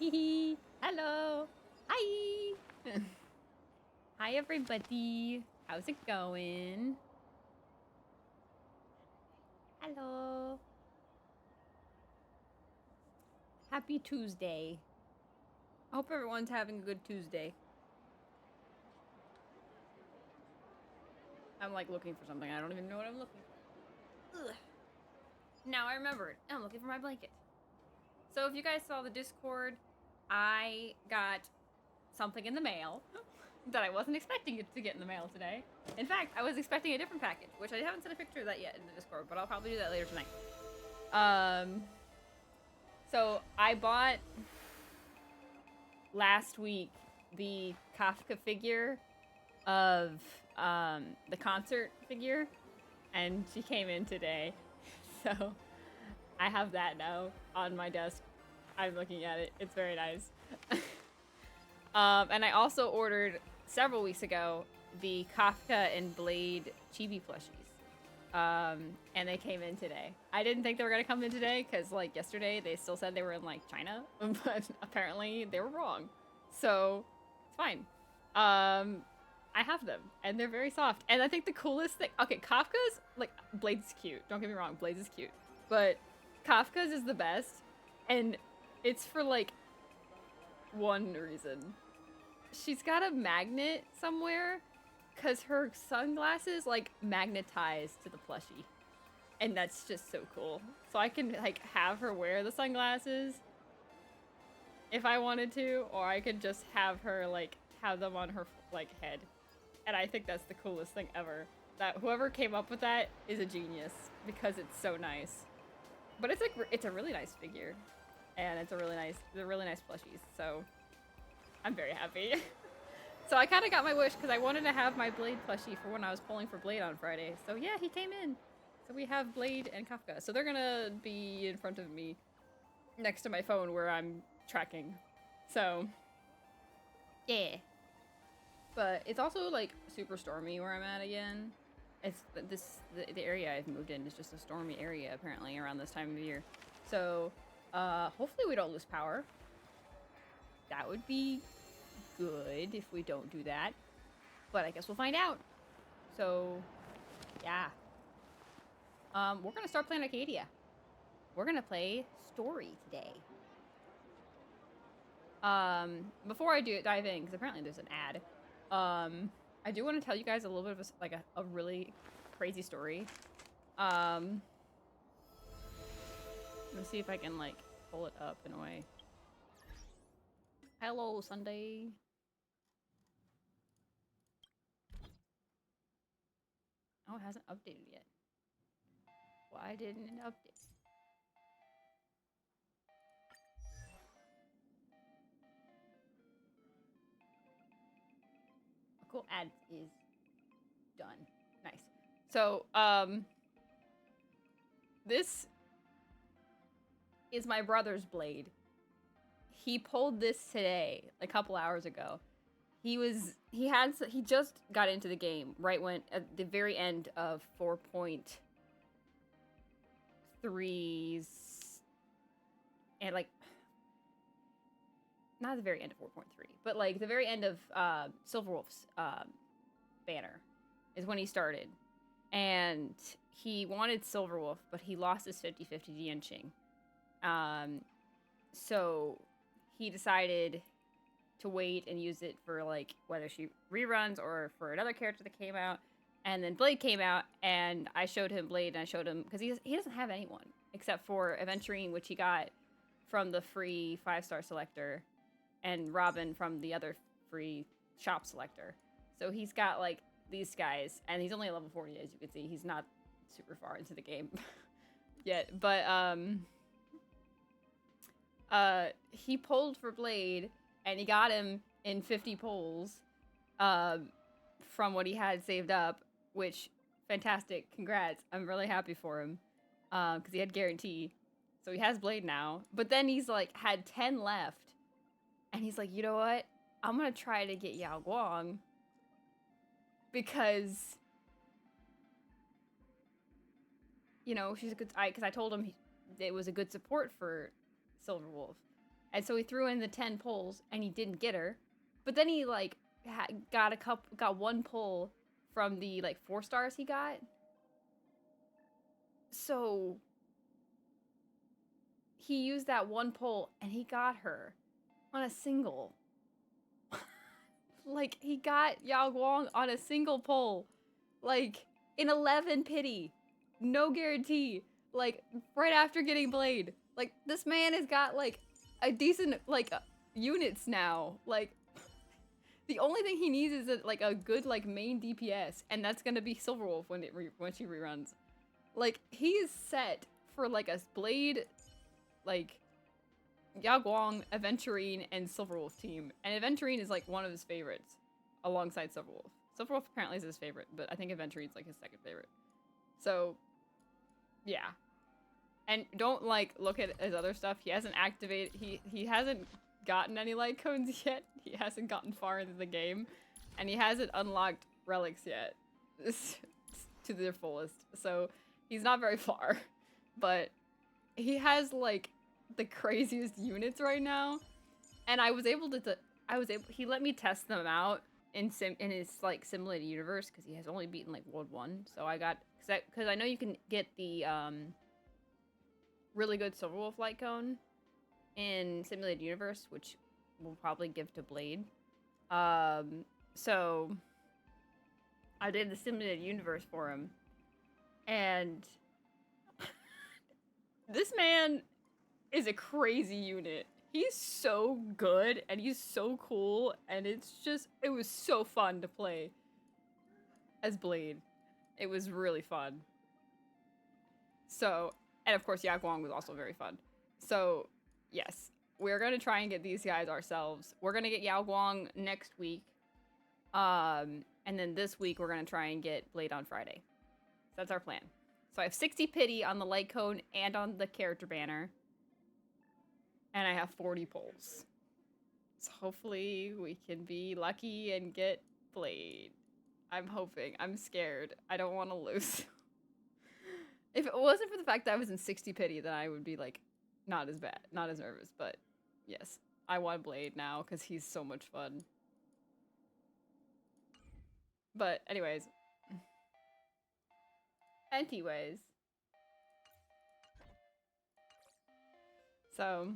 Hello. Hi. Hi, everybody. How's it going? Hello. Happy Tuesday. I hope everyone's having a good Tuesday. I'm like looking for something. I don't even know what I'm looking for. Ugh. Now I remembered. I'm looking for my blanket. So if you guys saw the Discord, I got something in the mail that I wasn't expecting it to get in the mail today. In fact, I was expecting a different package, which I haven't sent a picture of that yet in the Discord, but I'll probably do that later tonight. So I bought last week the Kafka figure of the concert figure, and she came in today. So I have that now on my desk. I'm looking at it. It's very nice. And I also ordered several weeks ago the Kafka and Blade chibi plushies. And they came in today. I didn't think they were gonna come in today because like yesterday they still said they were in like China, but apparently they were wrong. So it's fine. I have them and they're very soft. And I think the coolest thing, okay, Kafka's like Blade's cute. Don't get me wrong, Blade's is cute, but Kafka's is the best, and it's for like one reason. She's got a magnet somewhere because her sunglasses like magnetize to the plushie, and that's just so cool. So I can like have her wear the sunglasses if I wanted to, or I could just have her like have them on her like head, and I think that's the coolest thing ever. That whoever came up with that is a genius because it's so nice. But it's like it's a really nice figure, and they're really nice plushies. So I'm very happy. So I kind of got my wish because I wanted to have my Blade plushie for when I was pulling for Blade on Friday. So yeah, he came in. So we have Blade and Kafka. So they're gonna be in front of me next to my phone where I'm tracking. So yeah. But it's also like super stormy where I'm at again. It's the area I've moved in is just a stormy area apparently around this time of year. So hopefully we don't lose power. That would be good if we don't do that, but I guess we'll find out. So yeah, we're gonna start Planarcadia. We're gonna play story today. Before I dive in, because apparently there's an ad, I do want to tell you guys a little bit of a really crazy story. Let me see if I can like pull it up in a way. Hello, Sunday. Oh, it hasn't updated yet. Why didn't it update? A cool ad is done. Nice. So, this is my brother's blade. He pulled this today, a couple hours ago. He just got into the game right when at the very end of 4.3's, and like not the very end of 4.3, but like the very end of Silverwolf's banner is when he started, and he wanted Silverwolf, but he lost his 50/50 de-inching. So he decided to wait and use it for like whether she reruns or for another character that came out. And then Blade came out, and I showed him Blade, and I showed him because he doesn't have anyone except for Aventurine, which he got from the free 5-star selector, and Robin from the other free shop selector. So he's got like these guys, and he's only at level 40, as you can see. He's not super far into the game yet, but he pulled for Blade, and he got him in 50 pulls from what he had saved up, which, fantastic. Congrats. I'm really happy for him because he had guarantee. So he has Blade now. But then he's like had 10 left, and he's like, you know what? I'm going to try to get Yao Guang because, you know, she's a good... Because I told him it was a good support for Silverwolf. And so he threw in the 10 pulls, and he didn't get her. But then he, like, got one pull from the, like, 4 stars he got. So he used that one pull, and he got her on a single. Like, he got Yao Guang on a single pull. Like, in 11 pity. No guarantee. Like, right after getting Blade. Like, this man has got, like, a decent, like, units now. Like, the only thing he needs is, like, a good, like, main DPS. And that's gonna be Silverwolf when she reruns. Like, he is set for, like, a Blade, like, Yao Guang, Aventurine, and Silverwolf team. And Aventurine is, like, one of his favorites, alongside Silverwolf. Silverwolf apparently is his favorite, but I think Aventurine's, like, his second favorite. So, yeah. And don't, like, look at his other stuff. He hasn't activated, he hasn't gotten any light cones yet. He hasn't gotten far into the game. And he hasn't unlocked relics yet. To their fullest. So, he's not very far. But he has, like, the craziest units right now. And I was able to, he let me test them out in his, like, simulated universe, because he has only beaten, like, World 1. So I got, because I know you can get the, really good Silverwolf light cone in simulated universe, which we'll probably give to Blade. So I did the simulated universe for him, and this man is a crazy unit. He's so good, and he's so cool, and it was so fun to play as Blade. It was really fun. So, and of course, Yao Guang was also very fun. So, yes, we're gonna try and get these guys ourselves. We're gonna get Yao Guang next week. And then this week, we're gonna try and get Blade on Friday. So that's our plan. So I have 60 pity on the light cone and on the character banner. And I have 40 pulls. So hopefully we can be lucky and get Blade. I'm hoping. I'm scared. I don't want to lose. If it wasn't for the fact that I was in 60 pity, then I would be, like, not as bad. Not as nervous. But, yes. I want Blade now, because he's so much fun. But, anyways. So...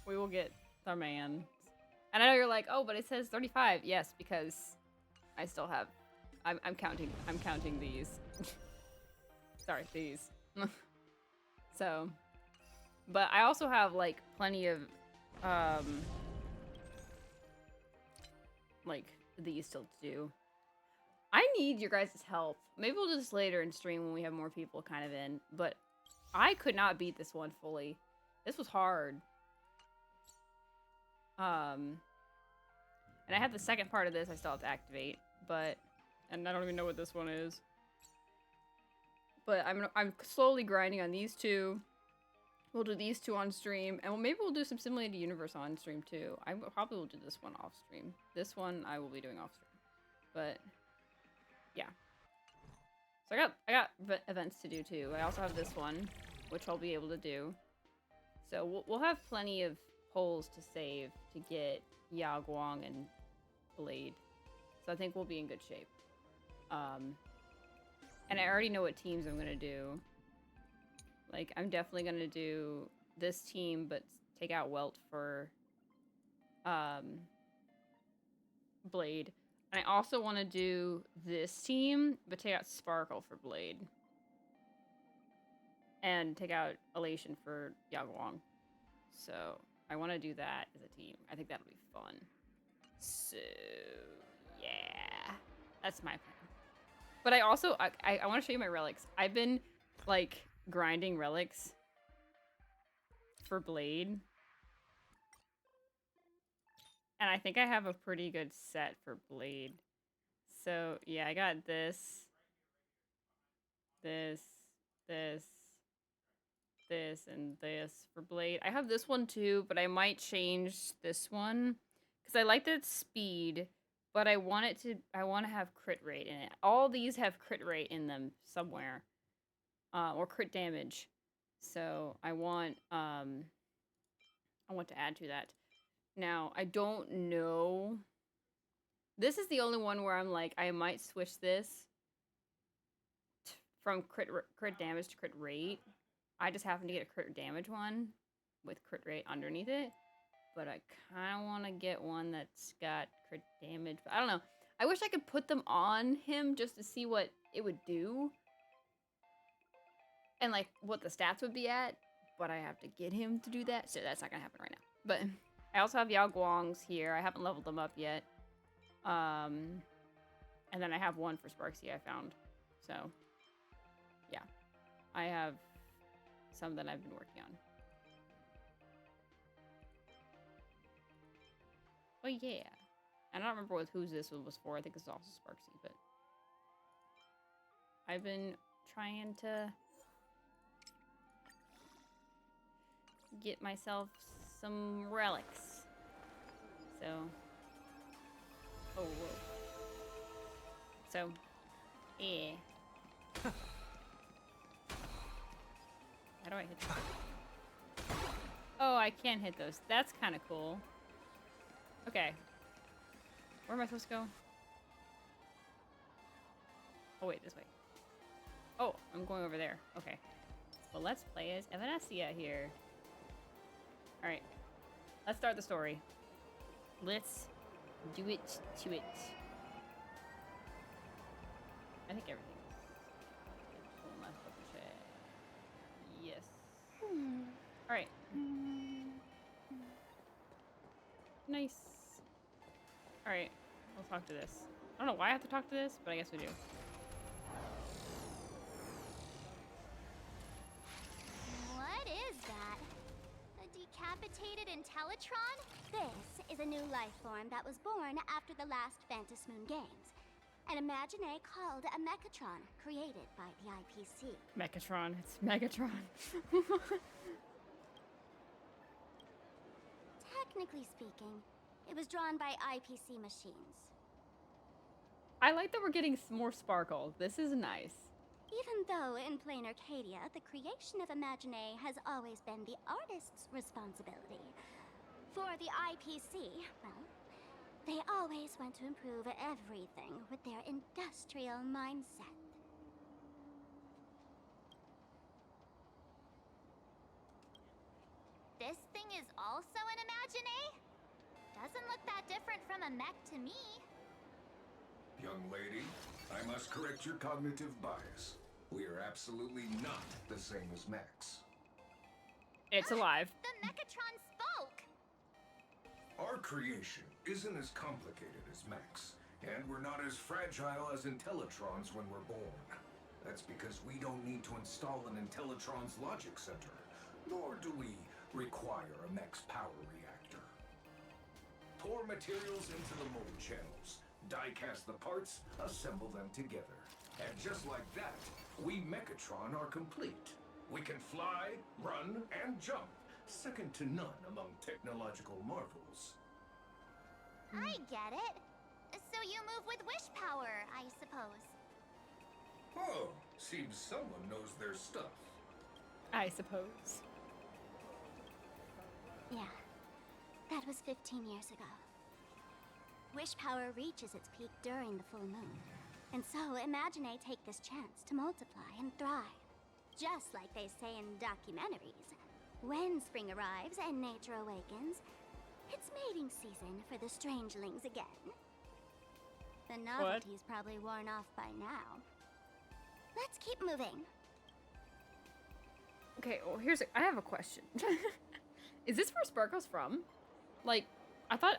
we will get our man. And I know you're like, oh, but it says 35. Yes, because I still have... I'm counting these. Sorry, these. So... but I also have, like, plenty of, like, these still to do. I need your guys' help. Maybe we'll do this later in stream when we have more people kind of in. But I could not beat this one fully. This was hard. And I have the second part of this I still have to activate, but, and I don't even know what this one is. But I'm slowly grinding on these two. We'll do these two on stream, and maybe we'll do some simulated universe on stream too. I probably will do this one off stream. This one I will be doing off stream, but yeah. So I got events to do too. I also have this one, which I'll be able to do. So we'll have plenty of polls to save to get Yao Guang and Blade. So I think we'll be in good shape. And I already know what teams I'm gonna do. Like, I'm definitely gonna do this team, but take out Welt for Blade. And I also want to do this team, but take out Sparkle for Blade. And take out Elation for Yao Guang. So I want to do that as a team. I think that'll be fun. So, yeah. That's my plan. But I also, I want to show you my relics. I've been, like, grinding relics for Blade. And I think I have a pretty good set for Blade. So, yeah, I got this, and this for Blade. I have this one too, but I might change this one because I like that speed, but I want to have crit rate in it. All these have crit rate in them somewhere. or crit damage. So I want to add to that. Now, I don't know. This is the only one where I'm like, I might switch this from crit damage to crit rate. I just happen to get a crit damage one with crit rate underneath it. But I kind of want to get one that's got crit damage. But I don't know. I wish I could put them on him just to see what it would do. And like what the stats would be at. But I have to get him to do that. So that's not going to happen right now. But I also have Yao Guangs here. I haven't leveled them up yet. And then I have one for Sparksy I found. So, yeah. I have some that I've been working on. Oh, yeah. I don't remember whose this one was for. I think it's also Sparksy, but I've been trying to get myself some relics. So, oh, whoa. So, yeah. How do I hit those? Oh, I can't hit those. That's kind of cool. Okay. Where am I supposed to go? Oh, wait, this way. Oh, I'm going over there. Okay. Well, let's play as Evanescia here. Alright. Let's start the story. Let's do it to it. I think everything is... Yes. Alright. Nice. Alright. We'll talk to this. I don't know why I have to talk to this, but I guess we do. What is that? A decapitated Intellitron? This is a new life form that was born after the last Phantom Moon Games. An Imagine called a Mechatron, created by the IPC. Mechatron. It's Megatron. Technically speaking, it was drawn by IPC machines. I like that we're getting more sparkle. This is nice. Even though in Planarcadia, the creation of Imagine has always been the artist's responsibility. For the IPC, well, they always want to improve everything with their industrial mindset. This thing is also an Imagine? Doesn't look that different from a mech to me. Young lady, I must correct your cognitive bias. We are absolutely not the same as mechs. It's alive. The Mechatron spoke! Our creation isn't as complicated as mechs, and we're not as fragile as Intellitrons when we're born. That's because we don't need to install an Intellitron's logic center, nor do we require a mech's power reactor. Pour materials into the mold channels, die-cast the parts, assemble them together. And just like that, we Mechatron are complete. We can fly, run, and jump, second to none among technological marvels. I get it. So you move with wish power, I suppose. Oh, seems someone knows their stuff. I suppose. Yeah, that was 15 years ago. Wish power reaches its peak during the full moon. And so Imagine take this chance to multiply and thrive. Just like they say in documentaries. When spring arrives and nature awakens, it's mating season for the strangelings again. The novelty's probably worn off by now. Let's keep moving. Okay, well, I have a question. Is this where Sparkle's from? Like, I thought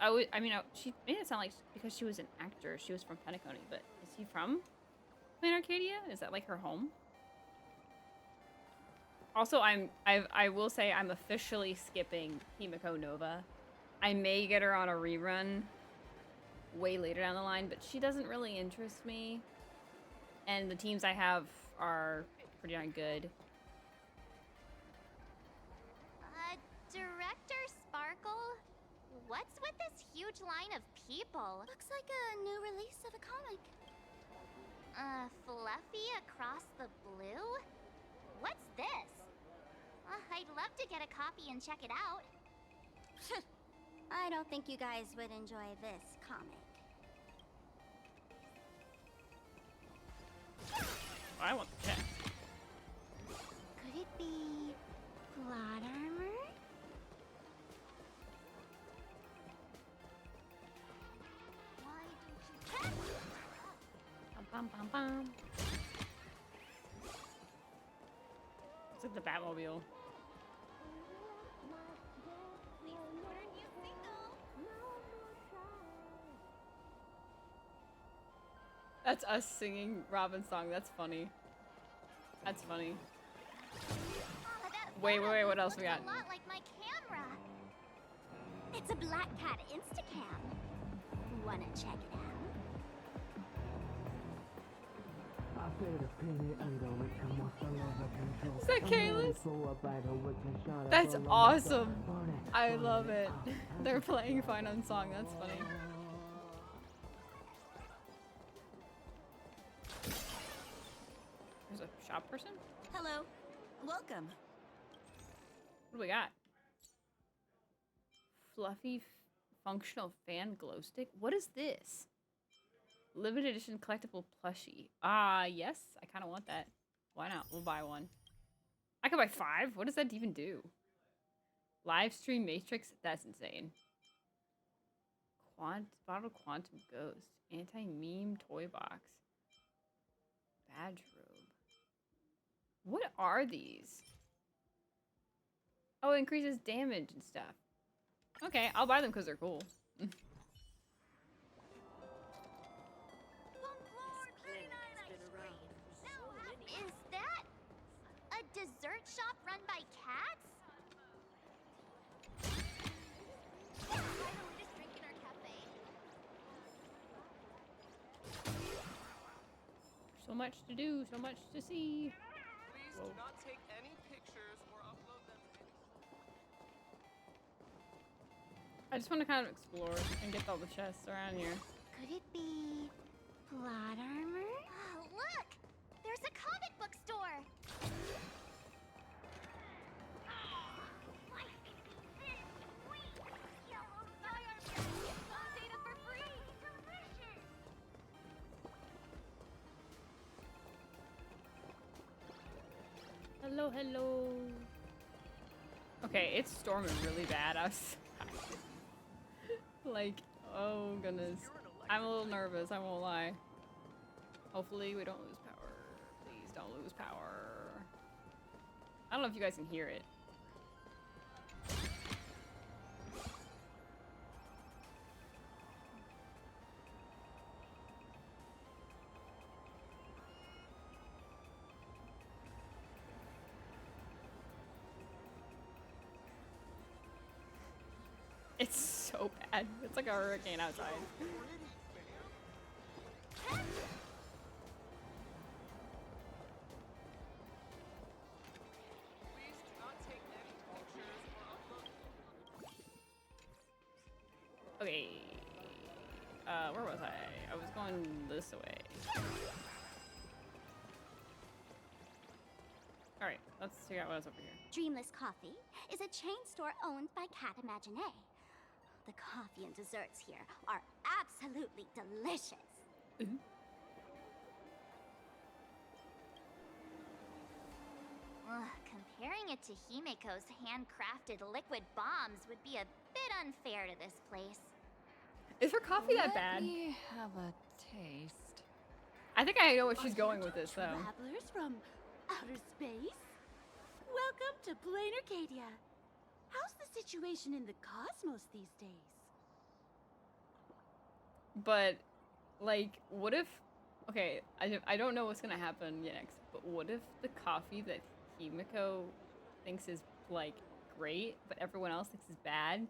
she made it sound like because she was an actor, she was from Penacony, but is she from Planarcadia? Is that like her home? Also, I will say I'm officially skipping Himiko Nova. I may get her on a rerun way later down the line, but she doesn't really interest me. And the teams I have are pretty darn good. Director Sparkle? What's with this huge line of people? Looks like a new release of a comic. Fluffy across the blue? what's this? I'd love to get a copy and check it out. I don't think you guys would enjoy this comic. I want the chest. Could it be plot armor? Why don't you... Bum, bum, bum. It's like the Batmobile. That's us singing Robin's song. That's funny. That's funny. Wait, what else we got? A lot like my camera. It's a Black Cat Instacam. Wanna check it out? Is that Kayla's? That's awesome. I love it. They're playing Fine on Song. That's funny. There's a shop person? Hello. Welcome. What do we got? Fluffy functional fan glow stick? What is this? Limited edition collectible plushie. Ah, yes. I kind of want that. Why not? We'll buy one. I could buy 5? What does that even do? Live stream matrix? That's insane. Bottle quantum ghost. Anti-meme toy box. Badge robe. What are these? Oh, it increases damage and stuff. Okay, I'll buy them because they're cool. Is that a dessert shop run by cats? Buy the latest drink in our cafe. So much to do, so much to see. Please Whoa. do not take any pictures or upload them to any... I just want to kind of explore and get all the chests around here. Could it be plot armor? Oh, look! There's a comic book store! Data for free! Delicious! Hello, hello. Okay, it's storming really bad outside. Like, oh goodness. I'm a little nervous, I won't lie. Hopefully we don't lose power. Please don't lose power. I don't know if you guys can hear it. It's so bad. It's like a hurricane outside. Please do not take any pictures or upload... Okay. Where was I? I was going this way. Alright, let's figure out what else over here. Dreamless Coffee is a chain store owned by Cat Imagine. The coffee and desserts here are absolutely delicious. Comparing it to Himiko's handcrafted liquid bombs would be a bit unfair to this place. Is her coffee that bad? Let me have a taste. I think I know where she's going with this, though. Travelers from outer space? Welcome to Planarcadia. How's the situation in the cosmos these days? But, like, what if... Okay, I don't know what's gonna happen next, but what if the coffee that Himiko thinks is, like, great, but everyone else thinks is bad,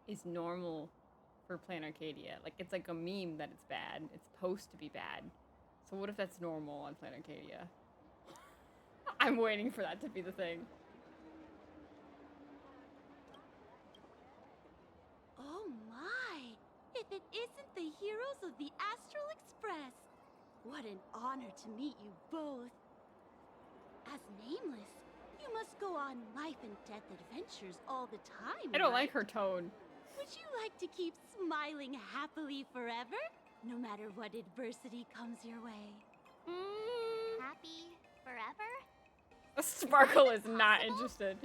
is normal for Planarcadia? Like, it's like a meme that it's bad. It's supposed to be bad. So what if that's normal on Planarcadia? I'm waiting for that to be the thing. Oh my! If it isn't the heroes of the Astral Express! What an honor to meet you both. As nameless, you must go on life and death adventures all the time. I don't right? like her tone. Would you like to keep smiling happily forever, no matter what adversity comes your way? Happy forever? Sparkle is not interested.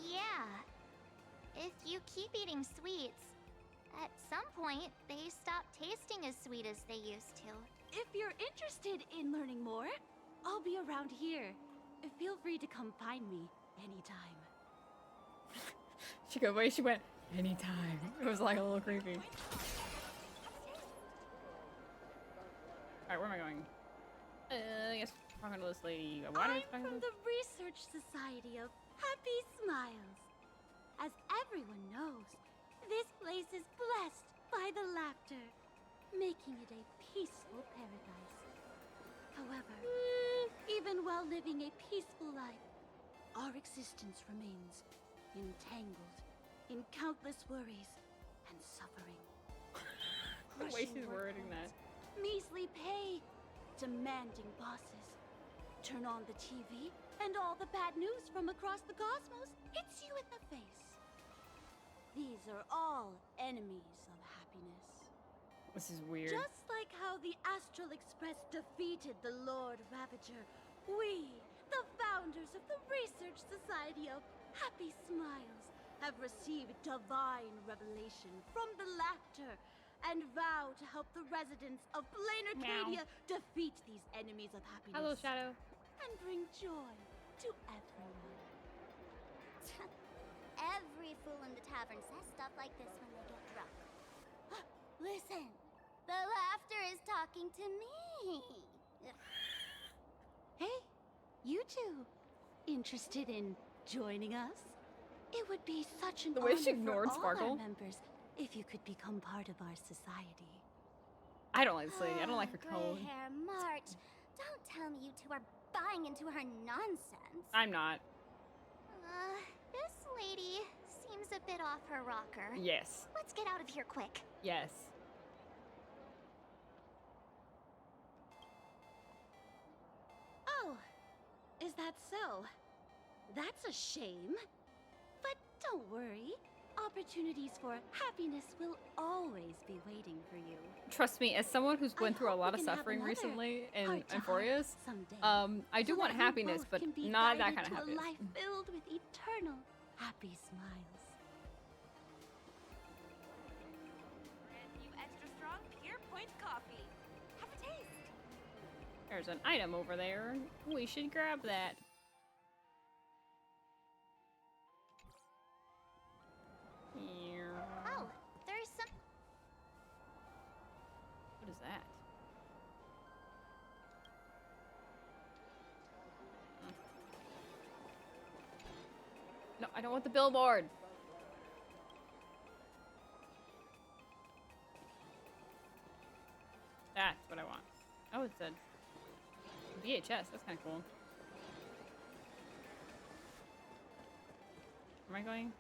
Yeah. If you keep eating sweets, at some point they stop tasting as sweet as they used to. If you're interested in learning more, I'll be around here. Feel free to come find me anytime. She go away. She went anytime. It was like a little creepy. Alright, where am I going? I guess talking to this lady. Why I'm did I from the Research Society of Happy Smiles. As everyone knows, this place is blessed by the laughter, making it a peaceful paradise. However, even while living a peaceful life, our existence remains entangled in countless worries and suffering. the way Crushing she's wording that? workloads, measly pay, demanding bosses. Turn on the TV, and all the bad news from across the cosmos hits you in the face. These are all enemies of happiness. This is weird. Just like how the Astral Express defeated the Lord Ravager, we, the founders of the Research Society of Happy Smiles, have received divine revelation from the laughter and vow to help the residents of Planarcadia defeat these enemies of happiness. Hello, Shadow. And bring joy to everyone. Every fool in the tavern says stuff like this when they get drunk. Listen, the laughter is talking to me. Hey, you two, interested in joining us? It would be such an The way honor she ignored for all Sparkle. our members if you could become part of our society. I don't like this lady. I don't like her Gray tone. hair March, don't tell me you two are buying into her nonsense. I'm not. This lady seems a bit off her rocker. Yes. Let's get out of here quick. Yes. Oh, is that so? That's a shame. But don't worry. Opportunities for happiness will always be waiting for you. Trust me, as someone who's went through a hope lot we of can have suffering another recently in heart-to-heart Euphoria's, someday, I do so want that you happiness, both but can be not that guided kind of to happiness. a life filled with eternal happy smiles. Brand new extra strong Pure Point coffee. Have a taste. There's an item over there. We should grab that. Oh, there's some. What is that? No, I don't want the billboard. That's what I want. Oh, it's a VHS. That's kind of cool. Am I going?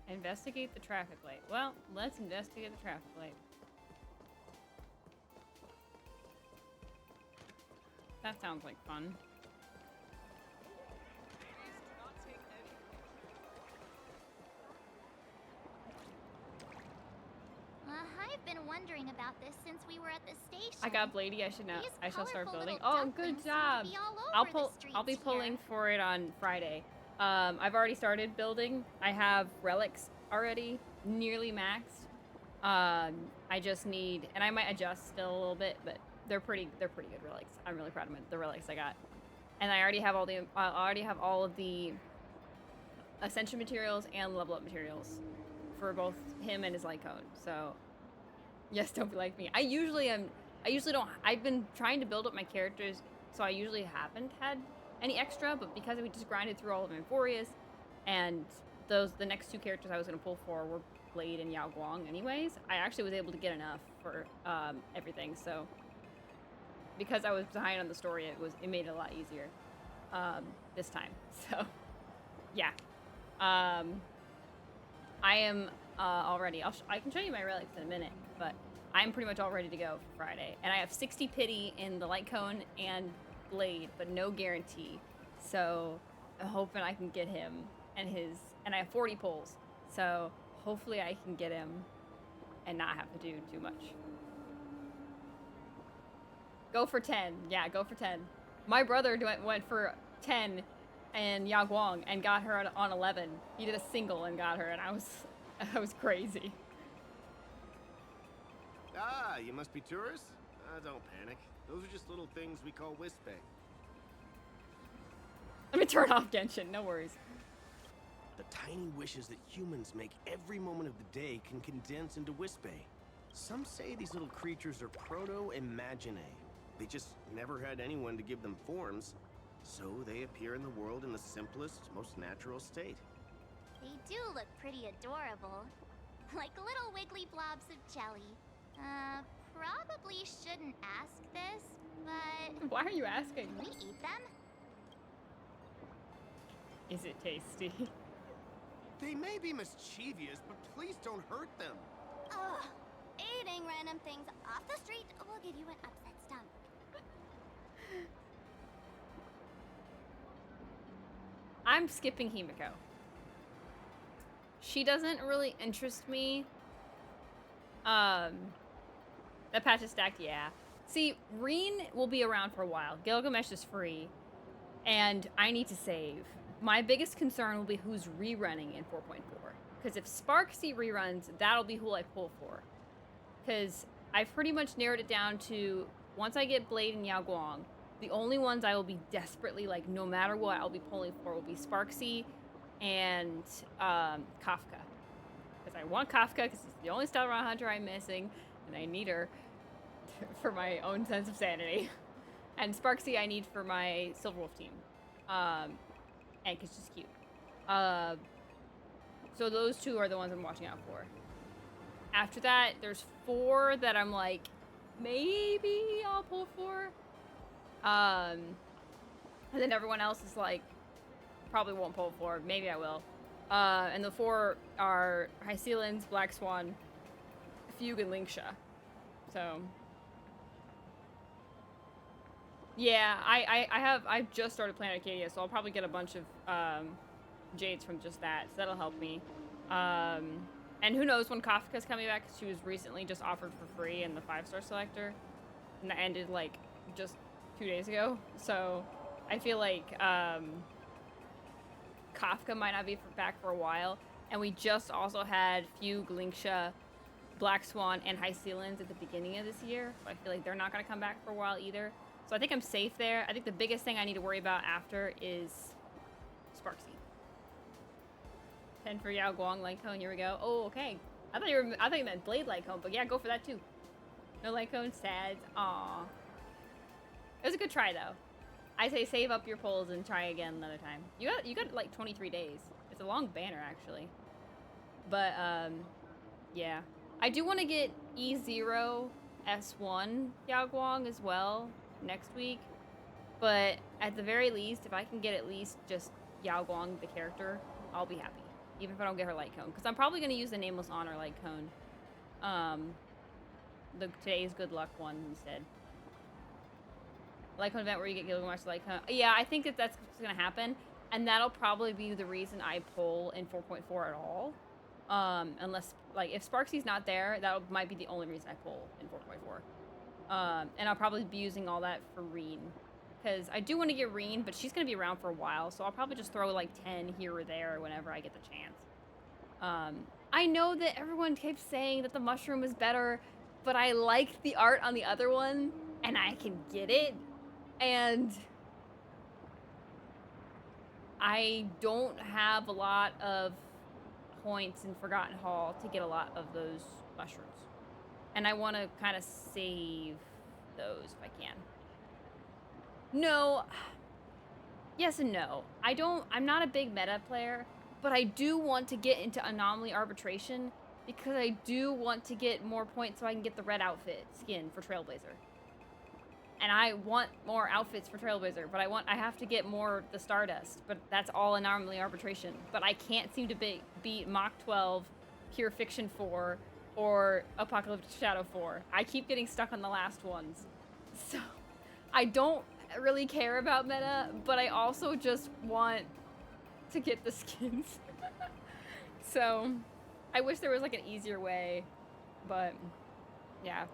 Investigate the traffic light. Well, let's investigate the traffic light. That sounds like fun. Please do not take any pictures. I've been wondering about this since we were at the station. I got Blady. I should now. These I shall start colorful building. little Oh, dumplings good seem to job. be all I'll over the pull. I'll be streets pulling here. for it on Friday. I've already started building. I have relics already nearly maxed. I just need, and I might adjust still a little bit, but they're pretty good relics. I'm really proud of the relics I got, and I already have all of the ascension materials and level up materials for both him and his light cone. So yes, don't be like me. I usually don't. I've been trying to build up my characters, so I usually haven't had any extra, but because we just grinded through all of Euphoria's, and the next two characters I was gonna pull for were Blade and Yao Guang anyways, I actually was able to get enough for everything. So because I was behind on the story, it made it a lot easier this time. So yeah, I am already. I can show you my relics in a minute, but I'm pretty much all ready to go for Friday. And I have 60 pity in the light cone and blade, but no guarantee. So I'm hoping I can get him and I have 40 pulls. So hopefully I can get him and not have to do too much. Go for 10. Yeah, go for 10. My brother went for 10 and Yao Guang and got her on 11. He did a single and got her, and I was crazy. Ah, you must be tourists? Don't panic. Those are just little things we call Wispe. Let me turn off Genshin, no worries. The tiny wishes that humans make every moment of the day can condense into Wispe. Some say these little creatures are proto-imaginae. They just never had anyone to give them forms, so they appear in the world in the simplest, most natural state. They do look pretty adorable. Like little wiggly blobs of jelly. Probably shouldn't ask this, but... Why are you asking? Can we eat them? Is it tasty? They may be mischievous, but please don't hurt them. Ugh. Eating random things off the street will give you an upset stomach. I'm skipping Himiko. She doesn't really interest me. That patch is stacked, yeah. See, Reen will be around for a while. Gilgamesh is free, and I need to save. My biggest concern will be who's rerunning in 4.4. Because if Sparksy reruns, that'll be who I pull for. Because I've pretty much narrowed it down to, once I get Blade and Yao Guang, the only ones I will be desperately, like, no matter what I'll be pulling for will be Sparksy and Kafka. Because I want Kafka, because he's the only Stalron Hunter I'm missing, and I need her for my own sense of sanity. And Sparksy I need for my Silverwolf team. And because she's cute. So those two are the ones I'm watching out for. After that, there's 4 that I'm like, maybe I'll pull for. And then everyone else is like, probably won't pull for. Maybe I will. And the 4 are Hycealans, Black Swan, Fugue, and Linksha. So yeah, I've just started Planarcadia, so I'll probably get a bunch of jades from just that, so that'll help me. And who knows when Kafka's coming back, because she was recently just offered for free in the 5-star selector, and that ended like just 2 days ago. So I feel like Kafka might not be back for a while, and we just also had Fugue, Linksha, Black Swan, and Hycealans at the beginning of this year, so I feel like they're not going to come back for a while either. So I think I'm safe there. I think the biggest thing I need to worry about after is Sparksy. 10 for Yao Guang light cone. Here we go. Oh, okay. I thought you meant Blade light cone, but yeah, go for that too. No light cone, sad. Aw. It was a good try though. I say save up your pulls and try again another time. You got like 23 days. It's a long banner actually. But yeah. I do want to get E0 S1 Yao Guang as well next week. But at the very least, if I can get at least just Yao Guang the character, I'll be happy. Even if I don't get her light cone. Because I'm probably going to use the Nameless Honor light cone. Today's good luck one instead. Light cone event where you get Gilgamesh light cone. Yeah, I think that's going to happen. And that'll probably be the reason I pull in 4.4 at all. Unless, like, if Sparksy's not there, that might be the only reason I pull in 4.4. And I'll probably be using all that for Reen. Because I do want to get Reen, but she's going to be around for a while, so I'll probably just throw like 10 here or there whenever I get the chance. I know that everyone keeps saying that the mushroom is better, but I like the art on the other one, and I can get it. And I don't have a lot of points in Forgotten Hall to get a lot of those mushrooms. And I want to kind of save those if I can. No. Yes and no. I'm not a big meta player, but I do want to get into Anomaly Arbitration because I do want to get more points so I can get the red outfit skin for Trailblazer. And I want more outfits for Trailblazer, but I have to get more the Stardust, but that's all Anomaly Arbitration. But I can't seem to beat Mach 12 Pure Fiction 4 or Apocalyptic Shadow 4. I keep getting stuck on the last ones. So I don't really care about meta, but I also just want to get the skins. So I wish there was like an easier way, but yeah.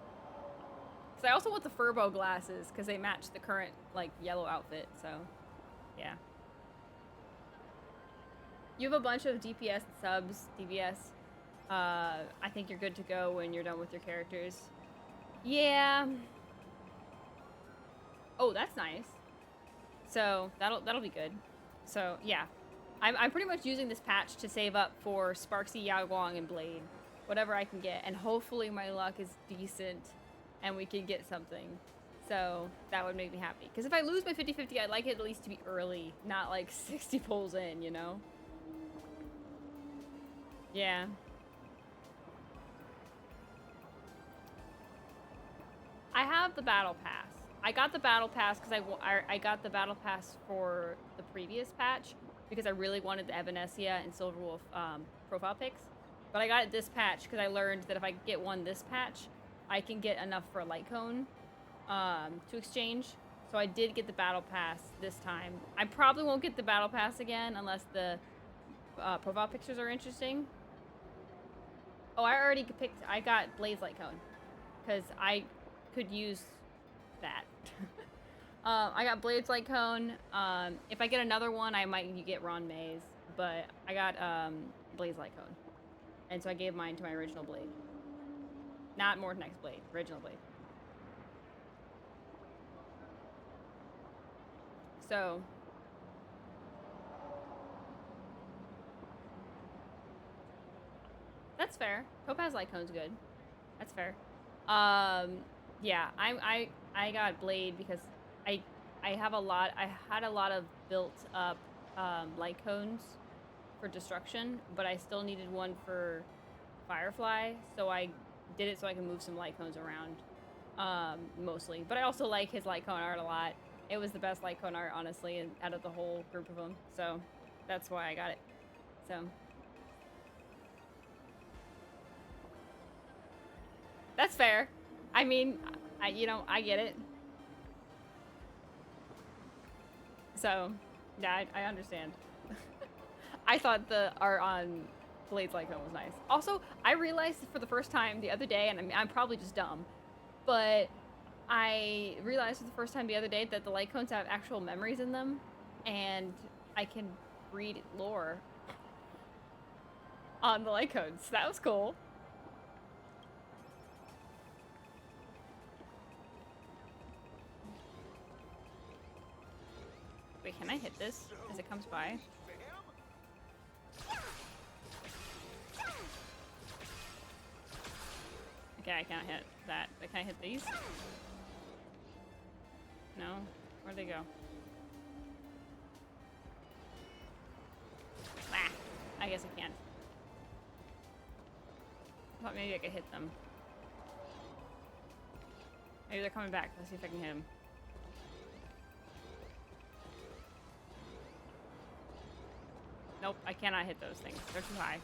So I also want the Furbo glasses because they match the current like yellow outfit, so yeah. You have a bunch of DPS subs, DBS. I think you're good to go when you're done with your characters. Yeah. Oh, that's nice. So that'll be good. So yeah, I'm pretty much using this patch to save up for Sparksy, Yaoguang, and Blade, whatever I can get, and hopefully my luck is decent, and we can get something. So that would make me happy. Because if I lose my 50-50, I'd like it at least to be early, not like 60 pulls in, you know? Yeah. I have the battle pass. I got the battle pass because I got the battle pass for the previous patch because I really wanted the Evanescia and Silverwolf profile pics. But I got it this patch because I learned that if I get one this patch, I can get enough for a light cone to exchange. So I did get the battle pass this time. I probably won't get the battle pass again unless the profile pictures are interesting. Oh, I already picked. I got Blaze Light Cone because I could use that. I got Blaze Light Cone. If I get another one, I might get Ron Maze, but I got Blaze Light Cone, and so I gave mine to my original Blade. Not Mortnex's Blade, original Blade. So. That's fair. Topaz Light Cone's good. That's fair. Yeah, I got Blade because I had a lot of built up light cones for destruction, but I still needed one for Firefly, so I did it so I can move some light cones around, mostly. But I also like his light cone art a lot. It was the best light cone art, honestly, out of the whole group of them. So that's why I got it. So. That's fair. I mean, I get it. So, yeah, I understand. I thought the art on Blade's Light Cone was nice. Also, I realized for the first time the other day, and I'm probably just dumb, but I realized for the first time the other day that the light cones have actual memories in them, and I can read lore on the light cones. So that was cool. Wait, can I hit this as it comes by? Okay, I can't hit that. But can I hit these? No? Where'd they go? Ah, I guess I can't. I thought maybe I could hit them. Maybe they're coming back. Let's see if I can hit them. Nope, I cannot hit those things. They're too high.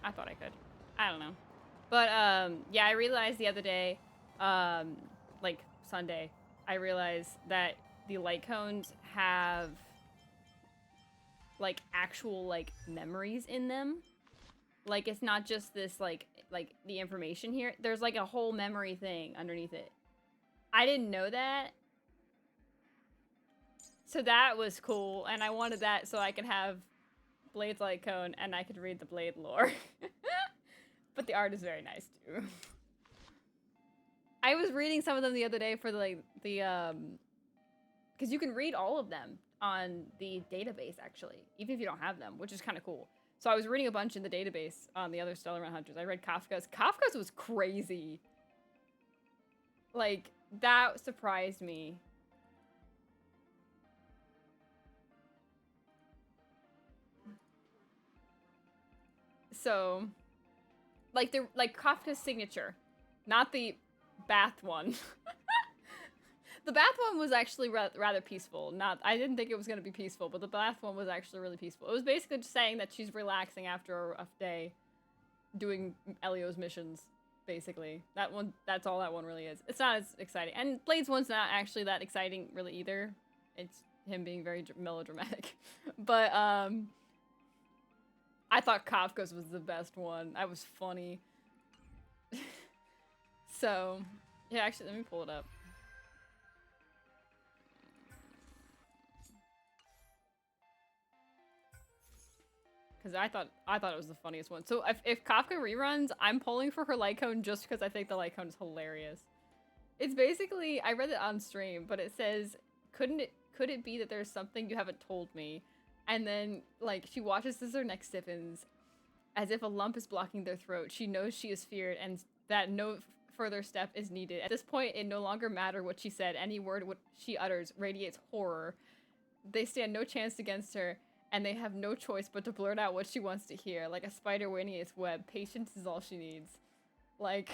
I thought I could. I don't know. But, yeah, I realized the other day, like Sunday, I realized that the light cones have, like, actual, like, memories in them. Like, it's not just this, like the information here. There's, like, a whole memory thing underneath it. I didn't know that. So that was cool, and I wanted that so I could have Blade's Light Cone, and I could read the Blade lore. But the art is very nice, too. I was reading some of them the other day for, because you can read all of them on the database, actually, even if you don't have them, which is kind of cool. So I was reading a bunch in the database on the other Stellar Run Hunters. I read Kafka's. Kafka's was crazy. Like, that surprised me. So, like Kafka's signature, not the bath one. The bath one was actually rather peaceful. I didn't think it was gonna be peaceful, but the bath one was actually really peaceful. It was basically just saying that she's relaxing after a rough day, doing Elio's missions, basically. That one, that's all that one really is. It's not as exciting. And Blade's one's not actually that exciting really either. It's him being very melodramatic. But, I thought Kafka's was the best one. That was funny. So, yeah, actually, let me pull it up. Because I thought it was the funniest one. So if Kafka reruns, I'm pulling for her light cone just because I think the light cone is hilarious. It's basically, I read it on stream, but it says, could it be that there's something you haven't told me? And then, like, she watches as her neck stiffens, as if a lump is blocking their throat. She knows she is feared and that no further step is needed. At this point, it no longer matters what she said. Any word what she utters radiates horror. They stand no chance against her, and they have no choice but to blurt out what she wants to hear. Like a spider weaving its web, patience is all she needs. Like,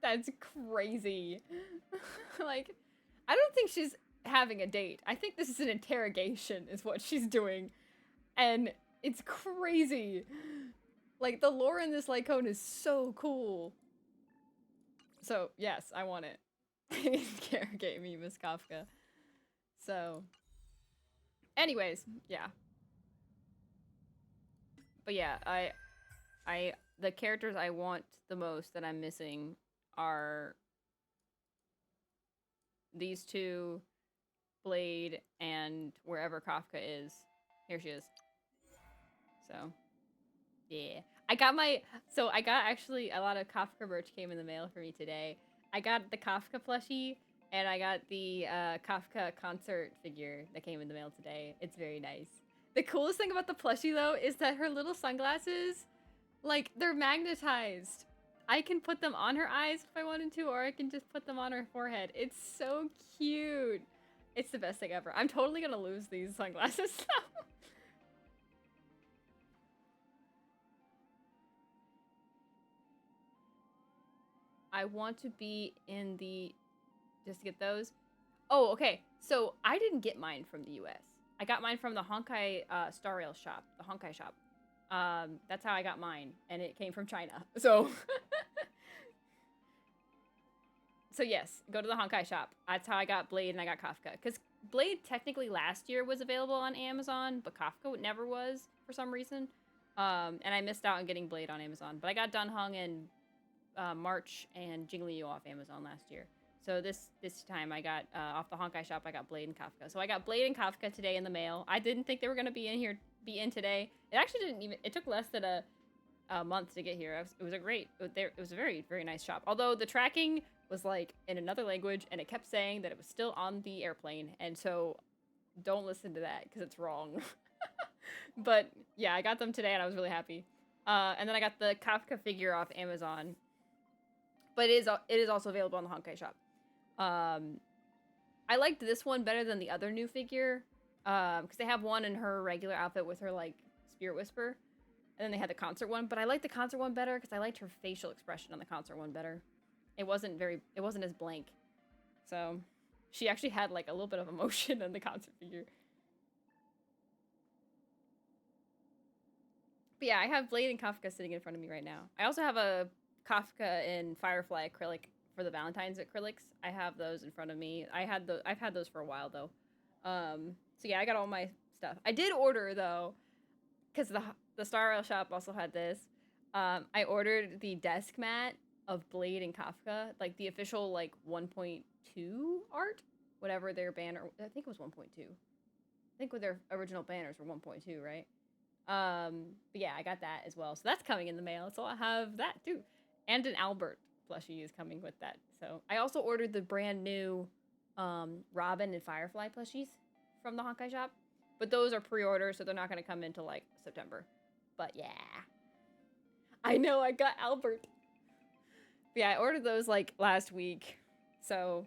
that's crazy. Like, I don't think she's having a date. I think this is an interrogation is what she's doing. And it's crazy. Like, the lore in this light cone is so cool. So, yes, I want it. Interrogate me, Miss Kafka. So... anyways, yeah. But yeah, the characters I want the most that I'm missing are these two, Blade, and wherever Kafka is. Here she is. So, yeah. I got actually a lot of Kafka merch came in the mail for me today. I got the Kafka plushie, and I got the Kafka concert figure that came in the mail today. It's very nice. The coolest thing about the plushie, though, is that her little sunglasses, like, they're magnetized. I can put them on her eyes if I wanted to, or I can just put them on her forehead. It's so cute. It's the best thing ever. I'm totally gonna lose these sunglasses now. I want to be in the... just to get those. Oh, okay. So I didn't get mine from the US. I got mine from the honkaistarrail shop, the Honkai shop. That's how I got mine, and it came from China. So, so yes, go to the Honkai shop. That's how I got Blade and I got Kafka. Because Blade technically last year was available on Amazon, but Kafka never was for some reason. And I missed out on getting Blade on Amazon. But I got Dunhung in March and Jingliu off Amazon last year. So this time I got, off the Honkai shop, I got Blade and Kafka. So I got Blade and Kafka today in the mail. I didn't think they were going to be in today. It actually it took less than a month to get here. It was a very, very nice shop. Although the tracking was like in another language and it kept saying that it was still on the airplane. And so don't listen to that because it's wrong. But yeah, I got them today and I was really happy. And then I got the Kafka figure off Amazon. But it is also available on the Honkai shop. I liked this one better than the other new figure, because they have one in her regular outfit with her, like, Spirit Whisper, and then they had the concert one, but I liked the concert one better because I liked her facial expression on the concert one better. It wasn't as blank. So, she actually had, like, a little bit of emotion in the concert figure. But yeah, I have Blade and Kafka sitting in front of me right now. I also have a Kafka in Firefly acrylic for the Valentine's acrylics. I have those in front of me. I've had those for a while though. So yeah, I got all my stuff. I did order though, because the Star Rail shop also had this. I ordered the desk mat of Blade and Kafka, like the official like 1.2 art, whatever their banner. I think it was 1.2. I think with their original banners were 1.2, right? But yeah, I got that as well. So that's coming in the mail. So I have that too, and an Albert plushie is coming with that. So I also ordered the brand new Robin and Firefly plushies from the Honkai shop, but those are pre-order, so they're not going to come until like September. But yeah, I know I got Albert. But yeah, I ordered those like last week. So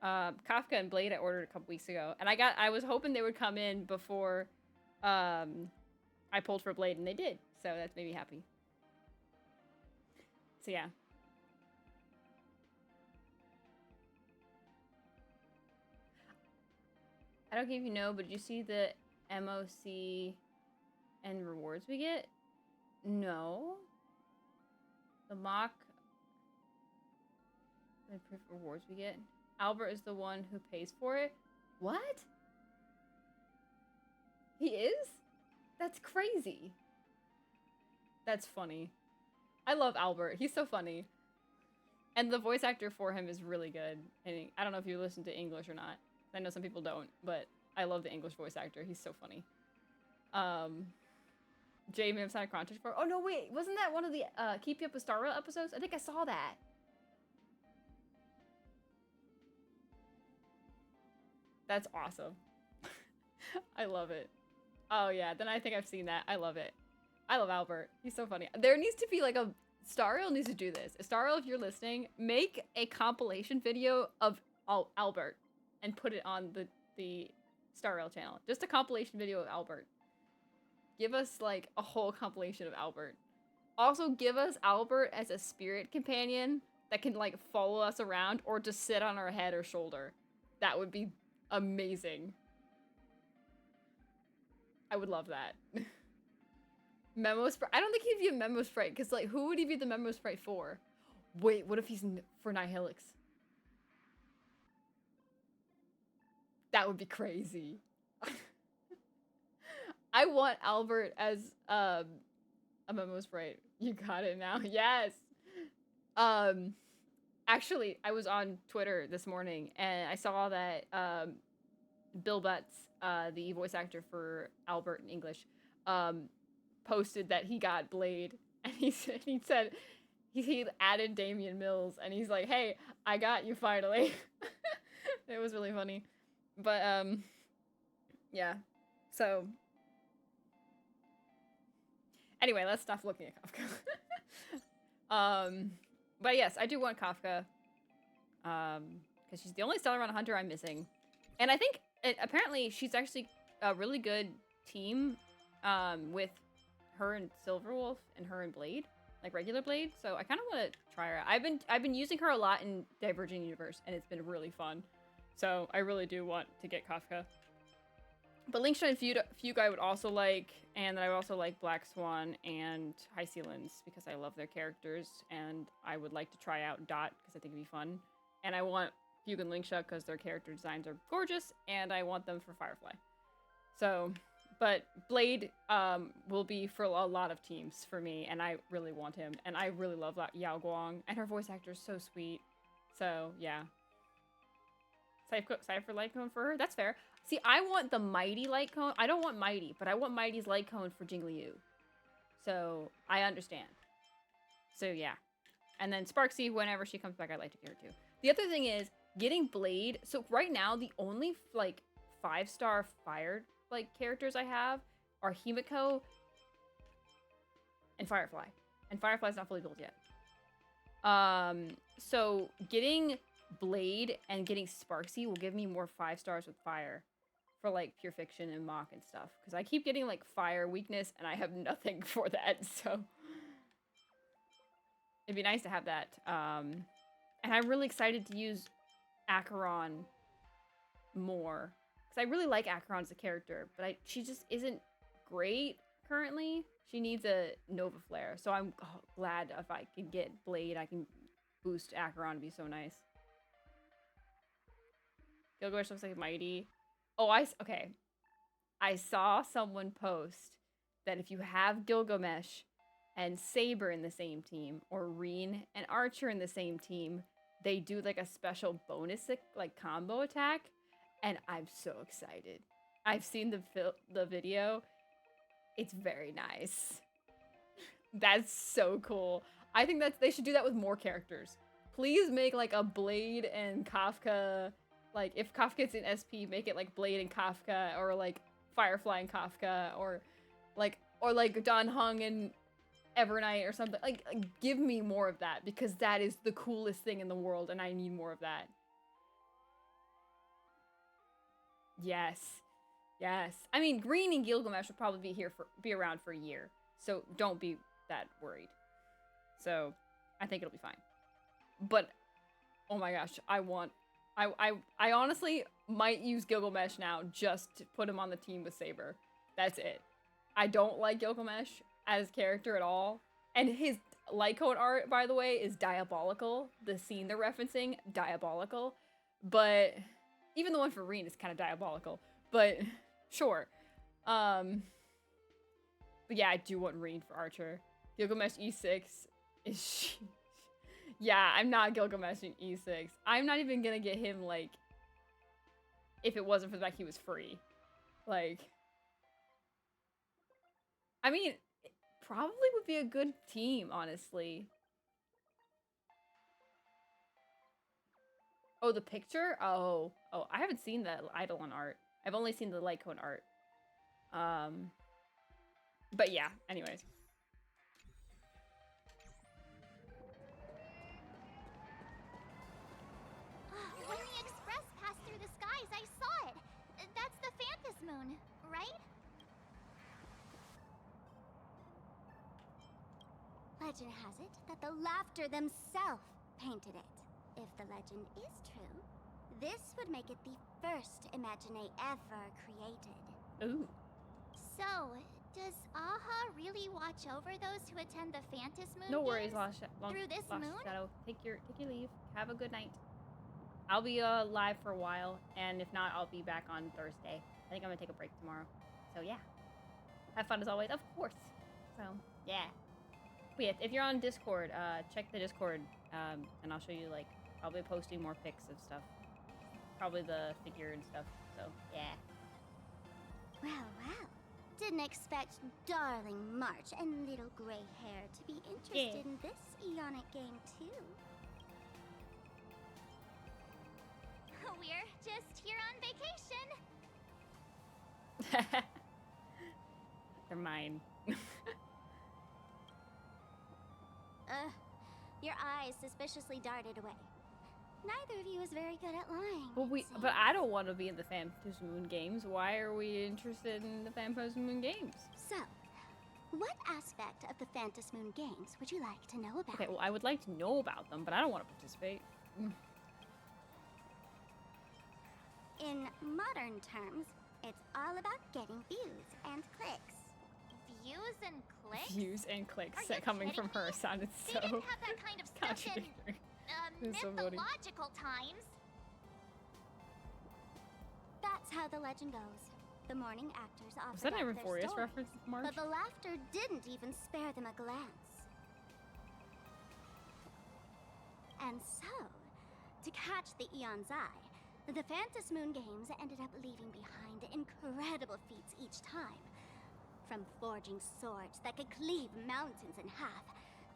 Kafka and Blade I ordered a couple weeks ago, and I was hoping they would come in before I pulled for Blade, and they did. So that's made me happy. So yeah. I don't think you know, but did you see the MOC and rewards we get? No. The mock the rewards we get. Albert is the one who pays for it. What? He is? That's crazy. That's funny. I love Albert. He's so funny. And the voice actor for him is really good. And I don't know if you listen to English or not. I know some people don't, but I love the English voice actor. He's so funny. Jay may have signed a contract for. Oh no, wait, wasn't that one of the Keep You Up with Star Rail episodes? I think I saw that. That's awesome. I love it. Oh yeah, then I think I've seen that. I love it. I love Albert. He's so funny. There needs to be like a Star Rail needs to do this. Star Rail, if you're listening, make a compilation video of Albert and put it on the Star Rail channel. Just a compilation video of Albert. Give us like a whole compilation of Albert. Also give us Albert as a spirit companion that can like follow us around or just sit on our head or shoulder. That would be amazing. I would love that. Memo Sprite. I don't think he'd be a Memo Sprite because like who would he be the Memo Sprite for? Wait, what if he's for Nihilix? That would be crazy. I want Albert as a Memo Sprite. You got it now. Yes. Actually, I was on Twitter this morning and I saw that Bill Butts, the voice actor for Albert in English, posted that he got Blade, and he said he added Damian Mills, and he's like, "Hey, I got you finally." It was really funny, but yeah. So anyway, let's stop looking at Kafka. But yes, I do want Kafka, because she's the only Stellaron hunter I'm missing, and I think apparently she's actually a really good team, with her and Silverwolf and her and Blade, like regular Blade. So I kind of want to try her out. I've been using her a lot in Divergent Universe, and it's been really fun. So I really do want to get Kafka. But Linkshine Fugue I would also like, and then I would also like Black Swan and High Sealins because I love their characters, and I would like to try out Dot because I think it'd be fun. And I want Fugue and Linkshot because their character designs are gorgeous, and I want them for Firefly. So, but Blade will be for a lot of teams for me, and I really want him. And I really love Yao Guang, and her voice actor is so sweet. So, yeah. Cypher Light Cone for her? That's fair. See, I want the Mighty Light Cone. I don't want Mighty, but I want Mighty's Light Cone for Jingliu. So, I understand. So, yeah. And then Sparksy, whenever she comes back, I'd like to get her too. The other thing is, getting Blade. So, right now, the only, like, 5-star fired, like, characters I have are Himiko and Firefly. And Firefly's not fully built yet. So, getting Blade and getting Sparksy will give me more 5 stars with fire for like pure fiction and mock and stuff, because I keep getting like fire weakness and I have nothing for that, so it'd be nice to have that. And I'm really excited to use Acheron more because I really like Acheron as a character, but she just isn't great currently. She needs a Nova Flare, so I'm glad if I can get Blade, I can boost Acheron. It'd be so nice. Gilgamesh looks like Mighty. Oh, okay. I saw someone post that if you have Gilgamesh and Saber in the same team, or Reen and Archer in the same team, they do like a special bonus like combo attack, and I'm so excited. I've seen the video. It's very nice. That's so cool. I think they should do that with more characters. Please make like a Blade and Kafka. Like, if Kafka's in SP, make it like Blade and Kafka, or like Firefly and Kafka, or like Dan Hung and Evernight or something. Like, give me more of that, because that is the coolest thing in the world, and I need more of that. Yes. Yes. I mean, Green and Gilgamesh will probably be around for a year, so don't be that worried. So, I think it'll be fine. But, oh my gosh, I honestly might use Gilgamesh now just to put him on the team with Saber. That's it. I don't like Gilgamesh as character at all. And light cone art, by the way, is diabolical. The scene they're referencing, diabolical. But even the one for Reen is kind of diabolical. But sure. But yeah, I do want Reen for Archer. Gilgamesh E6 is... yeah, I'm not Gilgamesh in E6. I'm not even gonna get him, like... if it wasn't for the fact he was free. Like... I mean, it probably would be a good team, honestly. Oh, the picture? Oh, I haven't seen the Eidolon art. I've only seen the light cone art. But yeah, anyways. When the express passed through the skies, I saw it. That's the Phantom Moon, right? Legend has it that the Laughter themselves painted it. If the legend is true, this would make it the first Imagine ever created. Ooh. So, does Aha really watch over those who attend the Phantom Moon No worries, games through this Lost moon? Shadow. Take your leave. Have a good night. I'll be live for a while, and if not, I'll be back on Thursday. I think I'm gonna take a break tomorrow. So yeah. Have fun as always, of course. So yeah. But yeah, if you're on Discord, check the Discord, and I'll show you, like, I'll be posting more pics of stuff. Probably the figure and stuff. So yeah. Well, well. Didn't expect darling March and little gray hair to be interested in this Eonic game too. We're just here on vacation. They're mine. Your eyes suspiciously darted away. Neither of you is very good at lying. Well, it but seems. I don't want to be in the Phantom Moon games. Why are we interested in the Phantom Moon games? So, what aspect of the Phantom Moon games would you like to know about? Okay, well, I would like to know about them, but I don't want to participate. In modern terms, it's all about getting views and clicks. Views and clicks? Views and clicks Are you coming from kidding her me? sounded They so didn't have that kind of stuff in contradictory. It's so funny. mythological times. That's how the legend goes. The morning actors offered Was that an up their Euphorious stories, reference, Marge? but the Laughter didn't even spare them a glance. And so, to catch the Eon's eye, the Phantom Moon games ended up leaving behind incredible feats each time. From forging swords that could cleave mountains in half,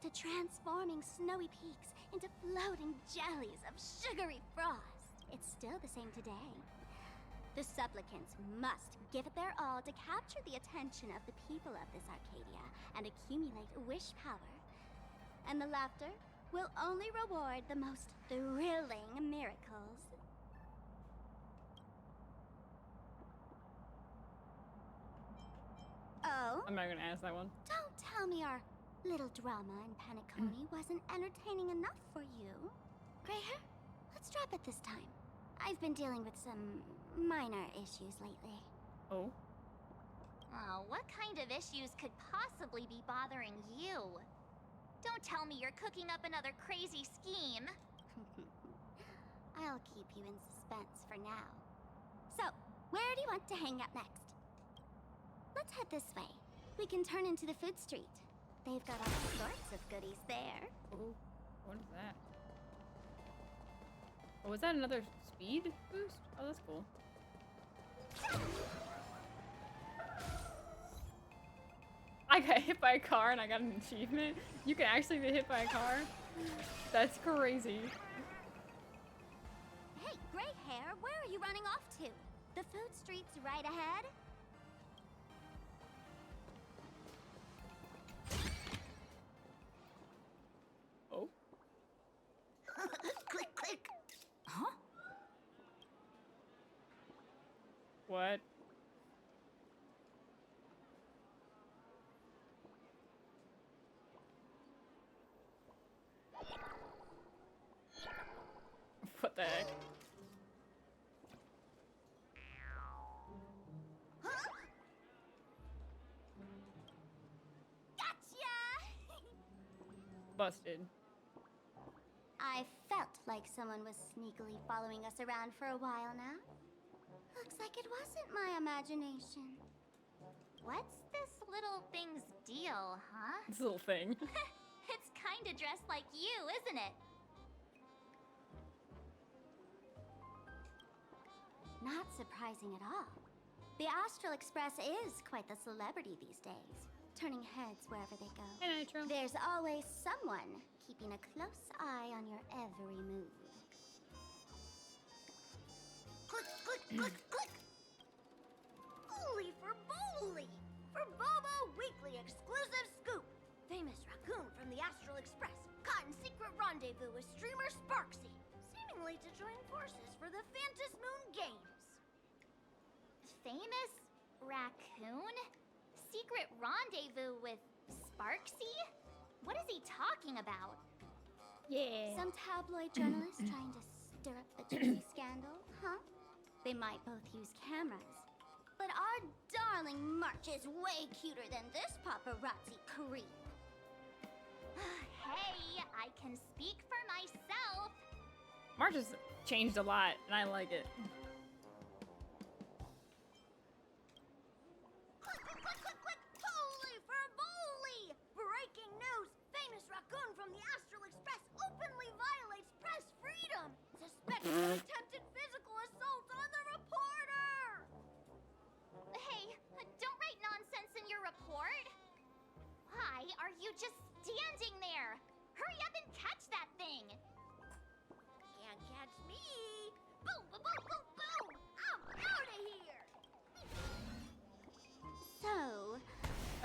to transforming snowy peaks into floating jellies of sugary frost. It's still the same today. The supplicants must give it their all to capture the attention of the people of this Arcadia and accumulate wish power. And the Laughter will only reward the most thrilling miracles. Oh? I'm not gonna ask that one. Don't tell me our little drama in Paniconi wasn't entertaining enough for you. Gray hair, let's drop it this time. I've been dealing with some minor issues lately. Oh? Oh, what kind of issues could possibly be bothering you? Don't tell me you're cooking up another crazy scheme. I'll keep you in suspense for now. So, where do you want to hang out next? Let's head this way. We can turn into the food street. They've got all sorts of goodies there. Oh, what is that? Oh, was that another speed boost? Oh, that's cool. I got hit by a car and I got an achievement. You can actually get hit by a car? That's crazy. Hey, gray hair, where are you running off to? The food street's right ahead. Oh? Click, click. Huh? What? What the heck? Gotcha! Busted. I felt like someone was sneakily following us around for a while now. Looks like it wasn't my imagination. What's this little thing's deal, huh? This little thing. It's kinda dressed like you, isn't it? Not surprising at all. The Astral Express is quite the celebrity these days, turning heads wherever they go. Hey, Nitro. There's always someone keeping a close eye on your every move. Click, click, click, click! Holy for Bowly! For Bobo Weekly Exclusive Scoop! Famous raccoon from the Astral Express caught in secret rendezvous with streamer Sparksy, seemingly to join forces for the Phantus Moon Games. Famous raccoon? Secret rendezvous with Sparksy? What is he talking about? Yeah. Some tabloid journalist trying to stir up the Gypsy scandal, huh? They might both use cameras. But our darling March is way cuter than this paparazzi creep. Hey, I can speak for myself. March has changed a lot, and I like it. Click, click, click, click, click! Holy for Bowly! Breaking news! Famous raccoon from the Astral Express openly violates press freedom! Suspected of attempted physical assault on the reporter! Hey, don't write nonsense in your report. Why are you just standing there? Hurry up and catch that thing. Can't catch me! Boom, boom, boom, boom, boom! I'm out of here! So,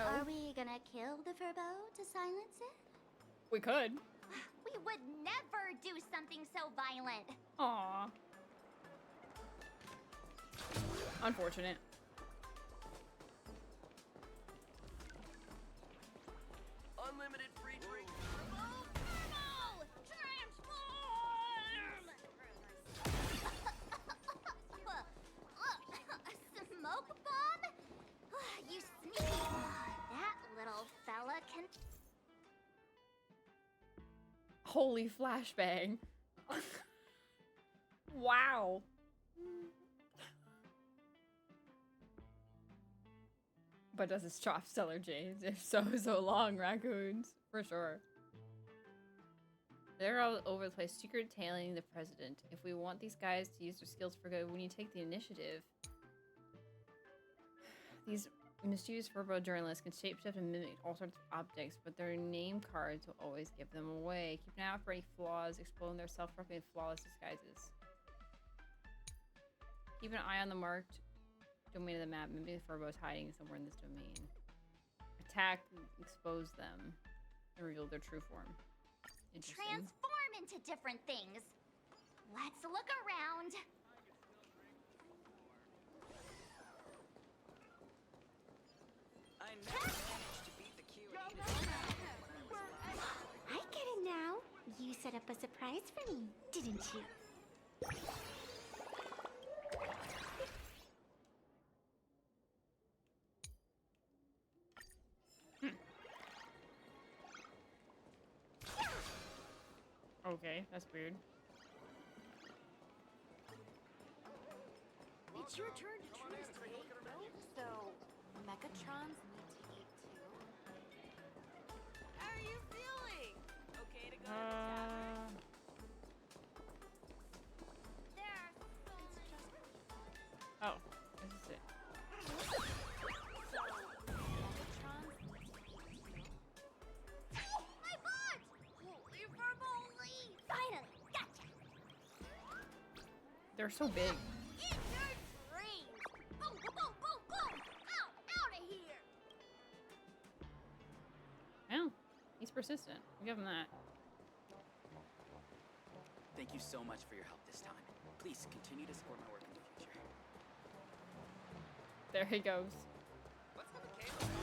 are we gonna kill the Furbo to silence it? We could. We would never do something so violent. Aww. Unfortunate. Unlimited free drink. Turbo! Transform! Smoke bomb? You sneaky. That little fella can. Holy flashbang. Wow. But does his chop stellar, James? If so, so long, raccoons. For sure. They're all over the place, secret tailing the president. If we want these guys to use their skills for good, we need to take the initiative. These mischievous Furbo journalists can shapeshift and mimic all sorts of objects, but their name cards will always give them away. Keep an eye out for any flaws, exposing their self-proclaimed flawless disguises. Keep an eye on the marked domain of the map. Maybe the Furbo is hiding somewhere in this domain. Attack, expose them, and reveal their true form. Interesting. Transform into different things. Let's look around. I never managed to beat the Q&A. I get it now. You set up a surprise for me, didn't you? Okay, that's weird. It's your turn to choose today, so Mechatrons need to eat too. How are you feeling? Okay to go to the tavern? There. Oh, this is it. So Mechatrons need to eat too. My butt! Holy for moly! Finally, gotcha! They're so big. Eat your dreams! Boom, boom, boom, boom, boom! Out of here! Well, he's persistent. We'll give him that. Thank you so much for your help this time. Please continue to support my work in the future. There he goes. What's the mechanical?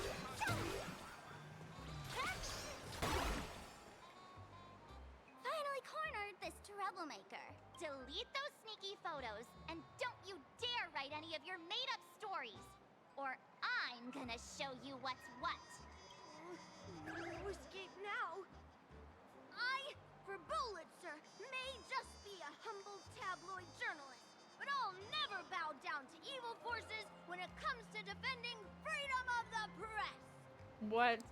Finally cornered this troublemaker. Delete those sneaky photos, and don't you dare write any of your made-up stories, or I'm gonna show you what's what. No escape now. For Bullitzer may just be a humble tabloid journalist, but I'll never bow down to evil forces when it comes to defending freedom of the press. What?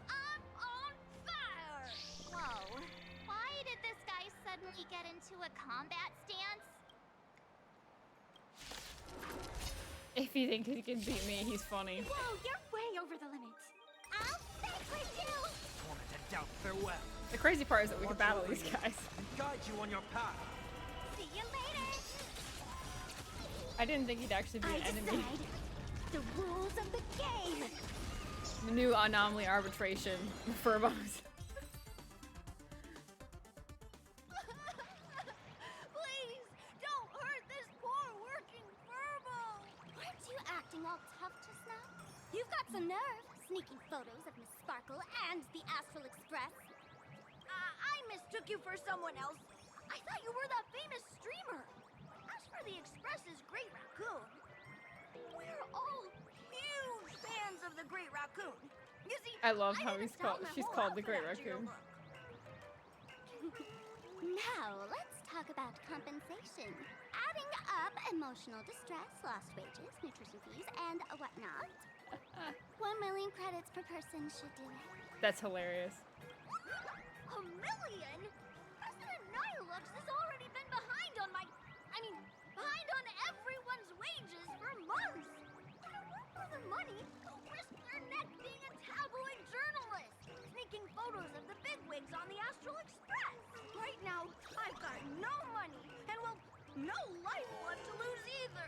I'm on fire! Whoa. Why did this guy suddenly get into a combat stance? If you think he can beat me, he's funny. Whoa, you're way over the limits. I'll stick with you! Torment and doubt, farewell. The crazy part is that we can battle these guys. And guide you on your path. See you later! I didn't think he'd actually be an enemy. Decide the rules of the game. The new anomaly arbitration furbos. Please, don't hurt this poor working furbo. Aren't you acting all tough just now? You've got some nerve, sneaking photos of Miss Sparkle and the Astral Express. I mistook you for someone else. I thought you were that famous streamer. As for the Express's Great Raccoon, we're all huge fans of the Great Raccoon. You see, I love how didn't he's style called. my She's whole called the outfit Great after your Raccoon. look. Now, let's talk about compensation. Adding up emotional distress, lost wages, nutrition fees, and whatnot. 1 million credits per person should do it. That's hilarious. $1 million? President Nihilux has already been behind on behind on everyone's wages for months. They don't want for the money. They'll risk their neck being a tabloid journalist, sneaking photos of the bigwigs on the Astral Express. Right now, I've got no money, and well, no lifeblood to lose either.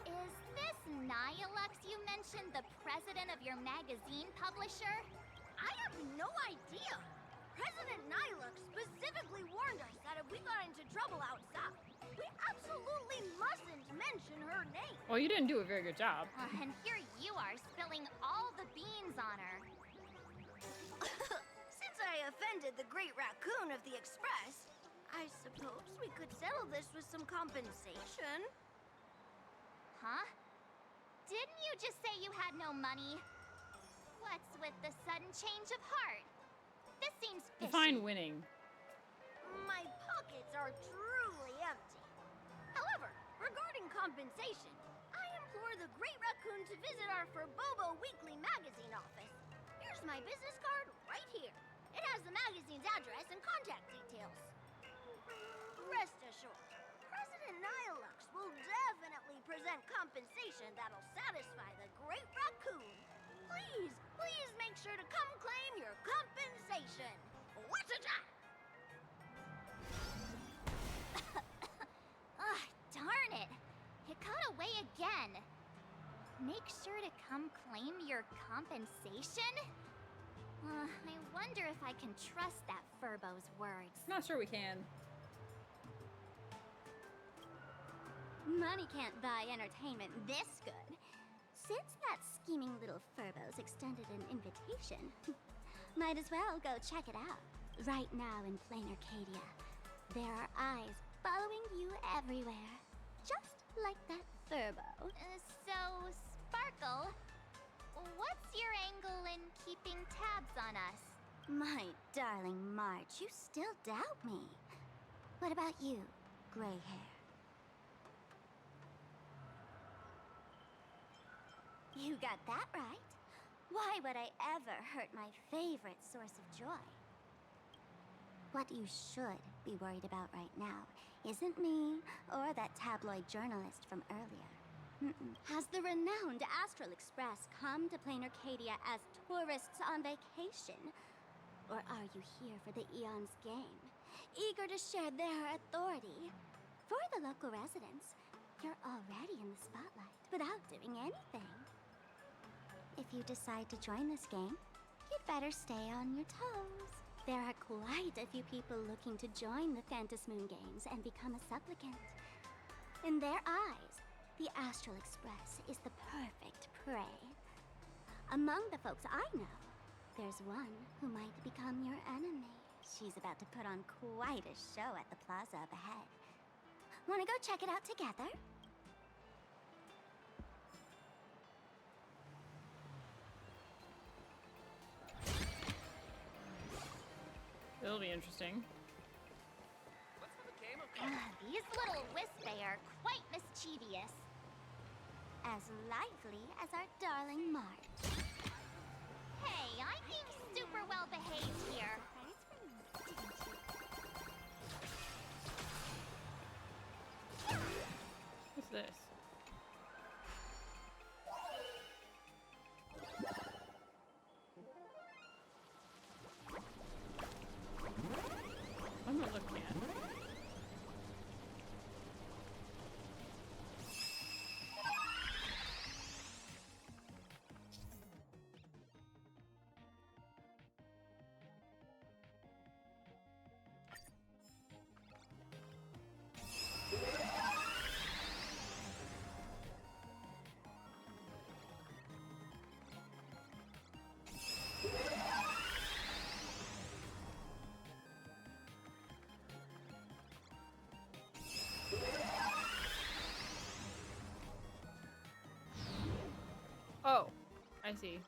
Is this Nihilux you mentioned the president of your magazine publisher? I have no idea. President Nihilux specifically warned us that if we got into trouble outside, we absolutely mustn't mention her name. Well, you didn't do a very good job. And here you are spilling all the beans on her. Since I offended the Great Raccoon of the Express, I suppose we could settle this with some compensation. Huh? Didn't you just say you had no money? What's with the sudden change of heart? This seems fishy. Define winning. My pockets are truly empty. However, regarding compensation, I implore the Great Raccoon to visit our Furbobo Weekly magazine office. Here's my business card right here. It has the magazine's address and contact details. Rest assured, President Nihilux will definitely present compensation that'll satisfy the Great Raccoon. Please make sure to come claim your compensation. Whatcha-cha! Ugh, darn it. It got away again. Make sure to come claim your compensation? I wonder if I can trust that Furbo's words. Not sure we can. Money can't buy entertainment this good. Since that scheming little Furbo's extended an invitation, might as well go check it out. Right now in Planarcadia, there are eyes following you everywhere. Just like that Furbo. So, Sparkle, what's your angle in keeping tabs on us? My darling March, you still doubt me. What about you, gray hair? You got that right. Why would I ever hurt my favorite source of joy? What you should be worried about right now isn't me or that tabloid journalist from earlier. Has the renowned Astral Express come to Planarcadia as tourists on vacation? Or are you here for the Eon's game, eager to share their authority? For the local residents, you're already in the spotlight without doing anything. If you decide to join this game, you'd better stay on your toes. There are quite a few people looking to join the Phantasmoon Games and become a supplicant. In their eyes, the Astral Express is the perfect prey. Among the folks I know, there's one who might become your enemy. She's about to put on quite a show at the plaza up ahead. Wanna go check it out together? It'll be interesting. Let's have a game of These little Wispay are quite mischievous. As lively as our darling March. Hey, I'm being super well behaved here. What's this? What am I looking at? Oh, I see.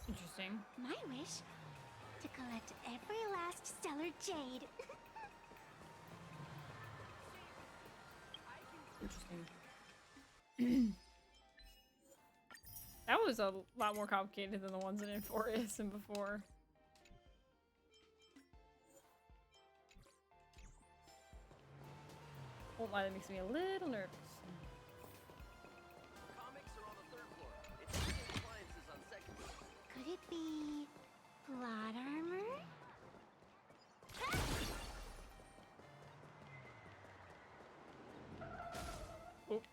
Interesting. My wish to collect every last stellar jade. Interesting. That was a lot more complicated than the ones in Forest and before. Won't lie, that makes me a little nervous. comics are on the 3rd floor. It's appliances on 2nd floor. Could it be plot armor? Oop.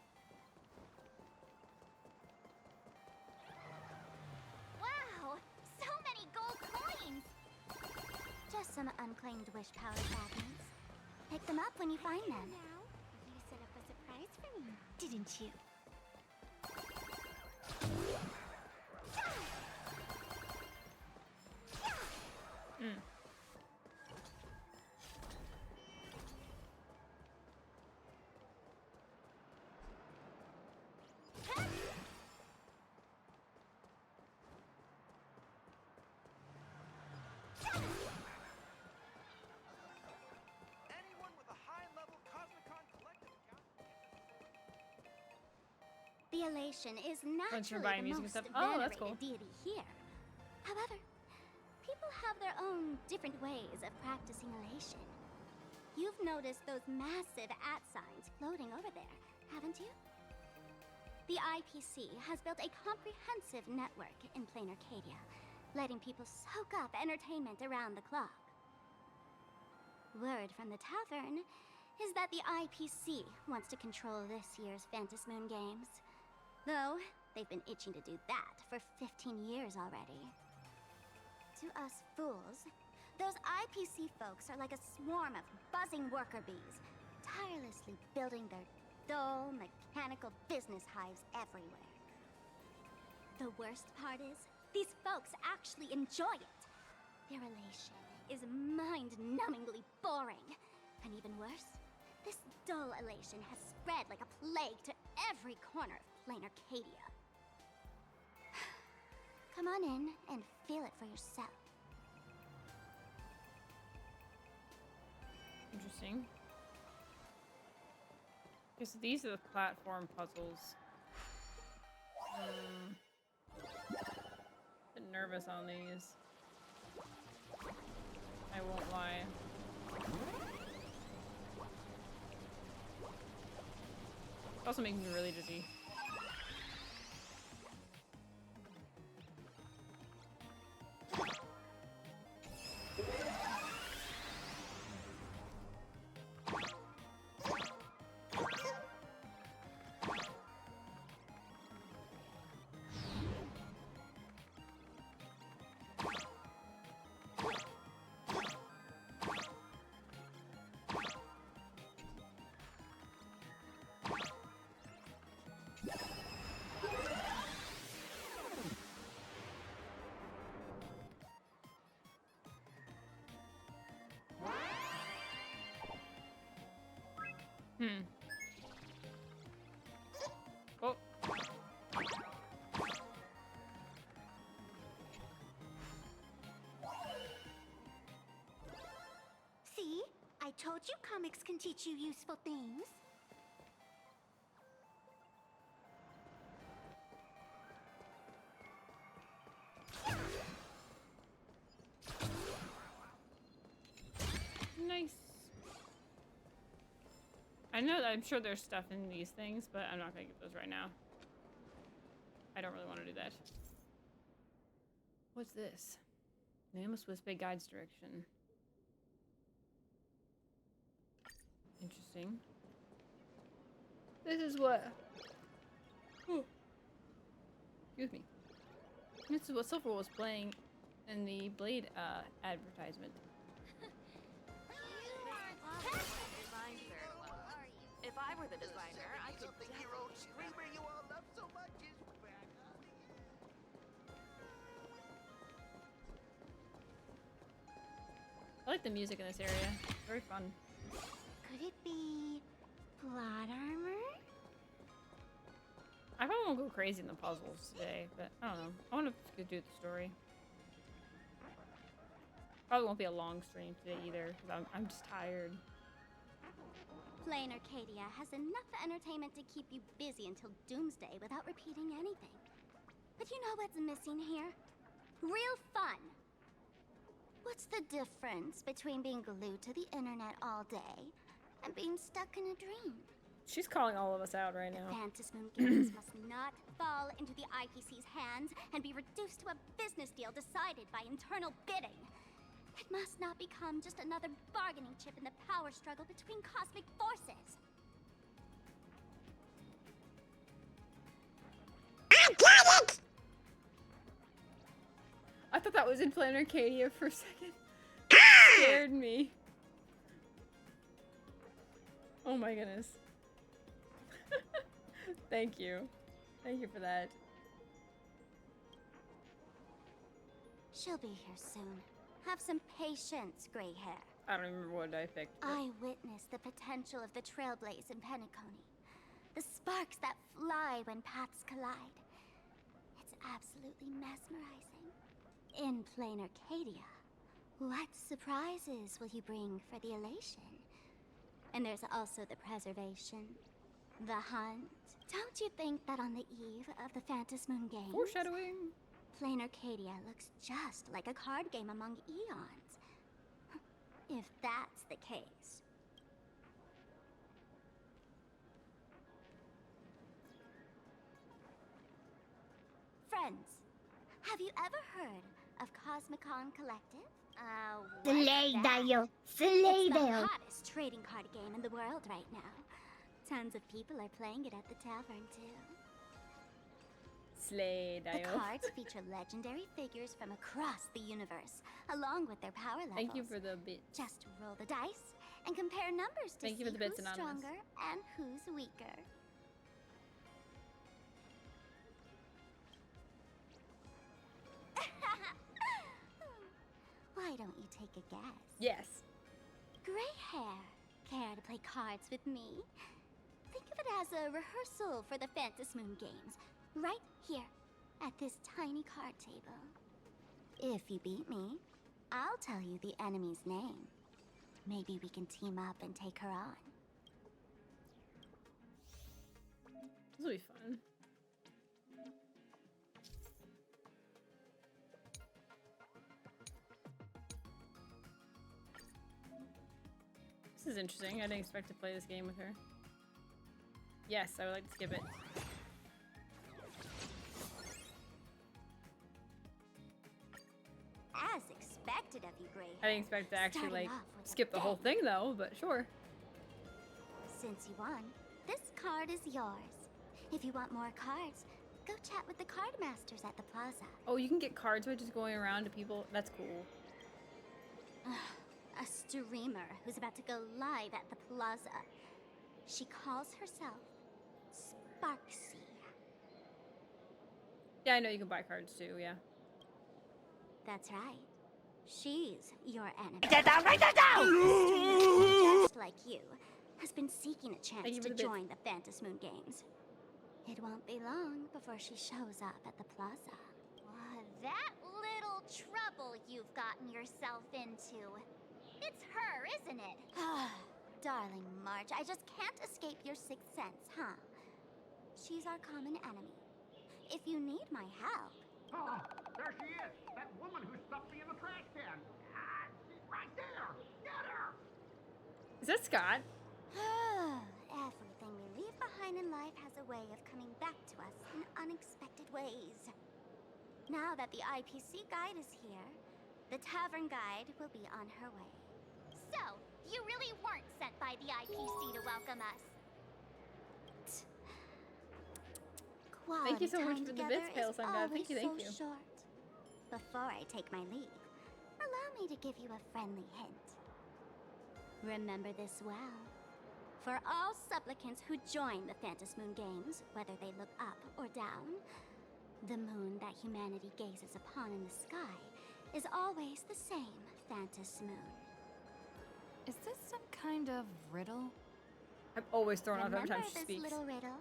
Wow, so many gold coins. Just some unclaimed wish power fragments. Pick them up when you find them. Now, you set up a surprise for me, didn't you? Mm. Anyone with a high-level Cosmicon collective account. The elation is Once you're naturally buying the music and most stuff. Oh, that's venerated cool. deity here. However, people have their own different ways of practicing elation. You've noticed those massive @ signs floating over there, haven't you? The IPC has built a comprehensive network in Planarcadia, letting people soak up entertainment around the clock. Word from the tavern is that the IPC wants to control this year's Phantasmoon Games. Though, they've been itching to do that for 15 years already. To us fools, those IPC folks are like a swarm of buzzing worker bees, tirelessly building their dull, mechanical business hives everywhere. The worst part is, these folks actually enjoy it. Their elation is mind-numbingly boring. And even worse, this dull elation has spread like a plague to every corner of Planarcadia. Come on in and feel it for yourself. Interesting. Because these are the platform puzzles. nervous on these. I won't lie. It's also making me really dizzy. Oh. See? I told you comics can teach you useful things. Nice. I know that I'm sure there's stuff in these things, but I'm not gonna get those right now. I don't really want to do that. What's this? Nameless Wisp Guides Direction. Interesting. This is what... Oh. Excuse me. This is what Silver was playing in the Blade advertisement. Designed very well. If I were the designer, I could Something-year-old screamer you all love so much is back. I like the music in this area. Very fun. Could it be plot armor? I probably won't go crazy in the puzzles today, but I don't know. I want to do the story. Probably won't be a long stream today either, because I'm just tired. Planarcadia has enough entertainment to keep you busy until doomsday without repeating anything. But you know what's missing here? Real fun! What's the difference between being glued to the internet all day and being stuck in a dream? She's calling all of us out right The now. Fantasmoon Games must not fall into the IPC's hands and be reduced to a business deal decided by internal bidding. It must not become just another bargaining chip in the power struggle between cosmic forces. I thought that was in Planarcadia for a second. It scared me. Oh my goodness. Thank you. Thank you for that. She'll be here soon. Have some patience, gray hair. I don't even remember what I picked. but- I witnessed the potential of the trailblaze in Penacony. The sparks that fly when paths collide. It's absolutely mesmerizing. In Planarcadia, what surprises will you bring for the elation? And there's also the preservation, the hunt. Don't you think that on the eve of the Fantasmoon Games, Foreshadowing. Planarcadia looks just like a card game among eons? If that's the case. Friends, have you ever heard of Cosmicon Collective? What's that? It's the hottest trading card game in the world right now. Tons of people are playing it at the tavern too. Slay The Dio. cards feature legendary figures from across the universe, along with their power levels. Thank you for the bit. Just roll the dice and compare numbers to Thank see you for the bits, who's Anonymous. stronger and who's weaker. Why don't you take a guess? Yes. Gray hair. Care to play cards with me? Think of it as a rehearsal for the Fantasmoon Games, right here, at this tiny card table. If you beat me, I'll tell you the enemy's name. Maybe we can team up and take her on. This will be fun. This is interesting. I didn't expect to play this game with her. Yes, I would like to skip it. As expected of you, Grace. I didn't expect to actually Starting like off with a skip the whole bang. thing though, but sure. Since you won, this card is yours. If you want more cards, go chat with the card masters at the plaza. Oh, you can get cards by just going around to people. That's cool. A streamer who's about to go live at the plaza. She calls herself Sparksy. Yeah, I know you can buy cards too. Yeah. That's right. She's your enemy. Write that down! Just like you, has been seeking a Thank chance you to for the bits. join the Phantom Moon Games. It won't be long before she shows up at the plaza. That little trouble you've gotten yourself into. It's her, isn't it? Darling Marge, I just can't escape your sixth sense, huh? She's our common enemy. If you need my help... Oh, there she is! That woman who stuffed me in the trash can! Ah, she's right there! Get her! Is that Scott? Everything we leave behind in life has a way of coming back to us in unexpected ways. Now that the IPC guide is here, the tavern guide will be on her way. So, you really weren't sent by the IPC to welcome us. Quality Thank you so much time for the together bits, Pale is Sun God. always Thank so you. short. Before I take my leave, allow me to give you a friendly hint. Remember this well. For all supplicants who join the Phantom Moon Games, whether they look up or down, the moon that humanity gazes upon in the sky is always the same Phantom Moon. Is this some kind of riddle? I'm always thrown off every Remember time she this speaks. little riddle?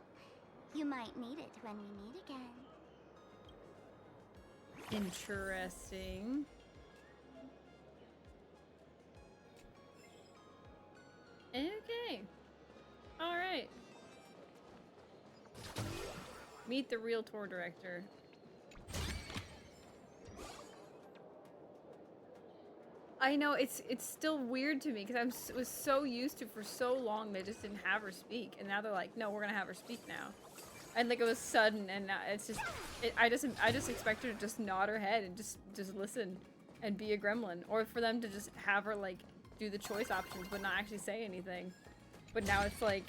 You might need it when we meet again. Interesting. Okay. All right. Meet the real tour director. I know it's still weird to me because was so used to for so long they just didn't have her speak, and now they're like, no, we're gonna have her speak now. And like it was sudden, and now it's just I just expect her to just nod her head and just listen and be a gremlin, or for them to just have her like do the choice options but not actually say anything. But now it's like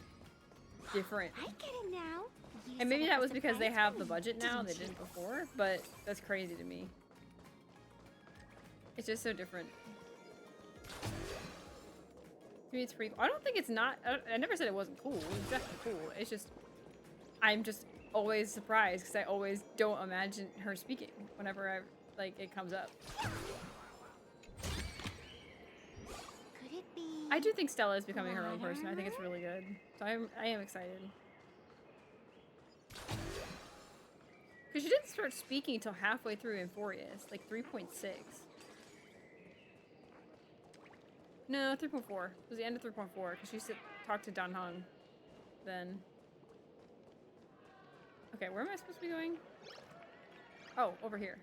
different. I get it now. You And maybe set that up a was because they surprise have for the me, budget now and they didn't didn't before, but that's crazy to me. It's just so different. To me, it's pretty cool. I don't think it's not. I never said it wasn't cool. It's definitely cool. It's just, I'm just always surprised because I always don't imagine her speaking whenever it comes up. Could it be? I do think Stella is becoming her own person. I think it's really good. So I am excited. Because she didn't start speaking until halfway through Euphorious, like 3.6. No, 3.4. It was the end of 3.4 because she talked to Dan Hong then. Okay, where am I supposed to be going? Oh, over here.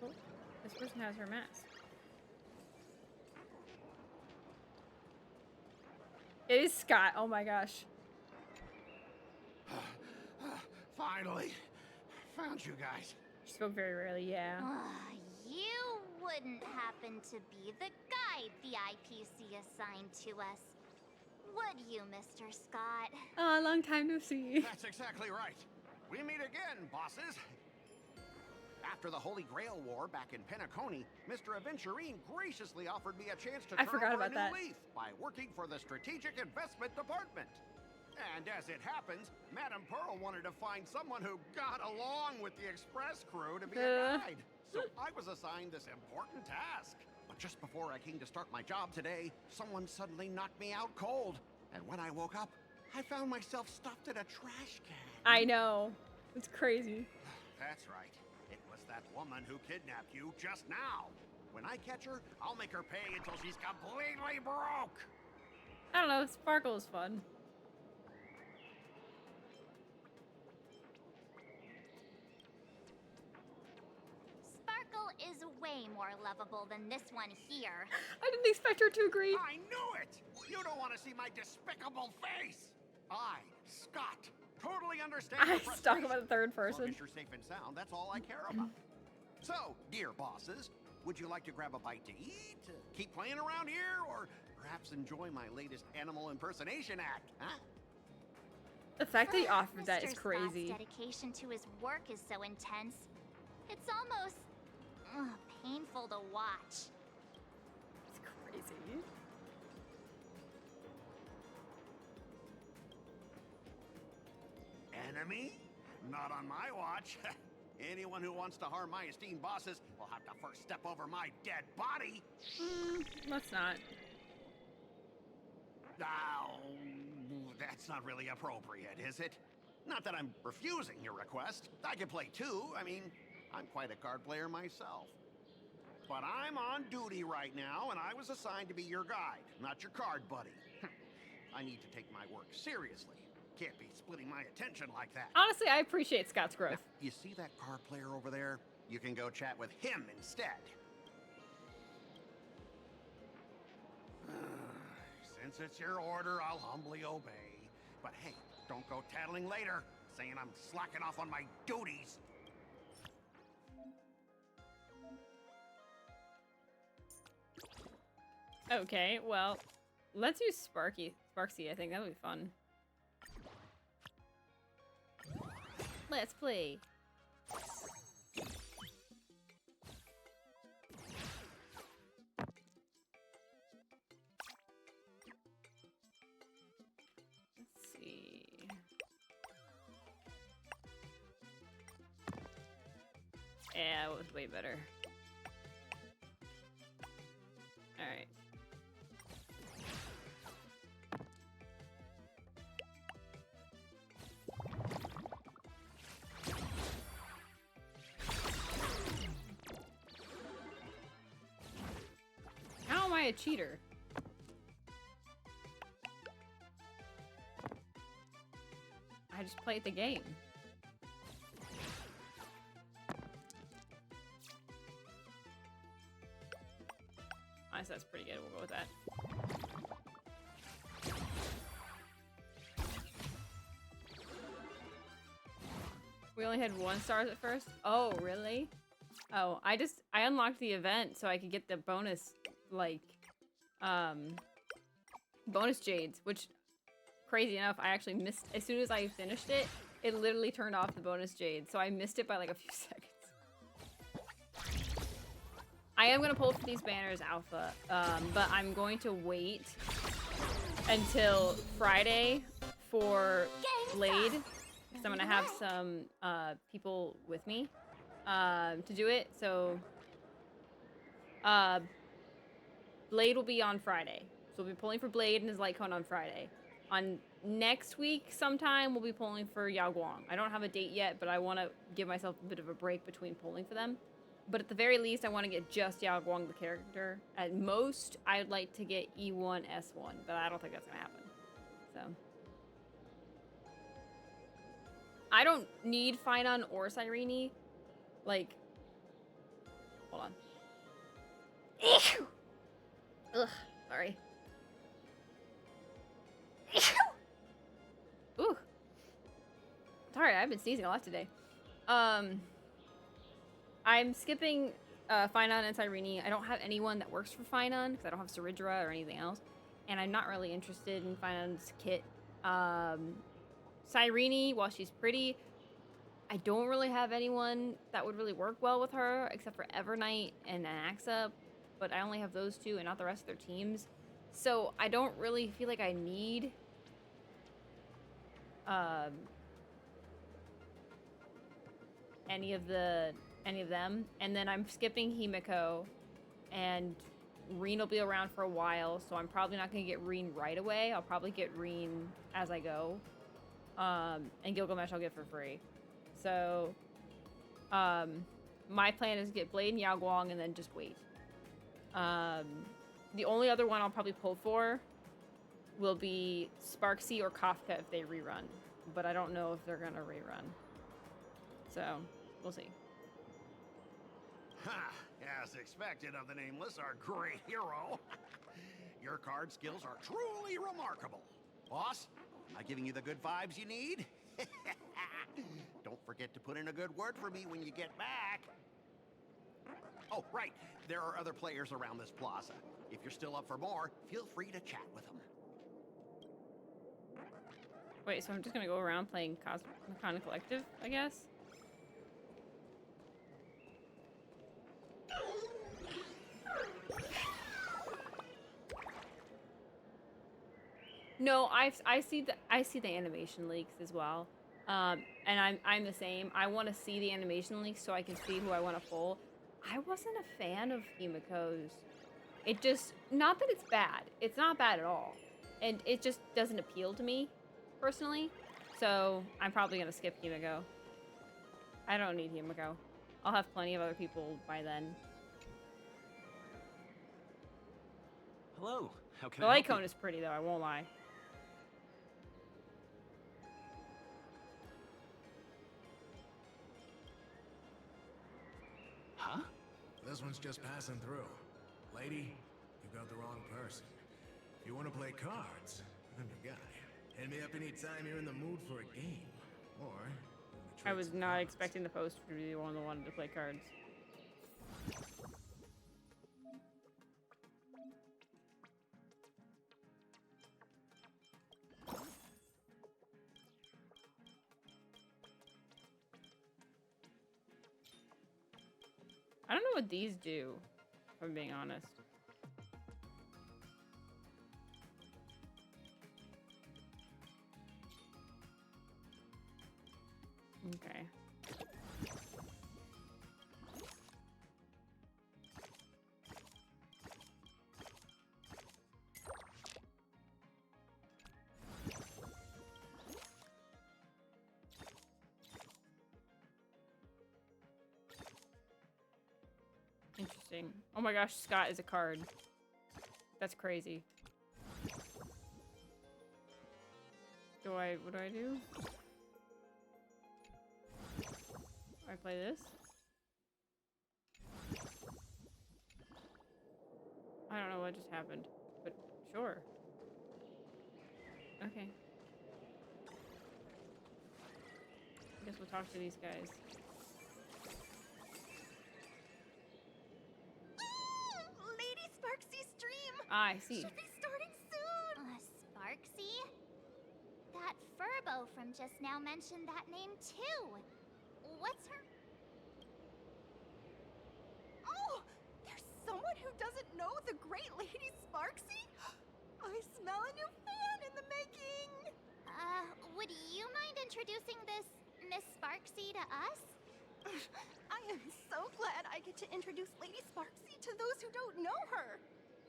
Oh, this person has her mask. It is Scott. Oh my gosh. Finally, found you guys. She spoke very rarely, yeah. You wouldn't happen to be the guide the IPC assigned to us, would you, Mr. Scott? Oh, long time no see. That's exactly right. We meet again, bosses. After the Holy Grail War back in Penacony, Mr. Aventurine graciously offered me a chance to I turn forgot over about a that. new leaf by working for the Strategic Investment Department. And as it happens, Madame Pearl wanted to find someone who got along with the Express crew to be a guide. So I was assigned this important task. But just before I came to start my job today, someone suddenly knocked me out cold. And when I woke up, I found myself stuffed in a trash can. I know. It's crazy. That's right. It was that woman who kidnapped you just now. When I catch her, I'll make her pay until she's completely broke. I don't know. Sparkle is fun. Sparkle is way way more lovable than this one here. I didn't expect her to agree. I knew it! You don't want to see my despicable face! I, Scott, totally understand I your talk frustration. about the third As long person. as you're safe and sound, that's all I care about. So, dear bosses, would you like to grab a bite to eat, keep playing around here, or perhaps enjoy my latest animal impersonation act, huh? The fact that he offered that is Mr. crazy. Scott's dedication to his work is so intense. It's almost painful to watch. It's crazy. Enemy? Not on my watch. Anyone who wants to harm my esteemed bosses will have to first step over my dead body. Let's not. Oh, that's not really appropriate, is it? Not that I'm refusing your request. I can play too. I mean, I'm quite a card player myself. But I'm on duty right now, and I was assigned to be your guide, not your card buddy. I need to take my work seriously. Can't be splitting my attention like that. Honestly, I appreciate Scott's growth. Now, you see that card player over there? You can go chat with him instead. Since it's your order, I'll humbly obey. But hey, don't go tattling later, saying I'm slacking off on my duties. Okay, well, let's use Sparksy. I think that would be fun. Let's play. Let's see. Yeah, it was way better. All right. How am I a cheater? I just played the game. Honestly, that's pretty good. We'll go with that. We only had 1 star at first? Oh, really? Oh, I unlocked the event so I could get the bonus, like, bonus jades, which, crazy enough, I actually missed. As soon as I finished it, it literally turned off the bonus jade, so I missed it by like a few seconds. I am gonna pull for these banners alpha, but I'm going to wait until Friday for Blade, because I'm gonna have some people with me to do it. So Blade will be on Friday, so we'll be pulling for Blade and his light cone on Friday. On next week sometime we'll be pulling for Yao Guang. I don't have a date yet, but I want to give myself a bit of a break between pulling for them. But at the very least, I want to get just Yao Guang, the character. At most, I'd like to get E1, S1, but I don't think that's going to happen. So. I don't need Finon or Cyrene. Like. Hold on. Ew! Ugh, sorry. Ew! Ooh. Sorry, I've been sneezing a lot today. I'm skipping Finon and Cyrene. I don't have anyone that works for Finon because I don't have Saridra or anything else. And I'm not really interested in Finon's kit. Cyrene, while she's pretty, I don't really have anyone that would really work well with her except for Evernight and Anaxa. But I only have those two and not the rest of their teams. So I don't really feel like I need any of them. And then I'm skipping Himiko, and Reen will be around for a while, so I'm probably not going to get Reen right away. I'll probably get Reen as I go. And Gilgamesh I'll get for free. So my plan is to get Blade and Yao Guang and then just wait. The only other one I'll probably pull for will be Sparksy or Kafka if they rerun. But I don't know if they're going to rerun. So, we'll see. Ha! As expected of the Nameless, our great hero. Your card skills are truly remarkable. Boss, am I giving you the good vibes you need? Don't forget to put in a good word for me when you get back. Oh, right. There are other players around this plaza. If you're still up for more, feel free to chat with them. Wait, so I'm just gonna go around playing Cosmicon Collective, I guess? No, I see the animation leaks as well, and I'm the same. I want to see the animation leaks so I can see who I want to pull. I wasn't a fan of Himiko's. It just, not that it's bad. It's not bad at all, and it just doesn't appeal to me personally. So I'm probably gonna skip Himiko. I don't need Himiko. I'll have plenty of other people by then. Hello. How can The I light help cone you? is pretty though, I won't lie. Huh? This one's just passing through. Lady, you got the wrong person. If you want to play cards, I'm your guy. Hit me up anytime you're in the mood for a game. Or I was not expecting the post to be the one that wanted to play cards. I don't know what these do, if I'm being honest. Okay. Interesting. Oh my gosh, Scott is a card. That's crazy. What do I do? I play this? I don't know what just happened, but sure. Okay. I guess we'll talk to these guys. Lady Sparksy's stream! I see. Should be starting soon! Sparksy? That Furbo from just now mentioned that name too. What's her... Oh! There's someone who doesn't know the great Lady Sparksy? I smell a new fan in the making! Would you mind introducing this Miss Sparksy to us? I am so glad I get to introduce Lady Sparksy to those who don't know her.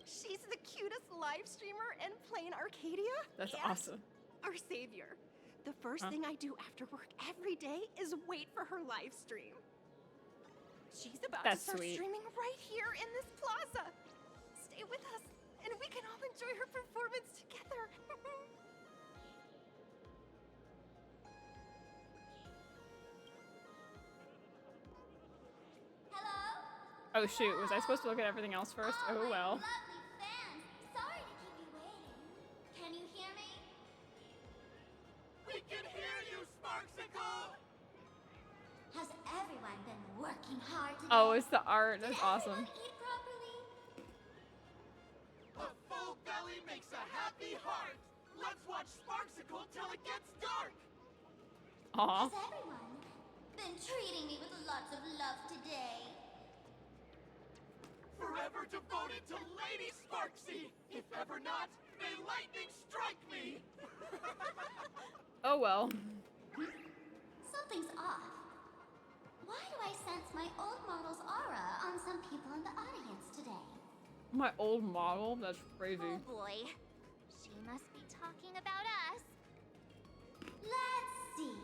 She's the cutest live streamer in Planarcadia. That's and awesome. Our savior. The first thing I do after work every day is wait for her live stream. She's about to start streaming right here in this plaza. Stay with us, and we can all enjoy her performance together. Hello? Oh shoot, was I supposed to look at everything else first? Oh well. Lovely fans. Sorry to keep you waiting. Can you hear me? We can hear you, Sparksicle! Has everyone been working hard today? Oh, it's the art. That's Did awesome. everyone eat properly? A full belly makes a happy heart. Let's watch Sparksicle till it gets dark. Aw. Has everyone been treating me with lots of love today? Forever devoted to Lady Sparksy. If ever not, may lightning strike me. Oh well. Something's off. Why do I sense my old model's aura on some people in the audience today? My old model? That's crazy. Oh boy. She must be talking about us. Let's see.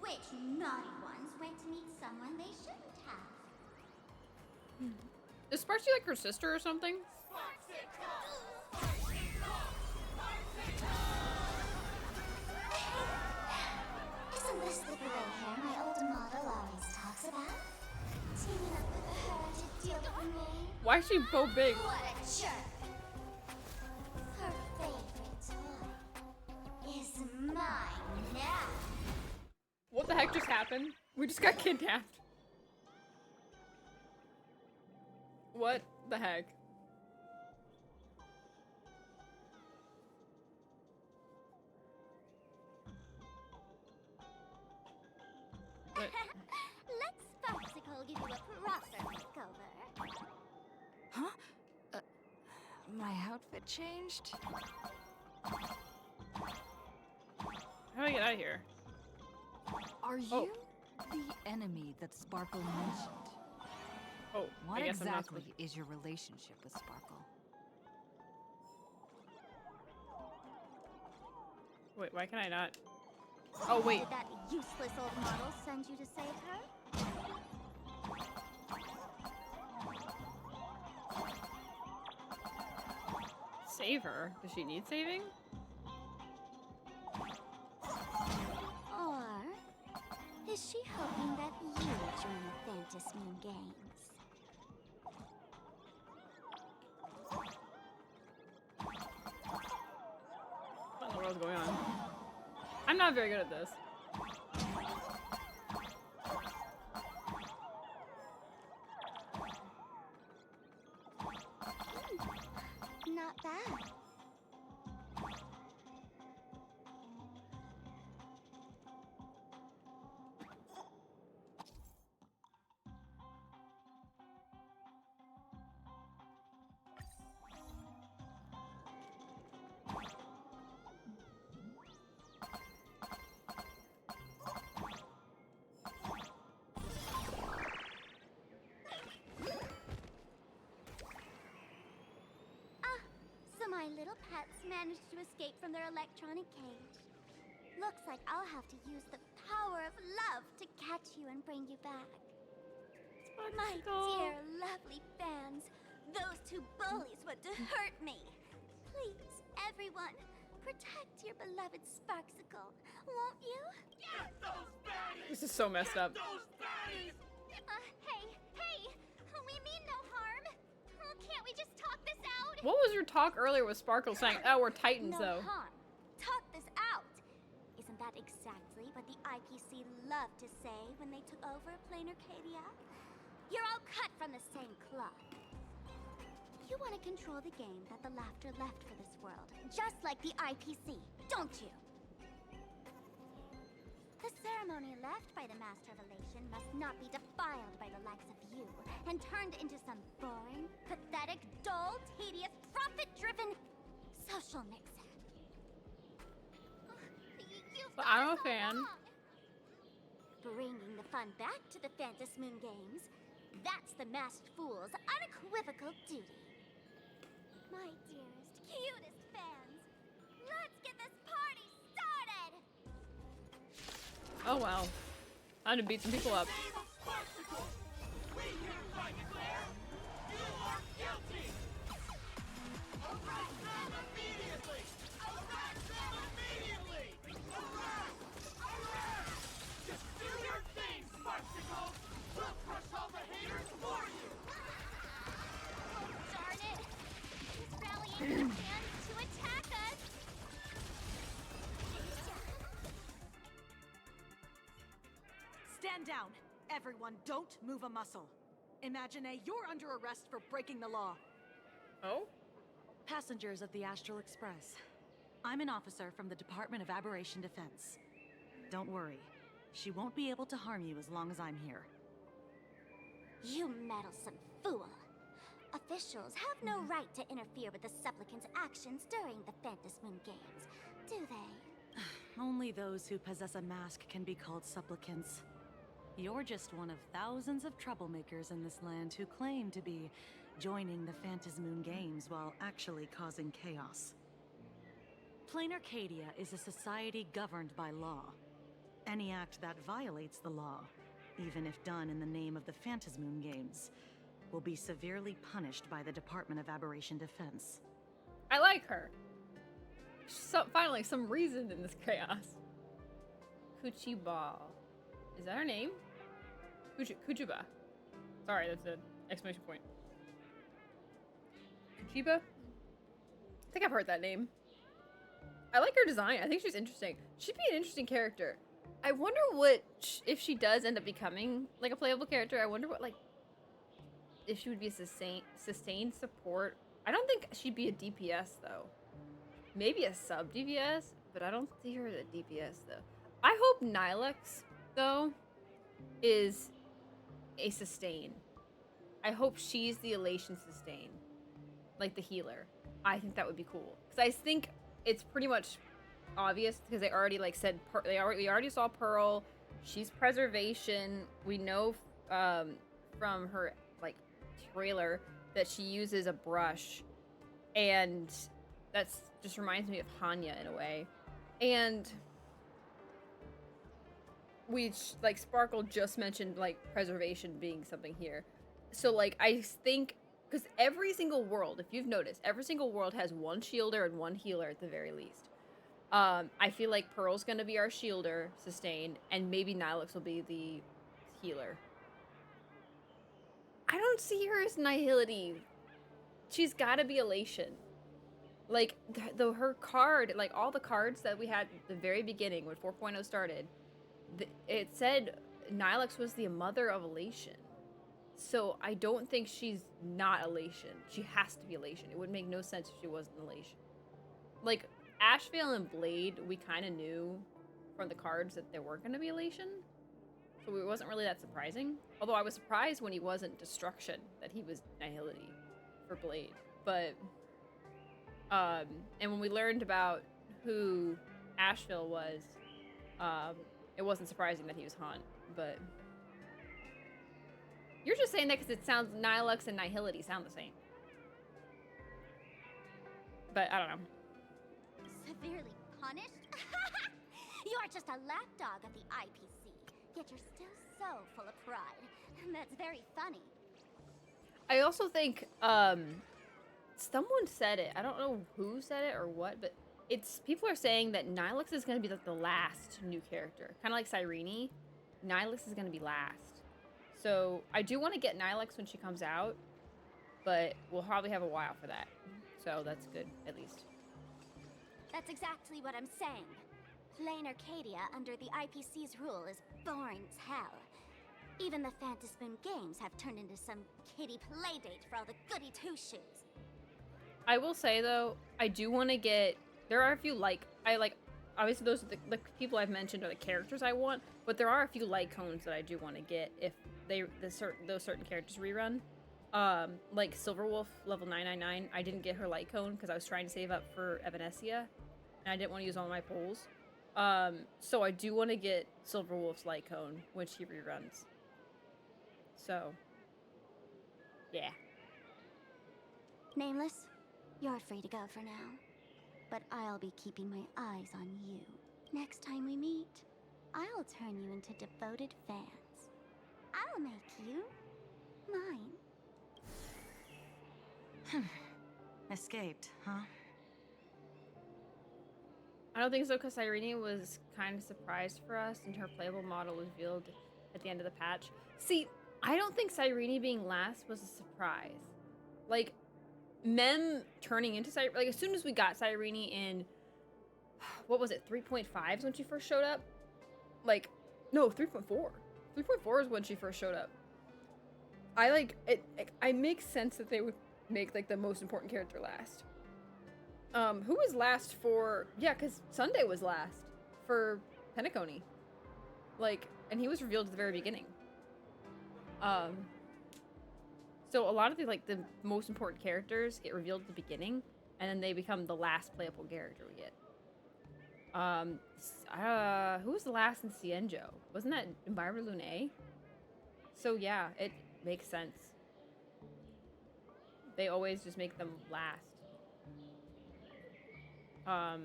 Which naughty ones went to meet someone they shouldn't have? Is Sparksy like her sister or something? Isn't this the gray hair my old model always talks about? Teaming up with her to Why is she so big? What a jerk! Her favorite toy is mine now. What the heck just happened? We just got kidnapped. What the heck? Let's Sparksicle give you a proper makeover. Huh? My outfit changed? How do I get out of here? Are you the enemy that Sparkle mentioned? Oh, What I guess exactly is your relationship with Sparkle? Wait, why can I not? Oh, wait. Did that useless old model send you to save her? Save her? Does she need saving? Or is she hoping that you join the Fantasy Moon Games? What in the world's going on? I'm not very good at this. Not bad. My little pets managed to escape from their electronic cage. Looks like I'll have to use the power of love to catch you and bring you back. My dear, lovely fans, those two bullies want to hurt me. Please, everyone, protect your beloved Sparksicle, won't you? Get those baddies! This is so messed up. Hey, we mean no harm. Oh, can't we just talk this out? What was your talk earlier with Sparkle saying, oh, we're Titans, though? No harm. Talk this out. Isn't that exactly what the IPC loved to say when they took over Planarcadia? You're all cut from the same cloth. You want to control the game that the laughter left for this world, just like the IPC, don't you? The ceremony left by the Master of Elation must not be defiled by the likes of you and turned into some boring, pathetic, dull, tedious, profit-driven social mix-up. But I'm a fan. Bringing the fun back to the Fantasy Moon Games, that's the Masked Fool's unequivocal duty. My dearest, cutest fans, let's get this party started! Oh, wow. I'm gonna beat some people up. Stand down. Everyone, don't move a muscle. Imagine you're under arrest for breaking the law. Oh? Passengers of the Astral Express. I'm an officer from the Department of Aberration Defense. Don't worry. She won't be able to harm you as long as I'm here. You meddlesome fool. Officials have no right to interfere with the supplicants' actions during the Fantasy Moon Games, do they? Only those who possess a mask can be called supplicants. You're just one of thousands of troublemakers in this land who claim to be joining the Fantasy Moon Games while actually causing chaos. Planarcadia is a society governed by law. Any act that violates the law, even if done in the name of the Fantasy Moon Games, will be severely punished by the Department of Aberration Defense. I like her. So, finally, some reason in this chaos. Kuchiba. Is that her name? Kuchiba. Sorry, that's an exclamation point. Kuchiba? I think I've heard that name. I like her design. I think she's interesting. She'd be an interesting character. I wonder what, if she does end up becoming like a playable character, I wonder what, like, if she would be a sustained support. I don't think she'd be a DPS though. Maybe a sub DPS, but I don't see her as a DPS though. I hope Nihilux though is a sustain. I hope she's the elation sustain, like the healer. I think that would be cool because I think it's pretty much obvious because they already like said we already saw Pearl. She's preservation. We know from her like trailer that she uses a brush, and that's just reminds me of Hanya in a way. And we like Sparkle just mentioned like preservation being something here, so like I think because every single world, if you've noticed, every single world has one shielder and one healer at the very least. I feel like Pearl's gonna be our shielder, sustain, and maybe Nihilux will be the healer. I don't see her as Nihility. She's gotta be elation. Like, her card, like all the cards that we had at the very beginning when 4.0 started, it said Nihilux was the mother of elation. So I don't think she's not elation. She has to be elation. It would make no sense if she wasn't elation. Like, Ashvale and Blade, we kind of knew from the cards that they weren't going to be elation. So it wasn't really that surprising. Although I was surprised when he wasn't destruction, that he was nihility for Blade. But, and when we learned about who Ashvale was, it wasn't surprising that he was Haunt. But you're just saying that because it sounds, Nihilux and nihility sound the same. But I don't know. Severely punished? You are just a lapdog of the IPC, yet you're still so full of pride. That's very funny. I also think, someone said it. I don't know who said it or what, but people are saying that Nihilux is going to be like the last new character. Kind of like Cyrene. Nihilux is going to be last. So I do want to get Nihilux when she comes out, but we'll probably have a while for that. So that's good, at least. That's exactly what I'm saying. Planarcadia under the IPC's rule is boring as hell. Even the Phantasmoon games have turned into some kiddie playdate for all the goody two-shoes. I will say though, I do want to get. There are a few obviously those are the people I've mentioned are the characters I want, but there are a few light cones that I do want to get if those certain characters rerun. Like Silverwolf level 999, I didn't get her light cone because I was trying to save up for Evanescia, and I didn't want to use all my pulls. So I do want to get Silverwolf's light cone when she reruns. So, yeah. Nameless, you're free to go for now. But I'll be keeping my eyes on you. Next time we meet, I'll turn you into devoted fans. I'll make you mine. Escaped, huh? I don't think so, because Cyrene was kind of surprised for us, and her playable model was revealed at the end of the patch. See, I don't think Cyrene being last was a surprise. Like, Mem turning into Cyrene, like, as soon as we got Cyrene in, what was it, 3.5 when she first showed up? Like, no, 3.4. 3.4 is when she first showed up. I make sense that they would make, like, the most important character last. Who was last for... Yeah, because Sunday was last for Penacony. Like, and he was revealed at the very beginning. So a lot of the most important characters get revealed at the beginning, and then they become the last playable character we get. Who was the last in Cienjo? Wasn't that Envira Lune? So yeah, it makes sense. They always just make them last. I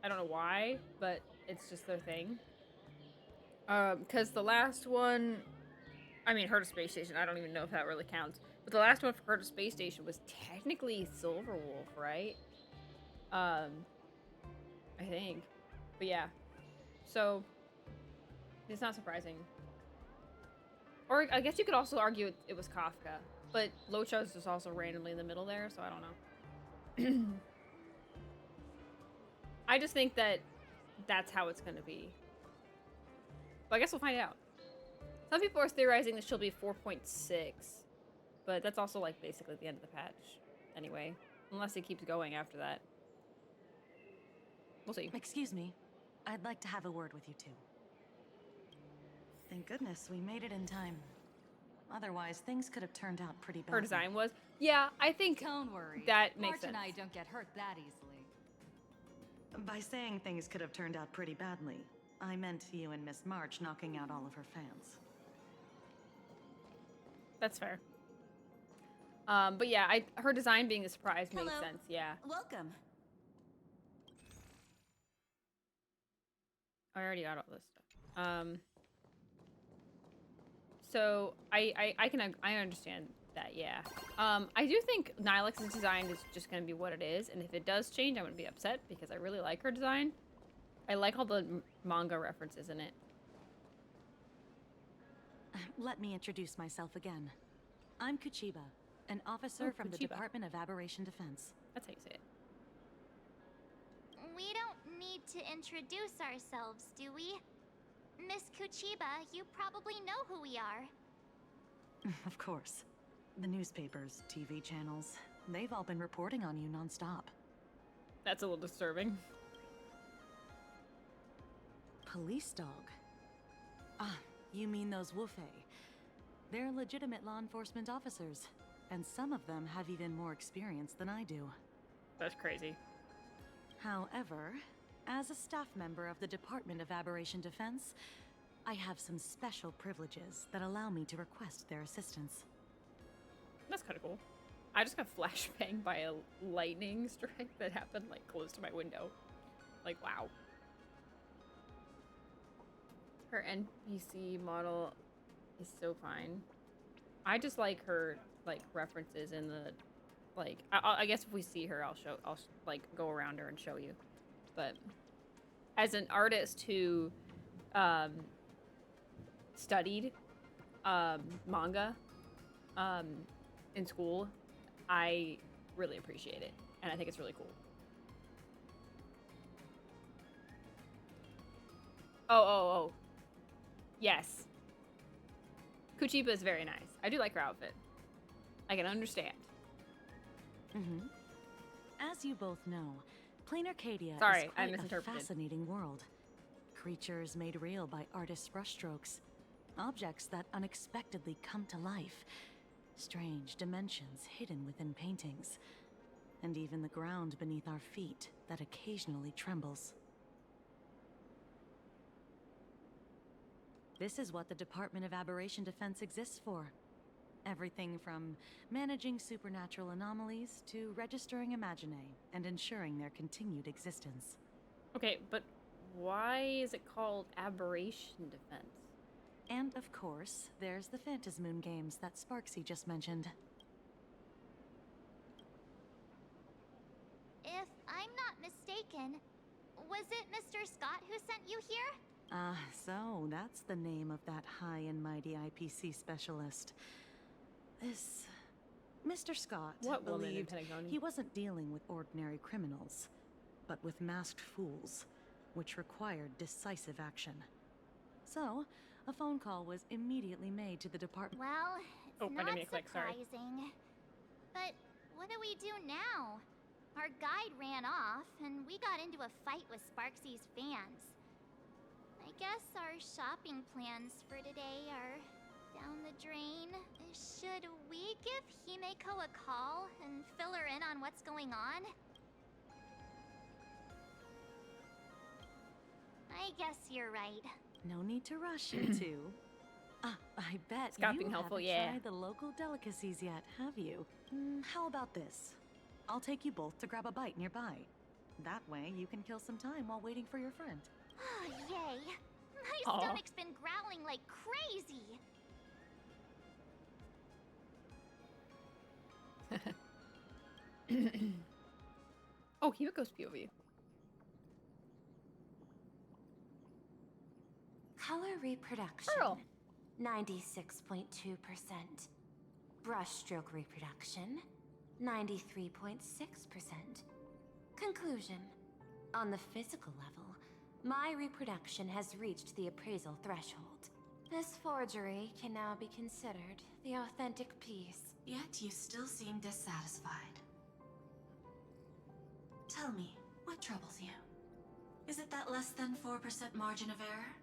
don't know why, but it's just their thing. Because the last one, I mean, Heart of Space Station, I don't even know if that really counts. But the last one for Heart of Space Station was technically Silverwolf, right? I think. But yeah. So, it's not surprising. Or I guess you could also argue it was Kafka. But Locha is just also randomly in the middle there, so I don't know. I just think that that's how it's going to be. But I guess we'll find out. Some people are theorizing this she'll be 4.6, but that's also like basically the end of the patch anyway, unless it keeps going after that. We'll see. Excuse me. I'd like to have a word with you two. Thank goodness we made it in time. Otherwise, things could have turned out pretty bad. Her design was? Yeah, I think don't worry. that makes sense. March and I don't get hurt that easily. By saying things could have turned out pretty badly, I meant you and Miss March knocking out all of her fans. That's fair. But yeah, her design being a surprise makes Hello. sense. Yeah. Welcome. I already got all this stuff. So I understand that, yeah. I do think Nihilix's design is just gonna be what it is, and if it does change, I'm gonna be upset because I really like her design. I like all the manga references in it. Let me introduce myself again. I'm Kuchiba, an officer from the Department of Aberration Defense. That's how you say it. We don't need to introduce ourselves, do we? Miss Kuchiba, you probably know who we are. Of course. The newspapers, TV channels, they've all been reporting on you nonstop. That's a little disturbing. Police dog? Ah, you mean those Wufei. They're legitimate law enforcement officers, and some of them have even more experience than I do. That's crazy. However, as a staff member of the Department of Aberration Defense, I have some special privileges that allow me to request their assistance. That's kind of cool. I just got flashbanged by a lightning strike that happened like close to my window. Like, wow. Her NPC model is so fine. I just like her like references in the like. I guess if we see her, I'll like go around her and show you. But as an artist who studied manga in school, I really appreciate it, and I think it's really cool. Oh. Yes. Kuchiba is very nice. I do like her outfit. I can understand. Mm-hmm. As you both know, Planarcadia is I quite a misinterpreted. fascinating world. Creatures made real by artists' brushstrokes. Objects that unexpectedly come to life. Strange dimensions hidden within paintings. And even the ground beneath our feet that occasionally trembles. This is what the Department of Aberration Defense exists for. Everything from managing supernatural anomalies to registering Imaginae and ensuring their continued existence. Okay, but why is it called Aberration Defense? And of course, there's the Phantasmoon games that Sparksy just mentioned. If I'm not mistaken, was it Mr. Scott who sent you here? So that's the name of that high and mighty IPC specialist. This Mr. Scott believed he wasn't dealing with ordinary criminals, but with masked fools, which required decisive action. So, a phone call was immediately made to the department. Well, it's not surprising. But what do we do now? Our guide ran off, and we got into a fight with Sparksy's fans. I guess our shopping plans for today are down the drain. Should we give Himeko a call and fill her in on what's going on? I guess you're right. No need to rush, you two. I bet Scott you being helpful, haven't yeah. tried the local delicacies yet, have you? How about this? I'll take you both to grab a bite nearby. That way, you can kill some time while waiting for your friend. Oh, yay! My stomach's been growling like crazy! Oh, Himeko's POV. Color reproduction. Pearl. 96.2%. Brushstroke reproduction. 93.6%. Conclusion. On the physical level, my reproduction has reached the appraisal threshold. This forgery can now be considered the authentic piece. Yet you still seem dissatisfied. Tell me, what troubles you? Is it that less than 4% margin of error?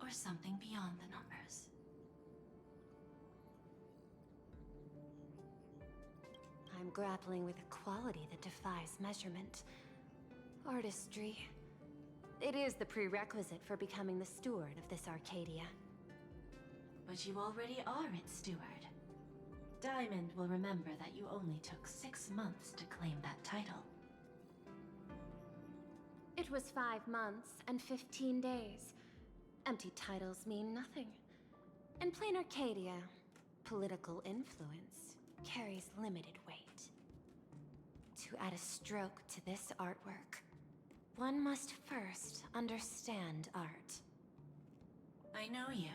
Or something beyond the numbers? I'm grappling with a quality that defies measurement. Artistry. It is the prerequisite for becoming the steward of this Arcadia. But you already are its steward. Diamond will remember that you only took 6 months to claim that title. It was 5 months and 15 days. Empty titles mean nothing. In Planarcadia, political influence carries limited weight. To add a stroke to this artwork, one must first understand art. I know you.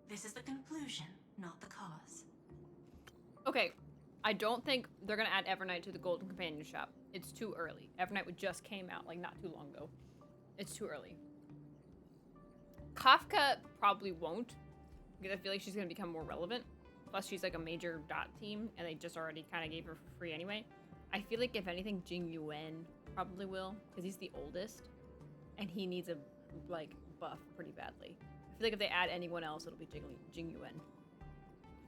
This is the conclusion, not the cause. Okay, I don't think they're gonna add Evernight to the Golden Companion Shop. It's too early. Evernight just came out, like, not too long ago. It's too early. Kafka probably won't, because I feel like she's gonna become more relevant. Plus, she's like a major dot team, and they just already kind of gave her for free anyway. I feel like, if anything, Jing Yuan probably will, because he's the oldest, and he needs a, like, buff pretty badly. I feel like if they add anyone else, it'll be Jing Yuan.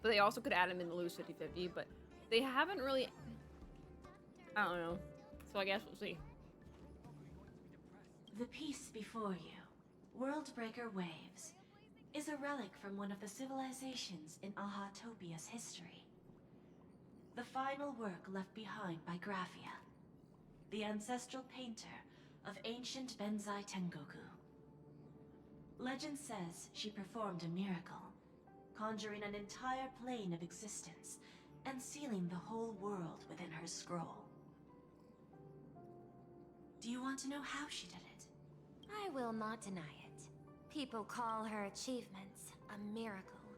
But they also could add him in the Lose 50-50, but they haven't really... I don't know. So I guess we'll see. The piece before you, Worldbreaker Waves, is a relic from one of the civilizations in Ahatopia's history. The final work left behind by Graphia, the ancestral painter of ancient Benzai Tengoku. Legend says she performed a miracle, conjuring an entire plane of existence and sealing the whole world within her scroll. Do you want to know how she did it? I will not deny it. People call her achievements a miracle,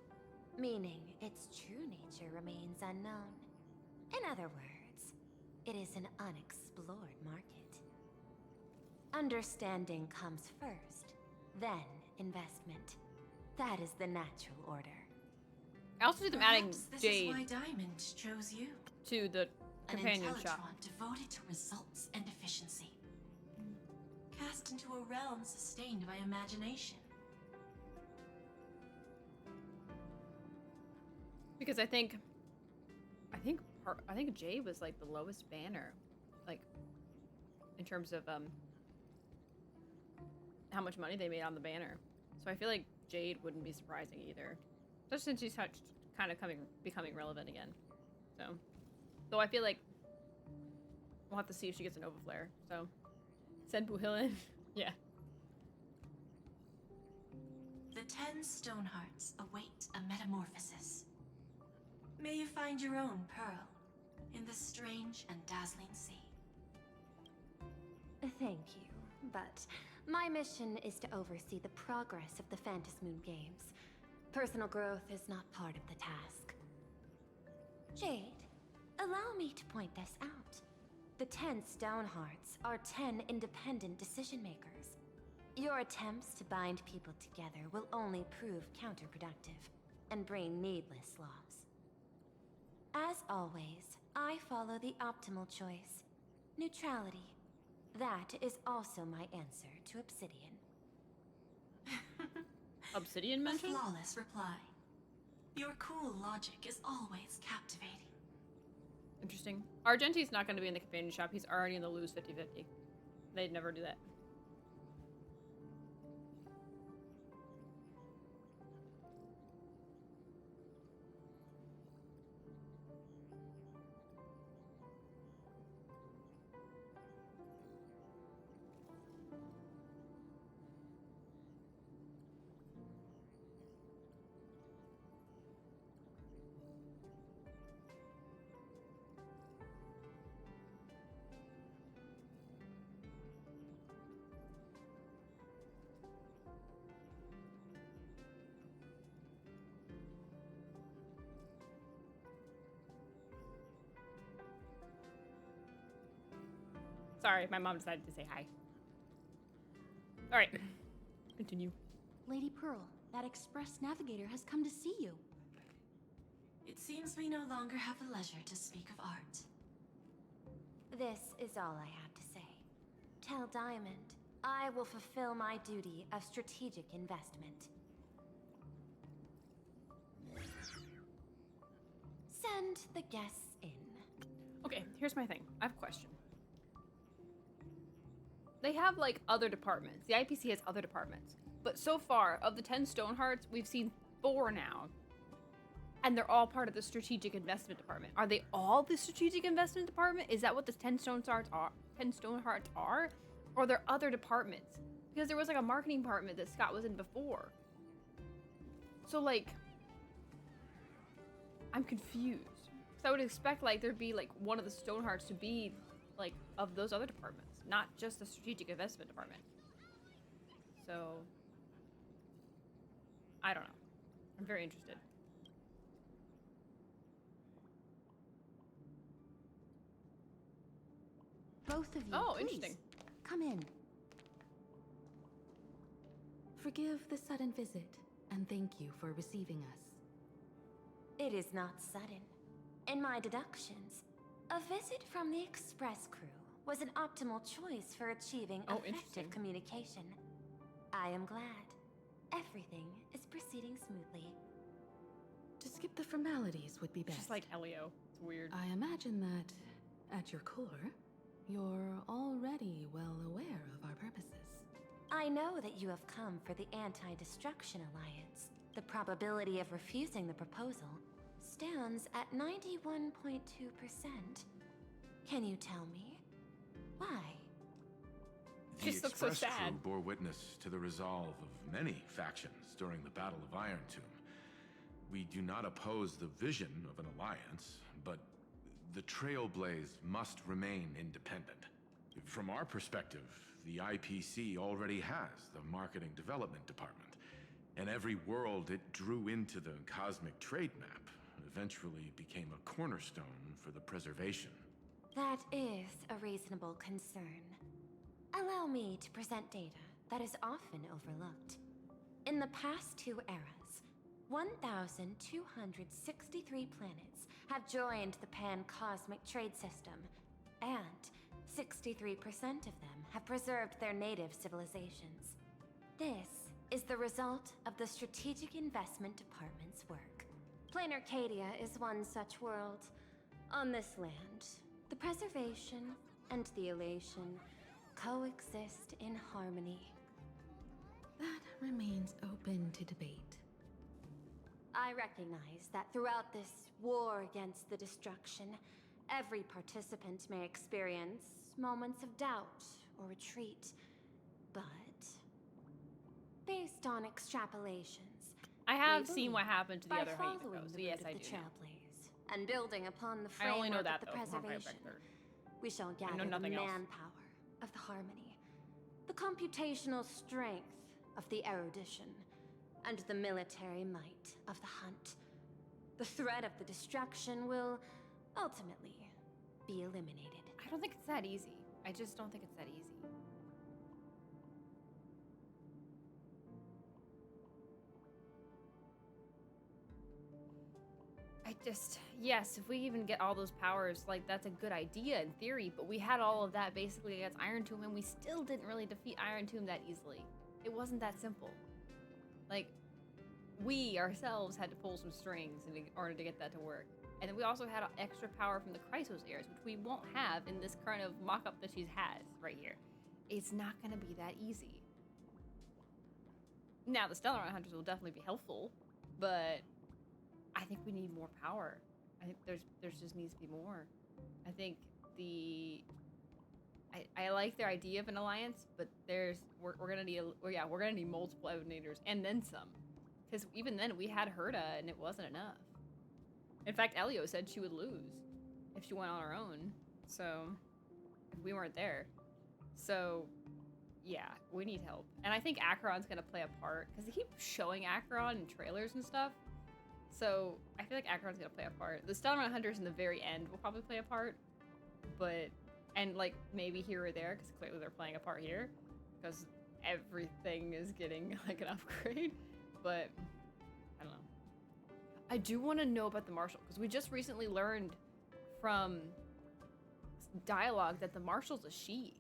meaning its true nature remains unknown. In other words, it is an unexplored market. Understanding comes first, then investment. That is the natural order. I also see them adding this Jade is why Diamond chose you. to the An companion shop. Intellitron devoted to results and efficiency. Cast into a realm sustained by imagination. Because I think Jade was like the lowest banner, like in terms of how much money they made on the banner. So I feel like Jade wouldn't be surprising either, especially since she's kind of becoming relevant again. So, though I feel like we'll have to see if she gets an Nova Flare. So, send Buhilin. Yeah. The 10 Stonehearts await a metamorphosis. May you find your own pearl in this strange and dazzling sea. Thank you, but my mission is to oversee the progress of the Phantasmoon Games. Personal growth is not part of the task. Jade, allow me to point this out. The 10 Stonehearts are 10 independent decision makers. Your attempts to bind people together will only prove counterproductive and bring needless loss. As always, I follow the optimal choice. Neutrality. That is also my answer to Obsidian. Obsidian mentioned? A flawless reply. Your cool logic is always captivating. Interesting. Argenti's not going to be in the companion shop. He's already in the Lose 50-50. They'd never do that. Sorry, my mom decided to say hi. All right, continue. Lady Pearl, that express navigator has come to see you. It seems we no longer have the leisure to speak of art. This is all I have to say. Tell Diamond, I will fulfill my duty of strategic investment. Send the guests in. Okay, here's my thing. I have a question. They have, like, other departments. The IPC has other departments. But so far, of the 10 Stonehearts, we've seen 4 now. And they're all part of the Strategic Investment Department. Are they all the Strategic Investment Department? Is that what the 10 Stonehearts are? 10 Stonehearts are? Or are there other departments? Because there was, like, a marketing department that Scott was in before. So, like, I'm confused. So I would expect, like, there'd be, like, one of the Stonehearts to be, like, of those other departments, not just the Strategic Investment Department. So, I don't know. I'm very interested. Both of you, Oh, please, interesting. come in. Forgive the sudden visit, and thank you for receiving us. It is not sudden. In my deductions, a visit from the Express crew was an optimal choice for achieving effective communication. I am glad. Everything is proceeding smoothly. To skip the formalities would be best. Just like Elio. It's weird. I imagine that, at your core, you're already well aware of our purposes. I know that you have come for the Anti-Destruction Alliance. The probability of refusing the proposal stands at 91.2%. Can you tell me why? The Just looks so Express sad. crew bore witness to the resolve of many factions during the Battle of Iron Tomb. We do not oppose the vision of an alliance, but the Trailblaze must remain independent. From our perspective, the IPC already has the Marketing Development Department, and every world it drew into the Cosmic Trade Map eventually became a cornerstone for the preservation. That is a reasonable concern. Allow me to present data that is often overlooked. In the past 2 eras, 1,263 planets have joined the Pan-Cosmic Trade System, and 63% of them have preserved their native civilizations. This is the result of the Strategic Investment Department's work. Planarcadia is one such world. On this land, the preservation and the elation coexist in harmony. That remains open to debate. I recognize that throughout this war against the destruction, every participant may experience moments of doubt or retreat. But, based on extrapolations, I have we seen believe what happened to the by other Haven, following though, so the yes, route I of the do know. Trailblaze and building upon the I only know framework that, of the though, from Honkai preservation, Vector. we shall I know gather the nothing else. manpower of the harmony, the computational strength of the erudition, and the military might of the hunt. The threat of the destruction will ultimately be eliminated. I don't think it's that easy. I just don't think it's that easy. Yes, if we even get all those powers, like, that's a good idea in theory, but we had all of that basically against Iron Tomb, and we still didn't really defeat Iron Tomb that easily. It wasn't that simple. Like, we ourselves had to pull some strings in order to get that to work. And then we also had extra power from the Chrysos heirs, which we won't have in this kind of mock-up that she has right here. It's not going to be that easy. Now, the Stellar Hunters will definitely be helpful, but I think we need more power. I think there's just needs to be more. I think I like their idea of an alliance, but we're gonna need we're gonna need multiple Evanators and then some, because even then we had Herta and it wasn't enough. In fact, Elio said she would lose if she went on her own. So if we weren't there, so yeah, we need help. And I think Acheron's gonna play a part because they keep showing Acheron in trailers and stuff. So I feel like Acheron's gonna play a part. The Stellar Hunters in the very end will probably play a part, but And like maybe here or there, because clearly they're playing a part here, because everything is getting like an upgrade. But I don't know. I do want to know about the marshal, because we just recently learned from dialogue that the marshal's a she.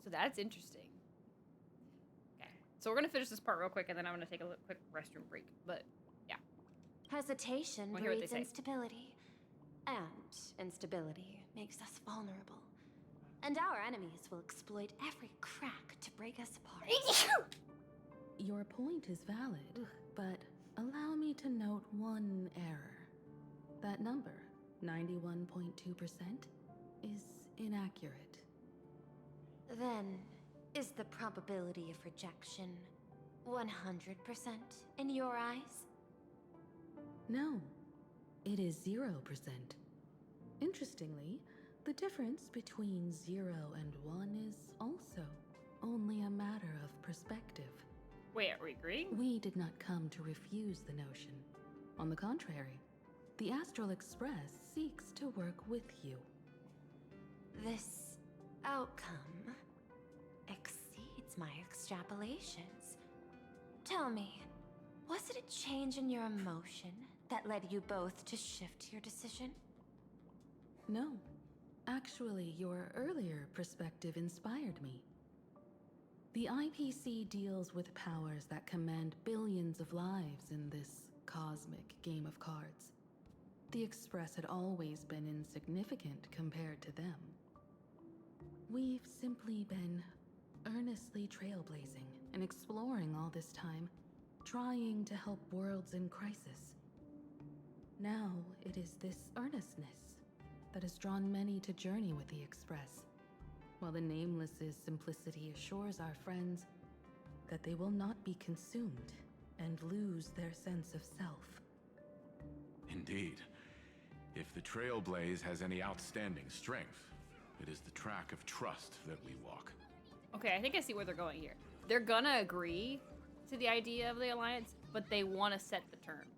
So that's interesting. Okay, so we're gonna finish this part real quick, and then I'm gonna take a quick restroom break. But yeah, Hesitation We'll hear what breeds they say. instability, and instability makes us vulnerable. And our enemies will exploit every crack to break us apart. Your point is valid, but allow me to note one error. That number, 91.2%, is inaccurate. Then, is the probability of rejection 100% in your eyes? No, it is 0%. Interestingly, the difference between 0 and 1 is also only a matter of perspective. Wait, are we agreeing? We did not come to refuse the notion. On the contrary, the Astral Express seeks to work with you. This outcome exceeds my extrapolations. Tell me, was it a change in your emotion that led you both to shift your decision? No. Actually, your earlier perspective inspired me. The IPC deals with powers that command billions of lives in this cosmic game of cards. The Express had always been insignificant compared to them. We've simply been earnestly trailblazing and exploring all this time, trying to help worlds in crisis. Now it is this earnestness that has drawn many to journey with the Express, while the Nameless's simplicity assures our friends that they will not be consumed and lose their sense of self. Indeed. If the Trailblaze has any outstanding strength, it is the track of trust that we walk. Okay, I think I see where they're going here. They're gonna agree to the idea of the alliance, but they want to set the terms,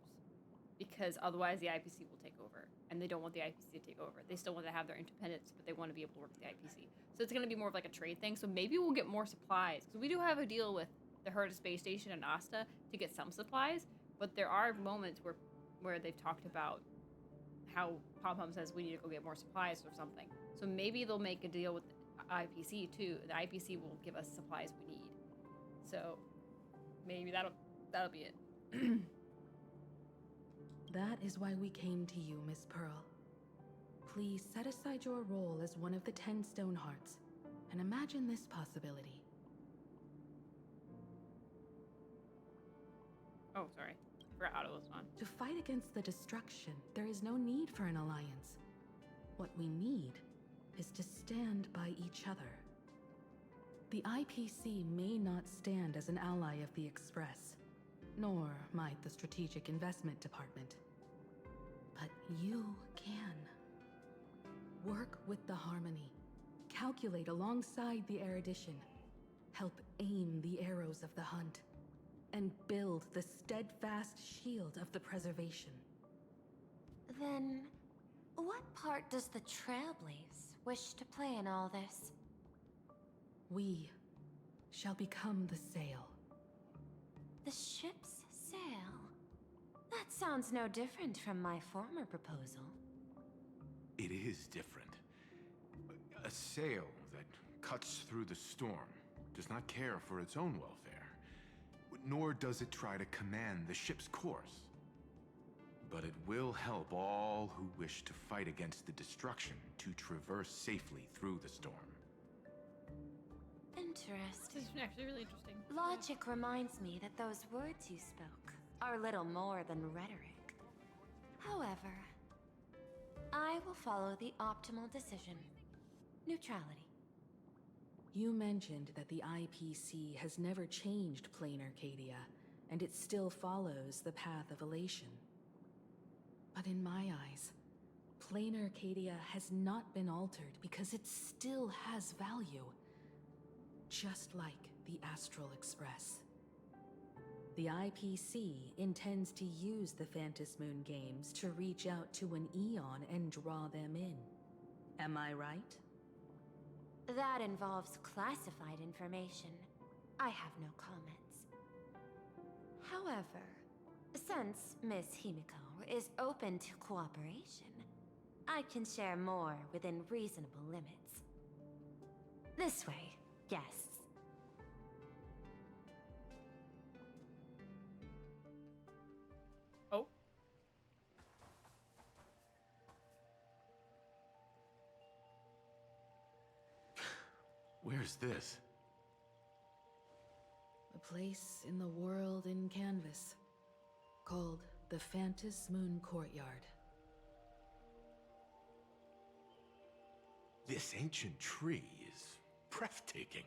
because otherwise the IPC will take over, and they don't want the IPC to take over. They still want to have their independence, but they want to be able to work with the IPC. So it's gonna be more of like a trade thing. So maybe we'll get more supplies, because we do have a deal with the Herta Space Station and Asta to get some supplies, but there are moments where they've talked about how Pom-Pom says we need to go get more supplies or something. So maybe they'll make a deal with the IPC too. The IPC will give us supplies we need. So maybe that'll be it. That is why we came to you, Miss Pearl. Please set aside your role as one of the 10 Stonehearts and imagine this possibility. Oh, sorry. I forgot Otto was on. To fight against the destruction, there is no need for an alliance. What we need is to stand by each other. The IPC may not stand as an ally of the Express, nor might the Strategic Investment Department. But you can. Work with the Harmony, calculate alongside the erudition, help aim the arrows of the hunt, and build the steadfast shield of the preservation. Then, what part does the Trailblaze wish to play in all this? We shall become the sail. The ship's sail? That sounds no different from my former proposal. It is different. A sail that cuts through the storm does not care for its own welfare, nor does it try to command the ship's course. But it will help all who wish to fight against the destruction to traverse safely through the storm. Interesting. This is actually really interesting. Logic reminds me that those words you spoke are little more than rhetoric. However, I will follow the optimal decision. Neutrality. You mentioned that the IPC has never changed Planarcadia, and it still follows the path of elation. But in my eyes, Planarcadia has not been altered because it still has value. Just like the Astral Express. The IPC intends to use the Phantasm Moon games to reach out to an Eon and draw them in. Am I right? That involves classified information. I have no comments. However, since Miss Himiko is open to cooperation, I can share more within reasonable limits. This way, guests. Oh. Where's this? A place in the world in canvas, called the Phantas Moon Courtyard. This ancient tree is breathtaking.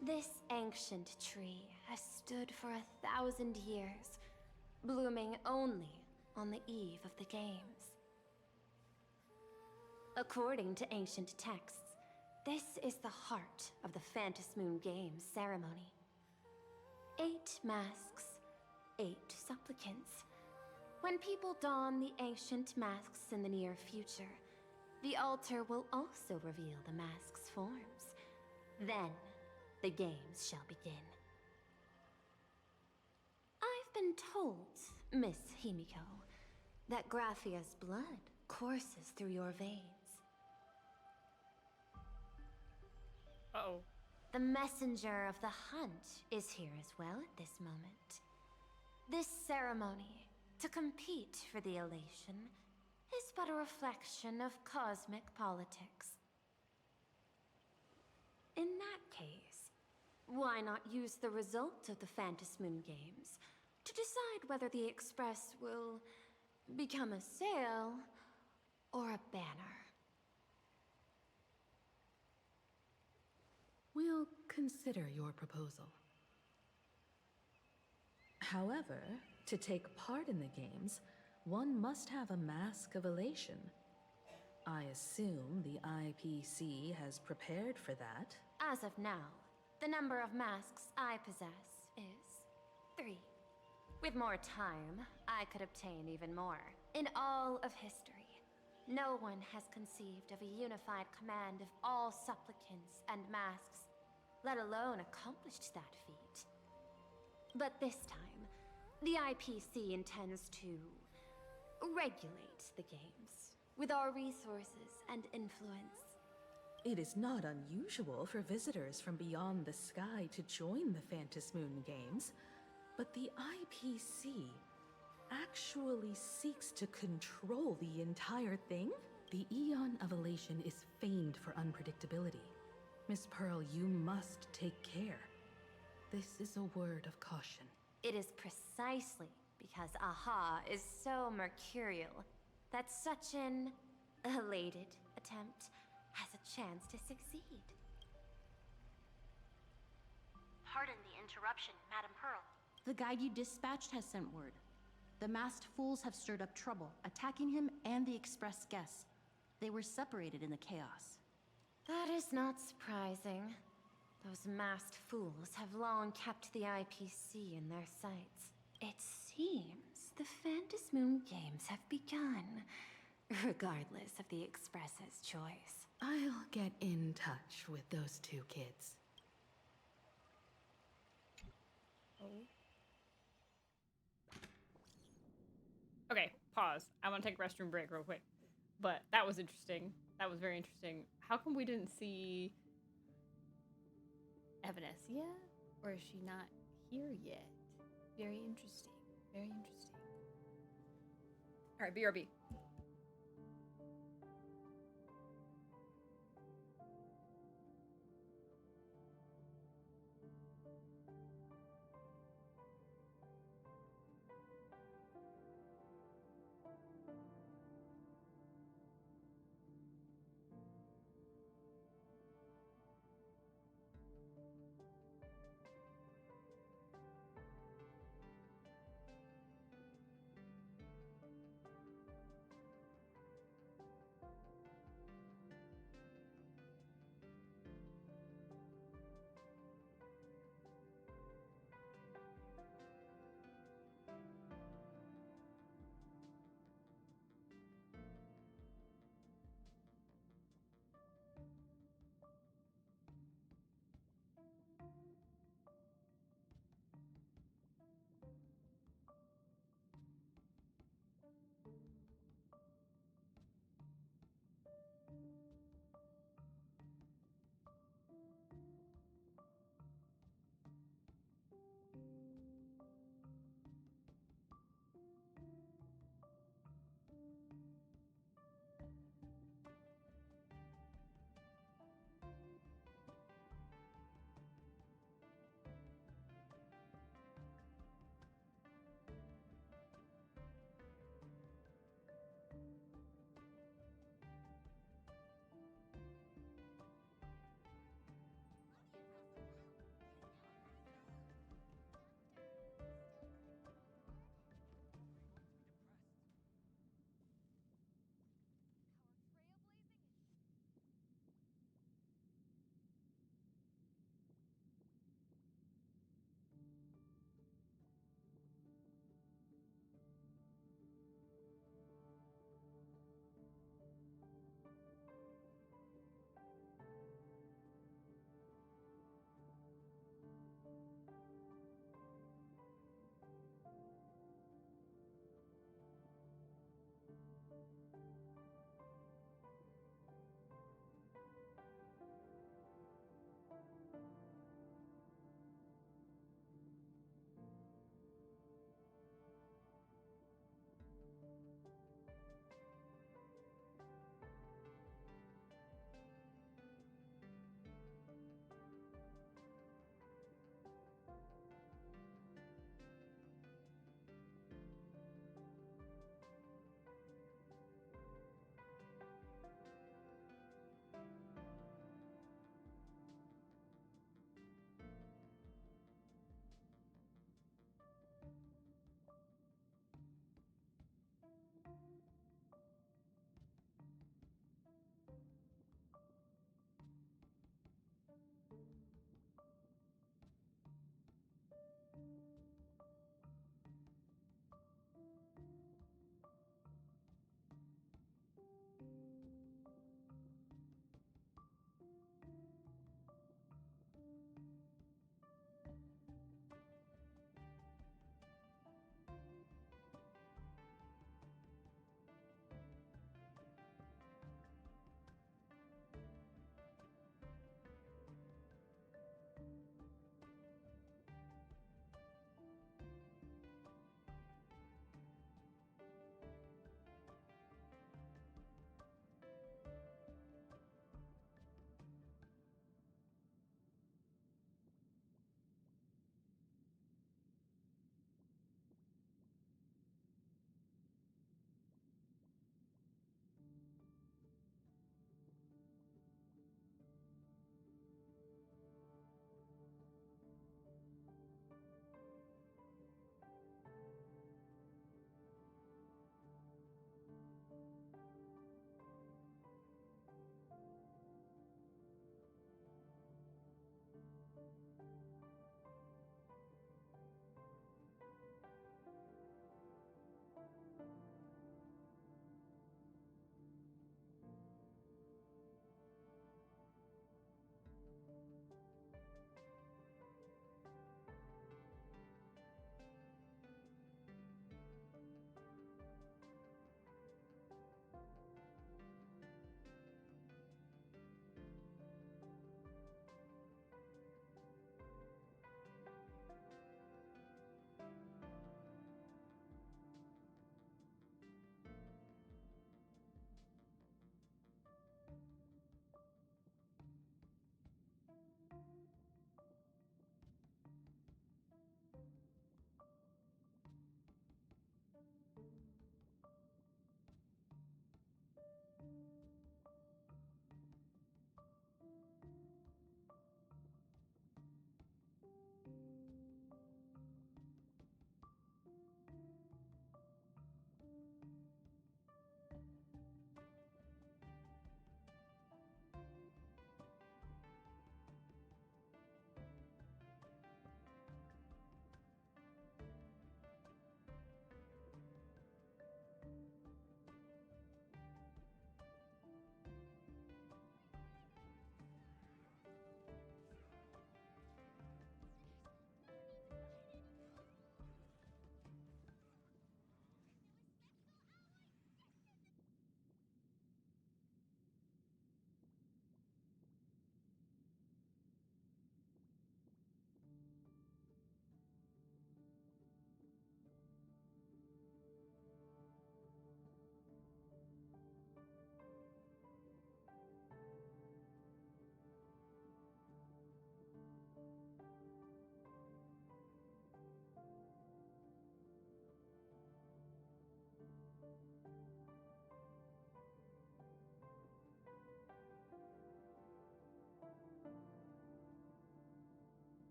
This ancient tree has stood for 1,000 years, blooming only on the eve of the games. According to ancient texts, this is the heart of the Phantas Moon Games ceremony. 8 masks, 8 supplicants. When people don the ancient masks in the near future, the altar will also reveal the mask's forms. Then, the games shall begin. I've been told, Miss Himiko, that Graphia's blood courses through your veins. Uh-oh. The messenger of the hunt is here as well at this moment. This ceremony, to compete for the elation, is but a reflection of cosmic politics. In that case, why not use the result of the Phantas Moon Games to decide whether the Express will become a sail or a banner? We'll consider your proposal. However, to take part in the games, one must have a mask of elation. I assume the IPC has prepared for that. As of now, the number of masks I possess is 3. With more time, I could obtain even more. In all of history, no one has conceived of a unified command of all supplicants and masks, let alone accomplished that feat. But this time, the IPC intends to regulate the games with our resources and influence. It is not unusual for visitors from beyond the sky to join the Phantas Moon Games, but the IPC actually seeks to control the entire thing? The Eon of Elation is famed for unpredictability. Miss Pearl, you must take care. This is a word of caution. It is precisely because AHA is so mercurial that such an elated attempt has a chance to succeed. Pardon the interruption, Madam Pearl. The guide you dispatched has sent word. The masked fools have stirred up trouble, attacking him and the express guests. They were separated in the chaos. That is not surprising. Those masked fools have long kept the IPC in their sights. It seems the Phantas Moon Games have begun, regardless of the Express's choice. I'll get in touch with those 2 kids. Okay, pause. I want to take a restroom break real quick. But that was interesting. That was very interesting. How come we didn't see Evanescia? Or is she not here yet? Very interesting. Very interesting. All right, BRB.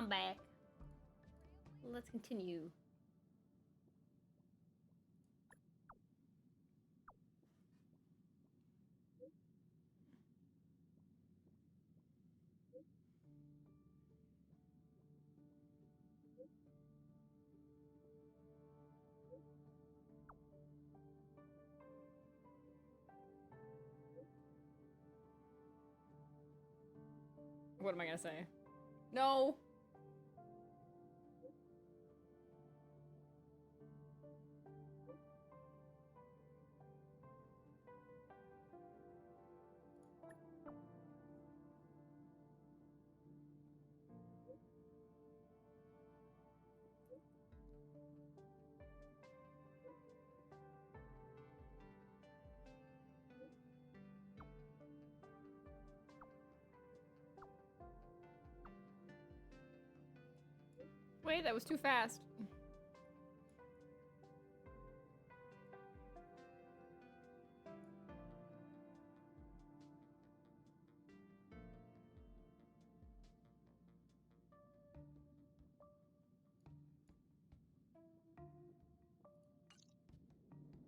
I'm back. Let's continue. What am I gonna say? No! Wait, that was too fast.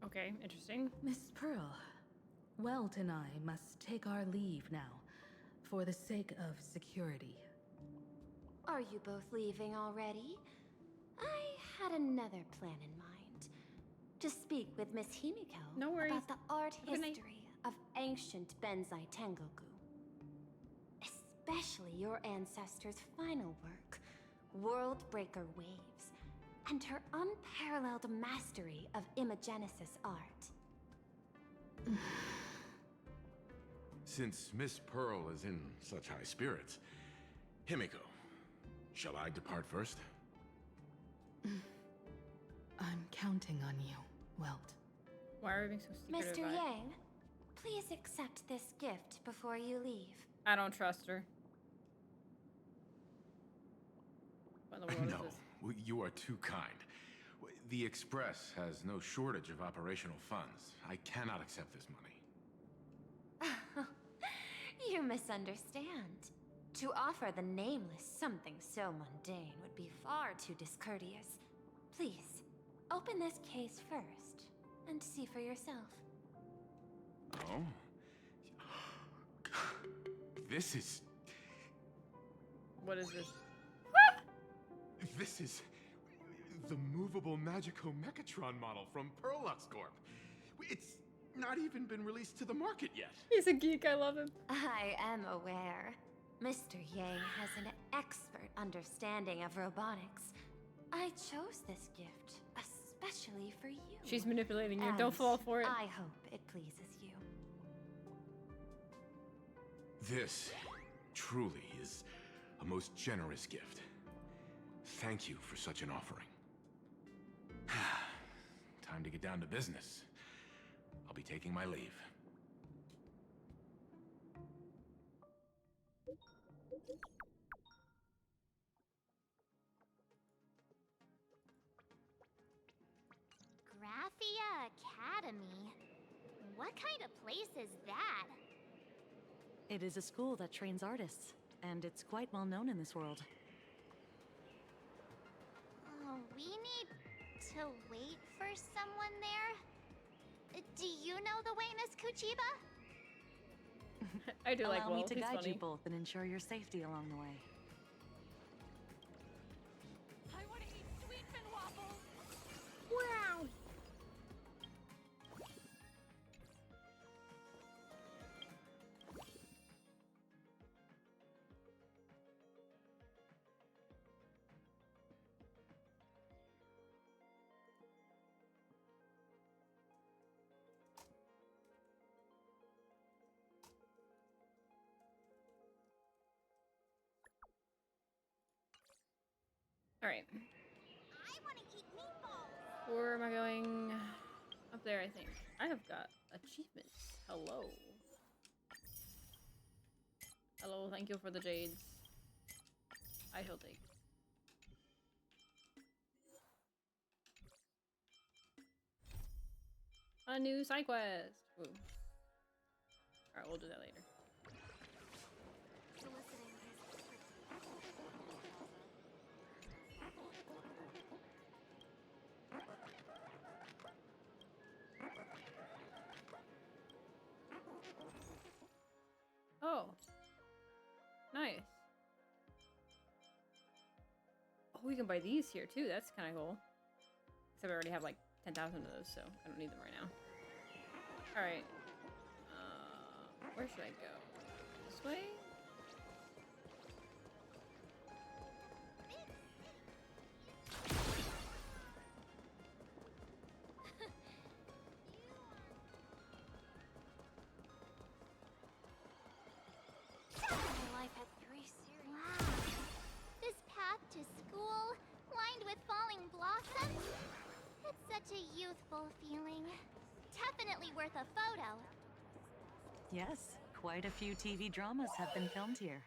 Okay, interesting. Miss Pearl, Welt and I must take our leave now, for the sake of security. Are you both leaving already? I had another plan in mind. To speak with Miss Himiko about the art history of ancient Benzai Tengoku. Especially your ancestors' final work, World Breaker Waves, and her unparalleled mastery of imagenesis art. Since Miss Pearl is in such high spirits, Himiko, shall I depart first? I'm counting on you, Welt. Why are we being so secretive? Mr. Yang, please accept this gift before you leave. I don't trust her. What in the world is this? No, you are too kind. The Express has no shortage of operational funds. I cannot accept this money. You misunderstand. To offer the Nameless something so mundane would be far too discourteous. Please, open this case first, and see for yourself. Oh? This is... What is this? This is... the movable Magico Mechatron model from Perlux Corp. It's not even been released to the market yet. He's a geek, I love him. I am aware. Mr. Yang has an expert understanding of robotics. I chose this gift especially for you. She's manipulating you. And Don't fall for it. I hope it pleases you. This truly is a most generous gift. Thank you for such an offering. Time to get down to business. I'll be taking my leave. Graphia Academy? What kind of place is that? It is a school that trains artists, and it's quite well known in this world. We need to wait for someone there? Do you know the way, Miss Kuchiba? I do like Allow me Walt. to He's guide funny. you both and ensure your safety along the way. I want to eat sweet fin waffles. Wow. All right. I want to eat meatballs. Where am I going? Up there, I think. I have got achievements. Hello. Hello, thank you for the jades. I shall take. A new side quest. Ooh. Alright, we'll do that later. we can buy these here too. That's kind of cool. Except I already have like 10,000 of those, so I don't need them right now. All right. Where should I go? This way? My life had 3 series. Wow. This path to school, lined with falling blossoms. It's such a youthful feeling. Definitely worth a photo. Yes, quite a few TV dramas have been filmed here.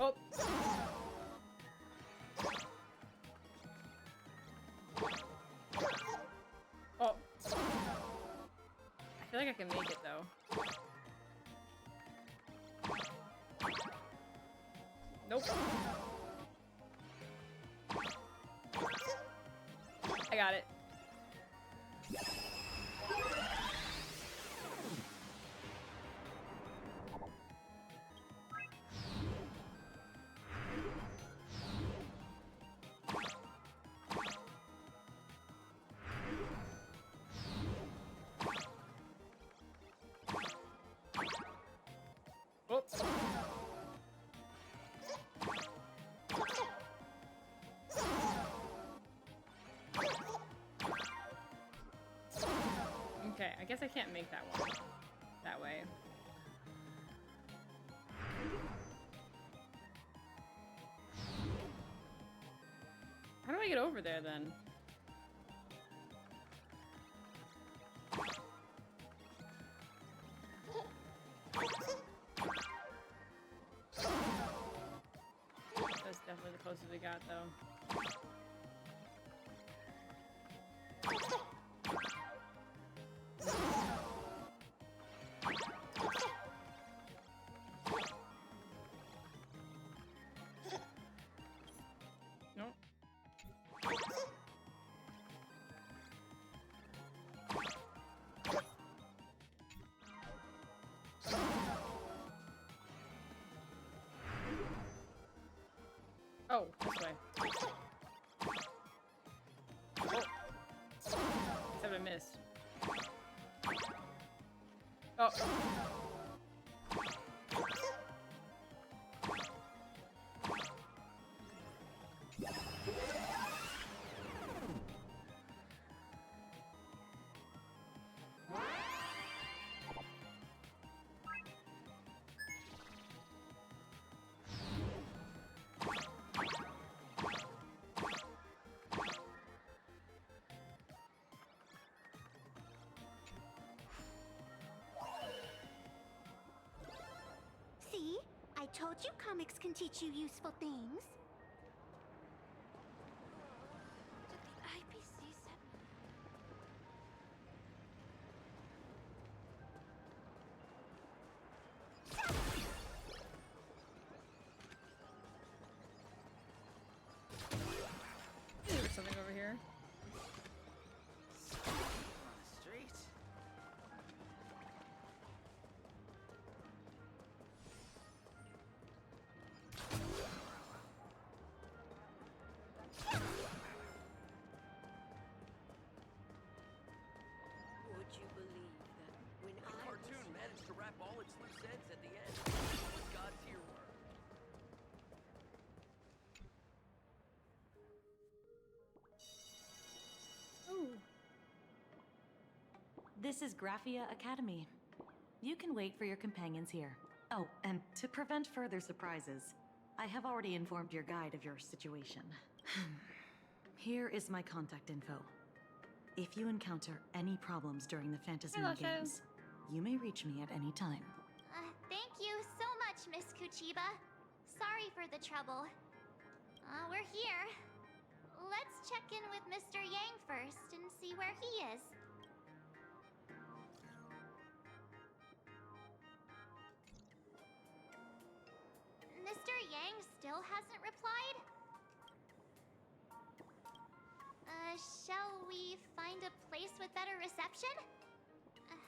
Oh. Oh. I feel like I can make it though. Nope. I got it. Oops. Okay, I guess I can't make that one that way. How do I get over there then? That's definitely the closest we got though. Nope. Oh, this way. Oh. Except I missed. Oh. See? I told you comics can teach you useful things. Did the IPC set There's something over here. On the street. Would you believe that when The I cartoon was... managed to wrap all its loose ends at the end. It was God's earworm. Ooh. This is Graphia Academy. You can wait for your companions here. Oh, and to prevent further surprises, I have already informed your guide of your situation. Here is my contact info. If you encounter any problems during the Phantasm Hello, Shadow. Games, You may reach me at any time. Thank you so much, Miss Kuchiba. Sorry for the trouble. We're here. Let's check in with Mr. Yang first and see where he is. Mr. Yang still hasn't replied? Shall we find a place with better reception?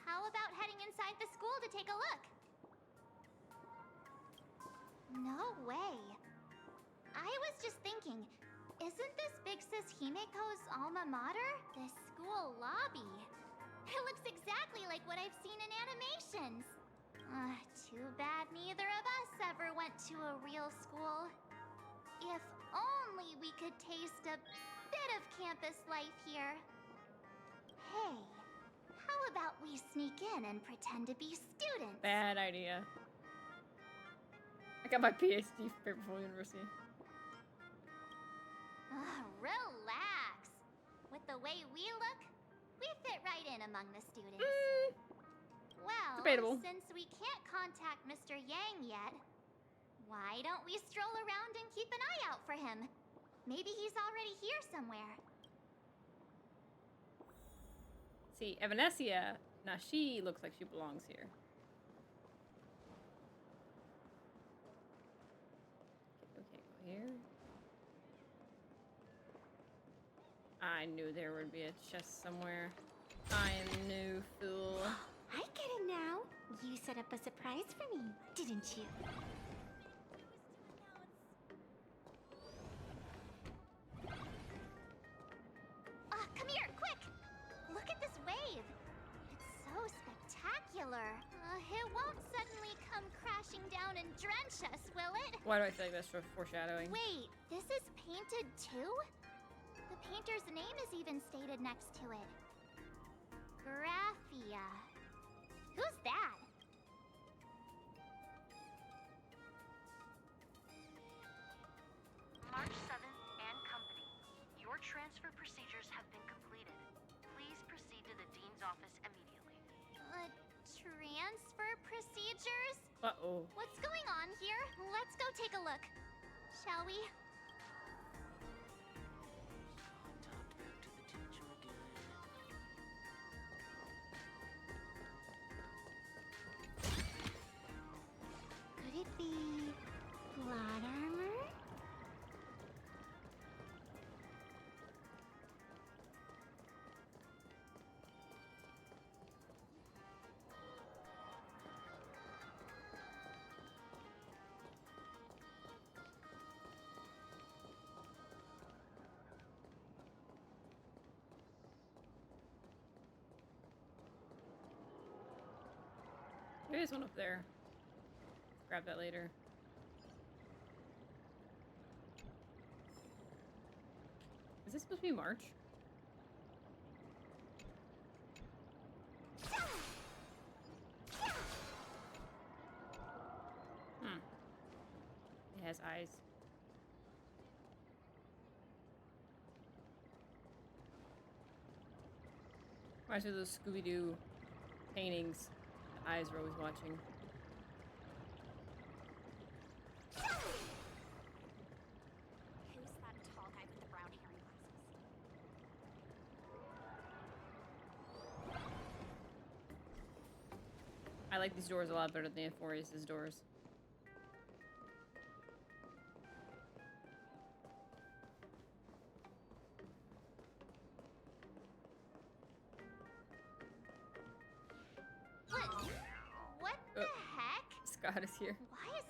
How about heading inside the school to take a look? No way. I was just thinking, isn't this big sis Himiko's alma mater? The school lobby. It looks exactly like what I've seen in animations. Too bad neither of us ever went to a real school. If only we could taste a bit of campus life here. Hey, how about we sneak in and pretend to be students? Bad idea. I got my PhD right before university. Relax. With the way we look, we fit right in among the students. Well, debatable. Since we can't contact Mr. Yang yet, why don't we stroll around and keep an eye out for him? Maybe he's already here somewhere. See, Evanesia, now she looks like she belongs here. Okay, go here. I knew there would be a chest somewhere. I knew, fool. I get it now. You set up a surprise for me, didn't you? Come here, quick! Look at this wave. It's so spectacular. It won't suddenly come crashing down and drench us, will it? Why do I feel like that's foreshadowing? Wait, this is painted too? The painter's name is even stated next to it. Graphia. Who's that? March 7th and Company. Your transfer procedures have been completed. Please proceed to the Dean's office immediately. Transfer procedures? Uh-oh. What's going on here? Let's go take a look. Shall we? Could it be plot armor? There is one up there. Grab that later. Is this supposed to be March? It has eyes. Reminds me of those Scooby-Doo paintings. The eyes are always watching. Who's that tall guy with the brown hair and glasses? I like these doors a lot better than Euphorius' doors. What the heck? Scott is here. Why is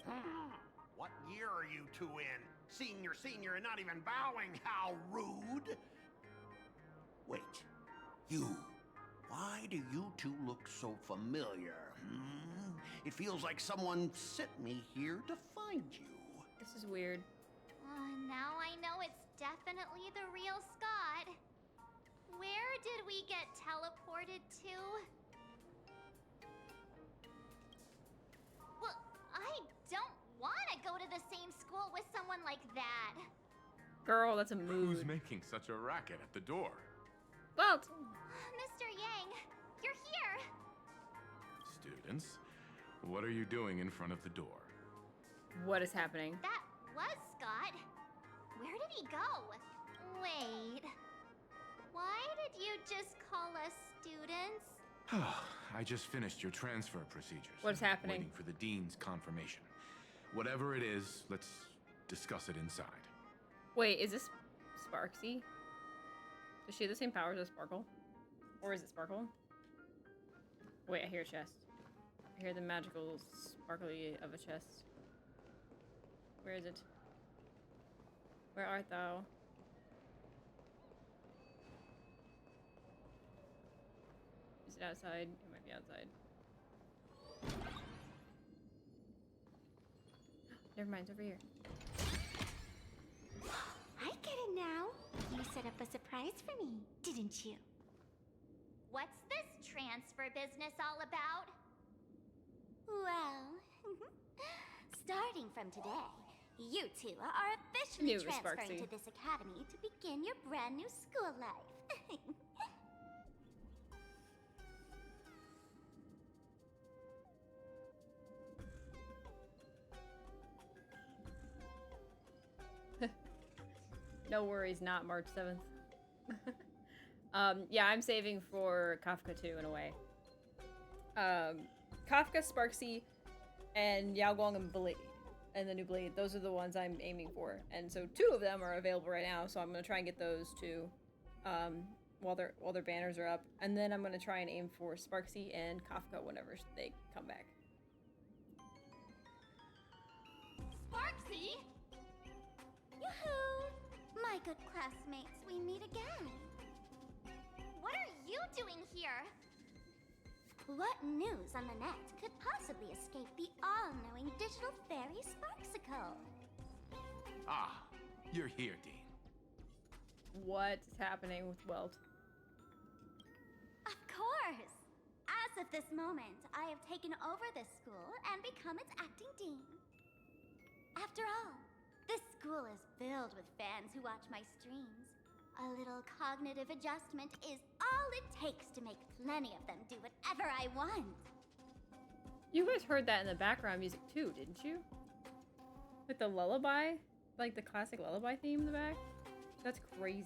What year are you two in? Senior, and not even bowing. How rude! Wait, you. Why do you two look so familiar? It feels like someone sent me here to find you. This is weird. Now I know it's definitely the real Scott. Where did we get teleported to? Well, I don't want to go to the same school with someone like that. Girl, that's a mood. Who's making such a racket at the door? Belt! Mr. Yang, you're here. students. What are you doing in front of the door? What is happening? That was Scott. Where did he go? Wait. Why did you just call us students? I just finished your transfer procedures. What's happening? Waiting for the dean's confirmation. Whatever it is, let's discuss it inside. Wait, is this Sparksy? Does she have the same powers as Sparkle? Or is it Sparkle? Wait, I hear a chest. I hear the magical sparkly of a chest. Where is it? Where art thou? Is it outside? It might be outside. Never mind, it's over here. I get it now. You set up a surprise for me, didn't you? What's this transfer business all about? Well, starting from today, you two are officially transferring to this academy to begin your brand new school life. No worries, not March 7th. Yeah, I'm saving for Kafka too, in a way. Kafka, Sparksy, and Yaogong and Blade, and the new Blade. Those are the ones I'm aiming for. And so 2 of them are available right now, so I'm gonna try and get those 2 while their banners are up. And then I'm gonna try and aim for Sparksy and Kafka whenever they come back. Sparksy! Yoo-hoo! My good classmates, we meet again. What are you doing here? What news on the net could possibly escape the all-knowing digital fairy Sparksicle? Ah, you're here, Dean. What's happening with Welt? Of course! As of this moment, I have taken over this school and become its acting dean. After all, this school is filled with fans who watch my streams. A little cognitive adjustment is all it takes to make plenty of them do whatever I want. You guys heard that in the background music too, didn't you? Like the lullaby? Like the classic lullaby theme in the back? That's crazy.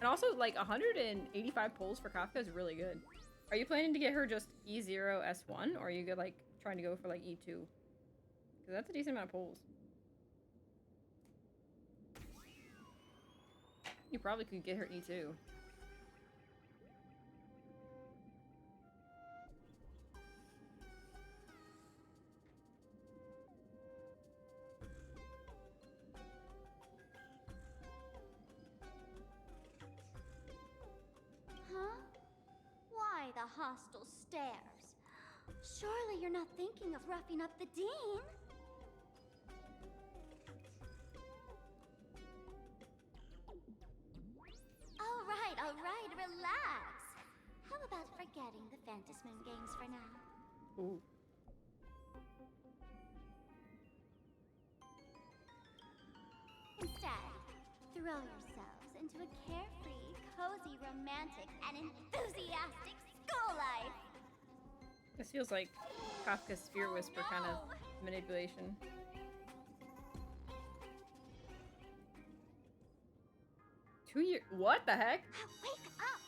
And also, like, 185 pulls for Kafka is really good. Are you planning to get her just E0, S1? Or are you like trying to go for like E2? Because that's a decent amount of pulls. You probably could get her E2. Huh? Why the hostile stares? Surely you're not thinking of roughing up the dean? All right, relax. How about forgetting the Fantasy Moon games for now? Ooh. Instead, throw yourselves into a carefree, cozy, romantic, and enthusiastic school life. This feels like Kafka's Sphere Whisper kind of manipulation. What the heck? Wake up!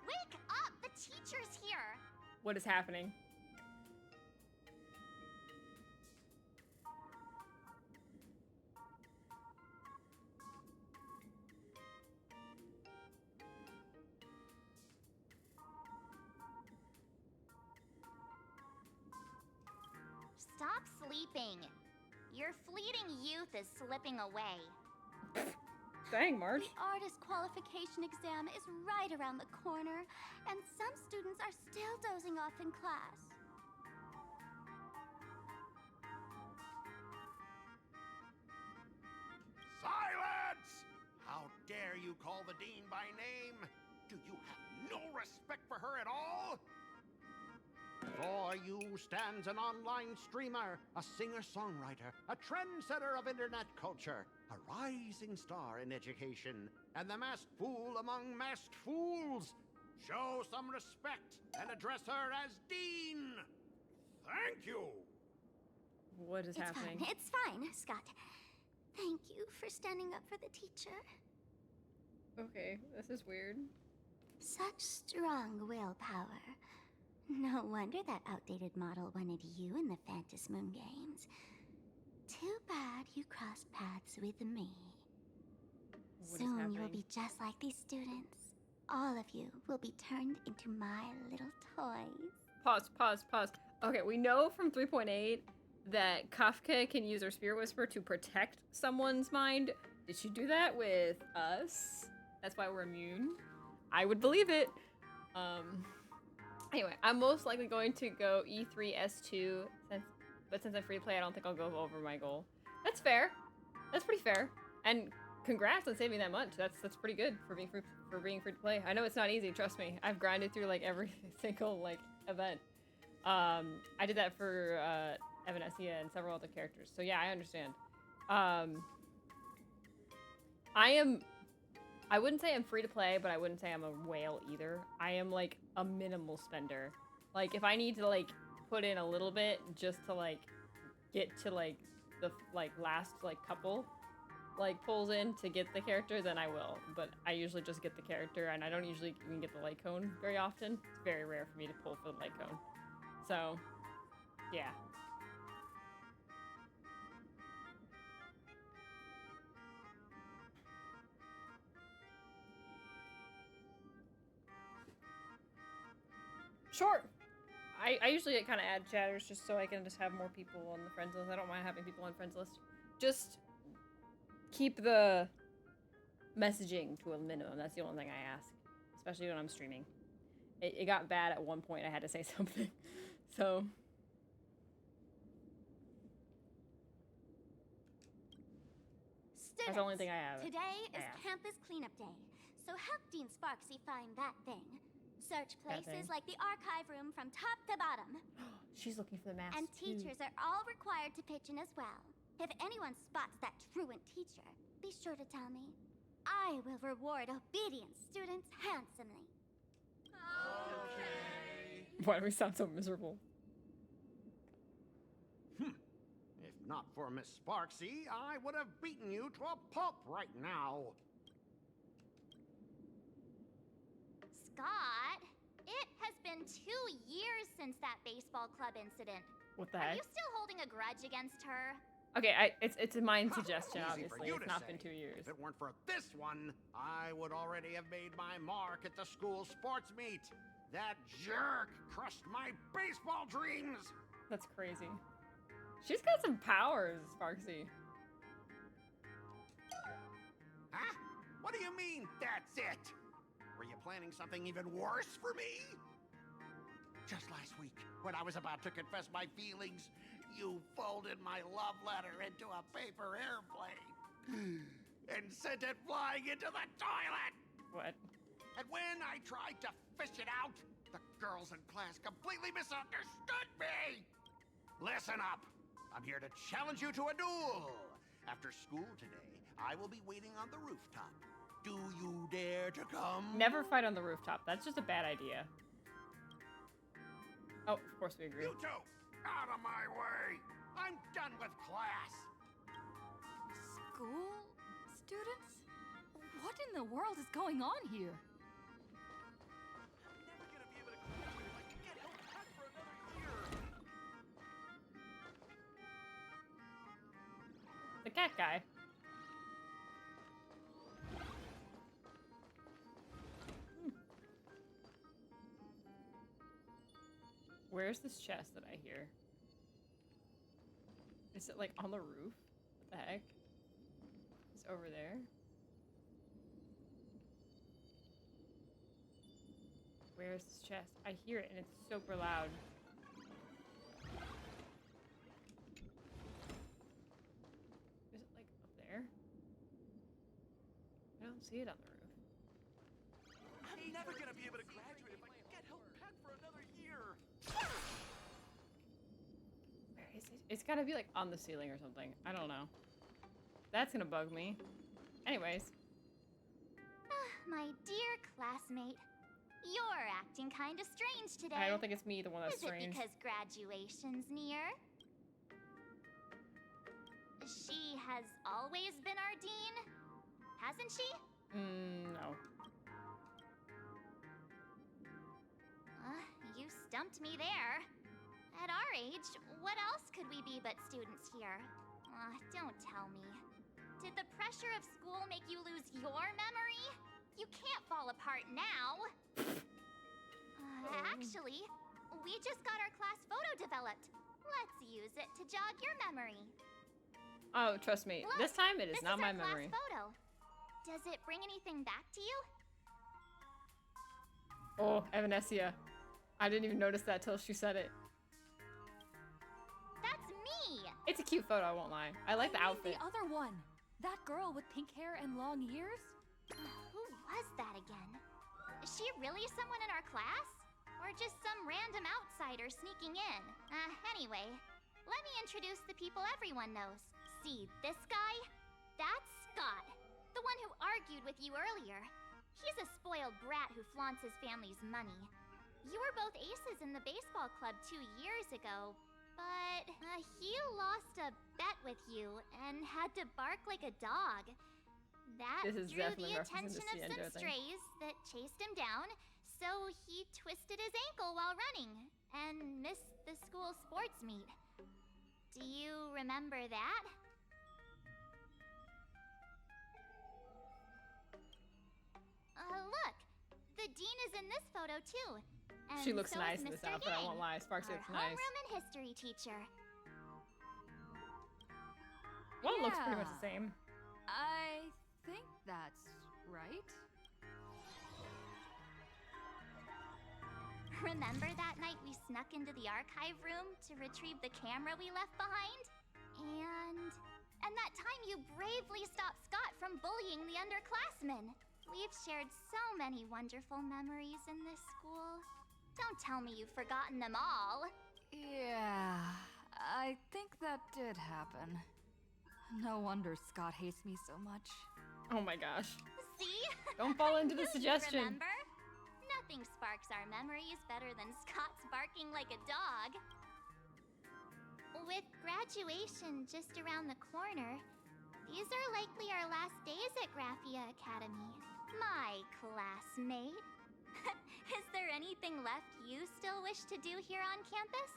Wake up! The teacher's here! What is happening? Stop sleeping. Your fleeting youth is slipping away. Dang, Marge. The artist qualification exam is right around the corner, and some students are still dozing off in class. Silence! How dare you call the dean by name? Do you have no respect for her at all? Before you stands an online streamer, a singer-songwriter, a trendsetter of internet culture, a rising star in education, and the masked fool among masked fools. Show some respect and address her as Dean. Thank you. What is happening? It's fine, Scott. Thank you for standing up for the teacher. Okay, this is weird. Such strong willpower. No wonder that outdated model wanted you in the Phantom Moon Games. Too bad you crossed paths with me. Soon you'll be just like these students. All of you will be turned into my little toys. Pause. Okay, we know from 3.8 that Kafka can use her Spirit Whisper to protect someone's mind. Did she do that with us? That's why we're immune? I would believe it. Anyway, I'm most likely going to go E3 S2, but since I'm free to play, I don't think I'll go over my goal. That's fair. That's pretty fair. And congrats on saving that much. That's pretty good for being free to play. I know it's not easy. Trust me. I've grinded through like every single like event. I did that for Evanescia and several other characters. So yeah, I understand. I wouldn't say I'm free to play, but I wouldn't say I'm a whale either. I am like a minimal spender. Like if I need to like put in a little bit just to like get to like the like last like couple like pulls in to get the character, then I will. But I usually just get the character, and I don't usually even get the light cone very often. It's very rare for me to pull for the light cone. So, yeah. Sure. I usually kind of add chatters just so I can just have more people on the friends list. I don't mind having people on friends list. Just keep the messaging to a minimum. That's the only thing I ask, especially when I'm streaming. It got bad at one point. I had to say something. So. Students, that's the only thing I have. Today is campus cleanup day, so help Dean Sparksy find that thing. Search places like the archive room from top to bottom. She's looking for the mask. And teachers are all required to pitch in as well. If anyone spots that truant teacher, be sure to tell me. I will reward obedient students handsomely. Okay. Why do we sound so miserable? If not for Miss Sparksy, I would have beaten you to a pulp right now. Scott, it has been 2 years since that baseball club incident. What the heck? Are you still holding a grudge against her? Okay, it's a mind suggestion, Easy obviously. for you It's to not say. been 2 years. If it weren't for this one, I would already have made my mark at the school sports meet. That jerk crushed my baseball dreams. That's crazy. She's got some powers, Sparksy. Huh? What do you mean, that's it? Were you planning something even worse for me? Just last week, when I was about to confess my feelings, you folded my love letter into a paper airplane and sent it flying into the toilet. What? And when I tried to fish it out, the girls in class completely misunderstood me. Listen up. I'm here to challenge you to a duel. After school today, I will be waiting on the rooftop. Do you dare to come? Never fight on the rooftop. That's just a bad idea. Oh, of course we agree. You two, out of my way. I'm done with class. School students? What in the world is going on here? The cat guy. Where's this chest that I hear? Is it like on the roof? What the heck? It's over there. Where's this chest? I hear it and it's super loud. Is it like up there? I don't see it on the roof. I'm never gonna be able to graduate if I get held back for another year. Where is it? It's gotta be like on the ceiling or something. I don't know. That's gonna bug me. Anyways. My dear classmate, You're acting kind of strange today. I don't think it's me, the one that's Is strange. it because graduation's near? She has always been our dean, hasn't she? No. You stumped me there. At our age, what else could we be but students here? Don't tell me. Did the pressure of school make you lose your memory? You can't fall apart now. Actually, we just got our class photo developed. Let's use it to jog your memory. Oh, trust me. Look, this time it is this not my our class memory. photo. Does it bring anything back to you? Oh, Evanesia. I didn't even notice that till she said it. That's me! It's a cute photo, I won't lie. I like the outfit. The other one. That girl with pink hair and long ears? Who was that again? Is she really someone in our class? Or just some random outsider sneaking in? Anyway, let me introduce the people everyone knows. See this guy? That's Scott, the one who argued with you earlier. He's a spoiled brat who flaunts his family's money. You were both aces in the baseball club 2 years ago, but he lost a bet with you and had to bark like a dog. That drew the attention of some strays that chased him down, so he twisted his ankle while running and missed the school sports meet. Do you remember that? Look! The dean is in this photo too. And She looks so nice is in this Mr. outfit, I Gang, won't lie. Sparks our looks nice. homeroom and history teacher. One looks pretty much the same. I think that's right. Remember that night we snuck into the archive room to retrieve the camera we left behind? And that time you bravely stopped Scott from bullying the underclassmen. We've shared so many wonderful memories in this school. Don't tell me you've forgotten them all. Yeah, I think that did happen. No wonder Scott hates me so much. Oh my gosh. See? Don't fall into the Knew you'd suggestion. Remember? Nothing sparks our memories better than Scott's barking like a dog. With graduation just around the corner, these are likely our last days at Graphia Academy. My classmate. Is there anything left you still wish to do here on campus?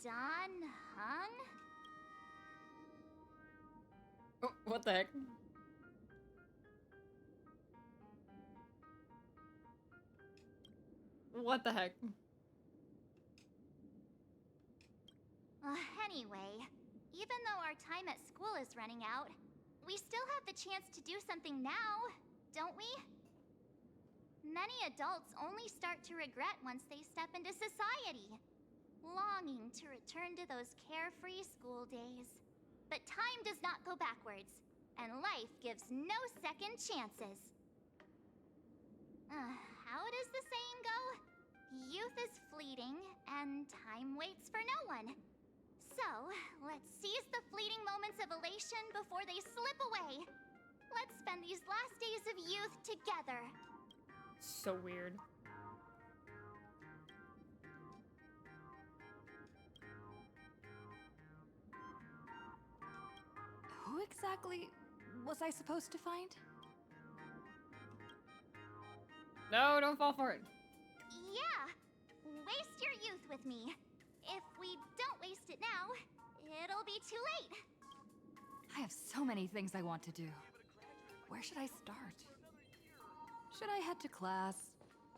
Don Hung? Oh, what the heck? What the heck? Anyway, even though our time at school is running out, we still have the chance to do something now, don't we? Many adults only start to regret once they step into society, longing to return to those carefree school days. But time does not go backwards, and life gives no second chances. How does the saying go? Youth is fleeting, and time waits for no one. So, let's seize the fleeting moments of elation before they slip away. Let's spend these last days of youth together. So weird. Who exactly was I supposed to find? No, don't fall for it. Yeah, waste your youth with me. If we don't waste it now, it'll be too late. I have so many things I want to do. Where should I start? Should I head to class,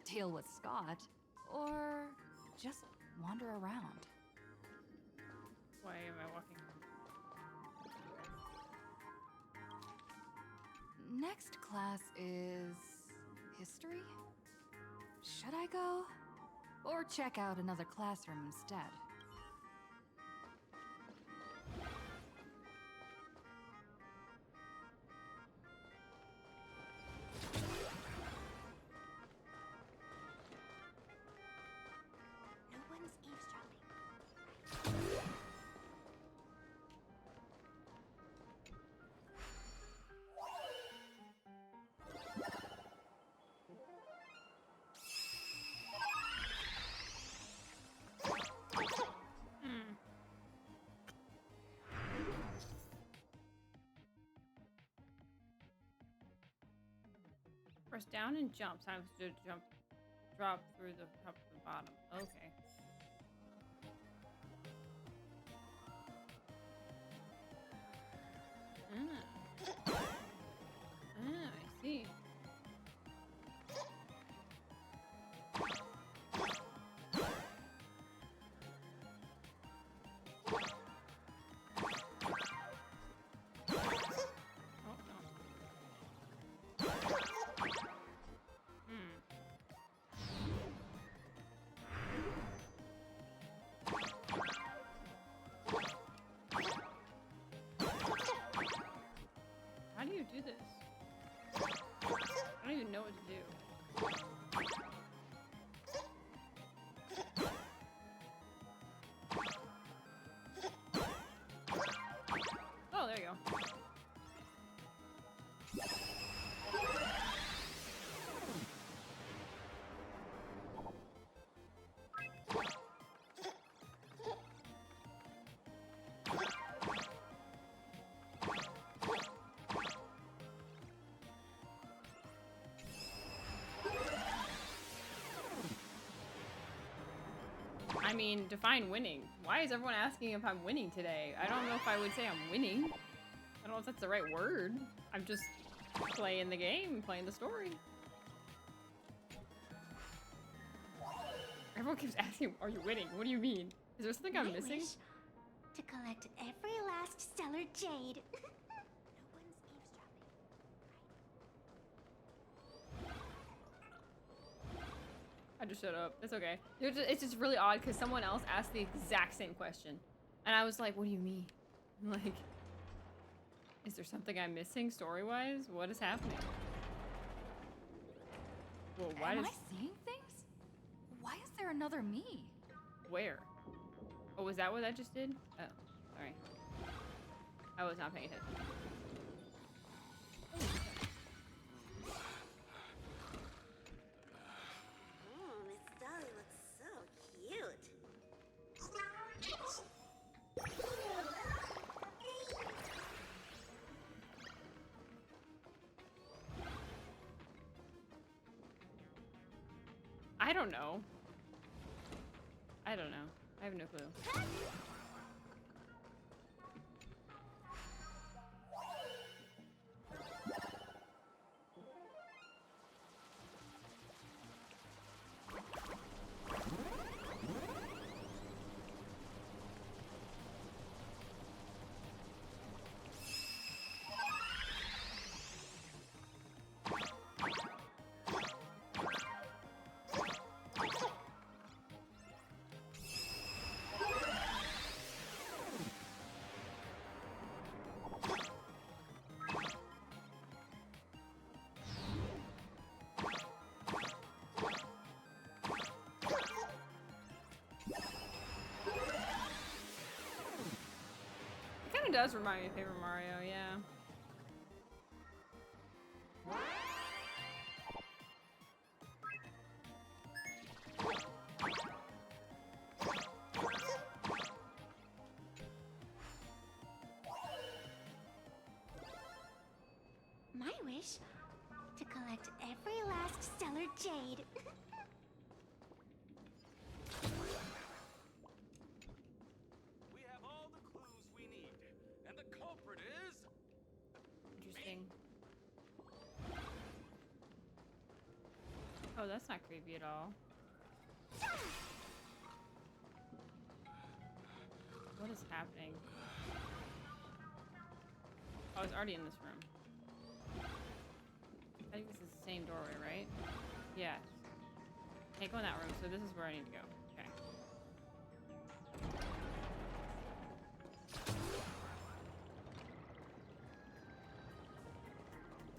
deal with Scott, or just wander around? Why am I walking? Next class is history? Should I go? Or check out another classroom instead? No one's eavesdropping. Press down and jump. Time to jump, drop through the top to the bottom. Okay. I see. How do you do this? I don't even know what to do. Oh, there you go. I mean, define winning. Why is everyone asking if I'm winning today? I don't know if I would say I'm winning. I don't know if that's the right word. I'm just playing the game, playing the story. Everyone keeps asking, are you winning? What do you mean? Is there something I'm missing? Wish to collect every last stellar jade. I just shut up. It's okay. It's just really odd because someone else asked the exact same question. And I was like, what do you mean? Like, is there something I'm missing story-wise? What is happening? Well, why Am does... I seeing things? Why is there another me? Where? Oh, was that what I just did? Oh, sorry. I was not paying attention. Miss Dolly looks so cute. I don't know. I don't know. I have no clue. It does remind me of Paper Mario, yeah. My wish to collect every last stellar jade. We have all the clues we need, and the culprit is... Interesting. Oh, that's not creepy at all. What is happening? Oh, I was already in this room. I think this is the same doorway, right? Yeah. Can't go in that room, so this is where I need to go. Okay.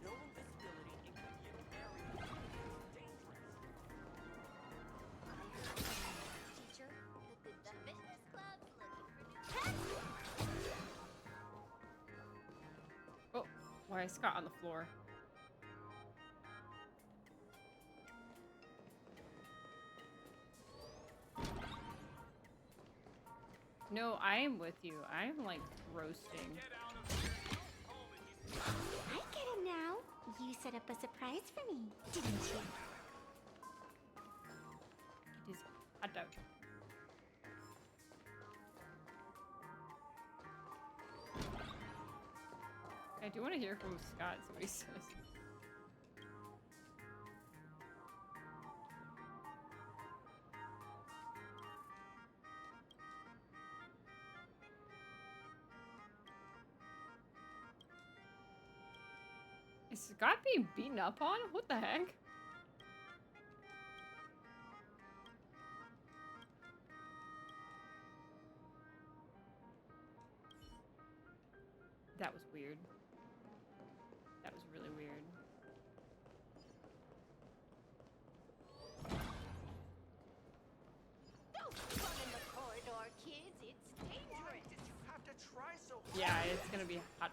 No invisibility in convenient areas is dangerous. Teacher, the fitness club's looking for new pets. Oh, why is Scott on the floor? No, I am with you. I'm like roasting. I get it now. You set up a surprise for me, didn't you? It is hot dog. I do want to hear from Scott, see what he says. Is Scott being beaten up on? What the heck? That was weird. That was really weird. Don't run in the corridor, kids. It's dangerous. Did you have to try so hard? Yeah, it's gonna be hot.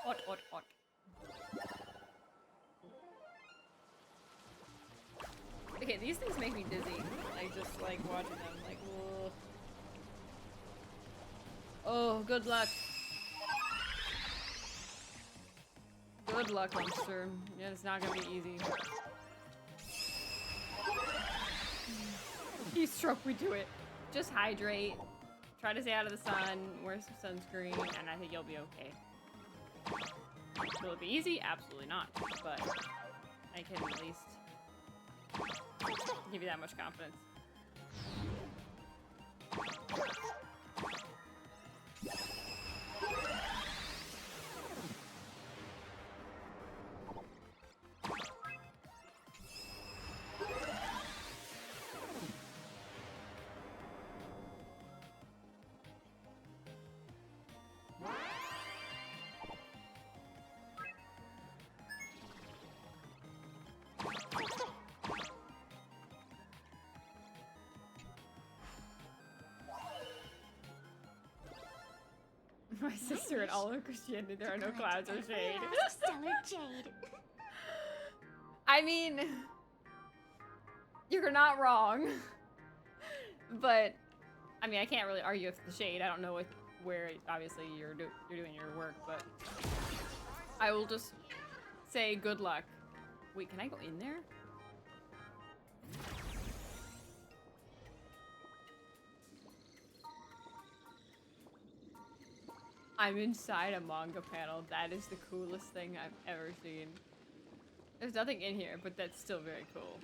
Hot, hot, hot. Okay, these things make me dizzy. I just like watching them, like, ugh. Oh, good luck. Good luck, monster. Yeah, it's not gonna be easy. Heat stroke, we do it. Just hydrate. Try to stay out of the sun. Wear some sunscreen, and I think you'll be okay. Will it be easy? Absolutely not. But I can at least give you that much confidence. My sister and all of Christianity, there are no clouds or shade. Stellar Jade. I mean, you're not wrong. But, I mean, I can't really argue with the shade. I don't know where obviously you're doing your work, but I will just say good luck. Wait, can I go in there? I'm inside a manga panel. That is the coolest thing I've ever seen. There's nothing in here, but that's still very cool.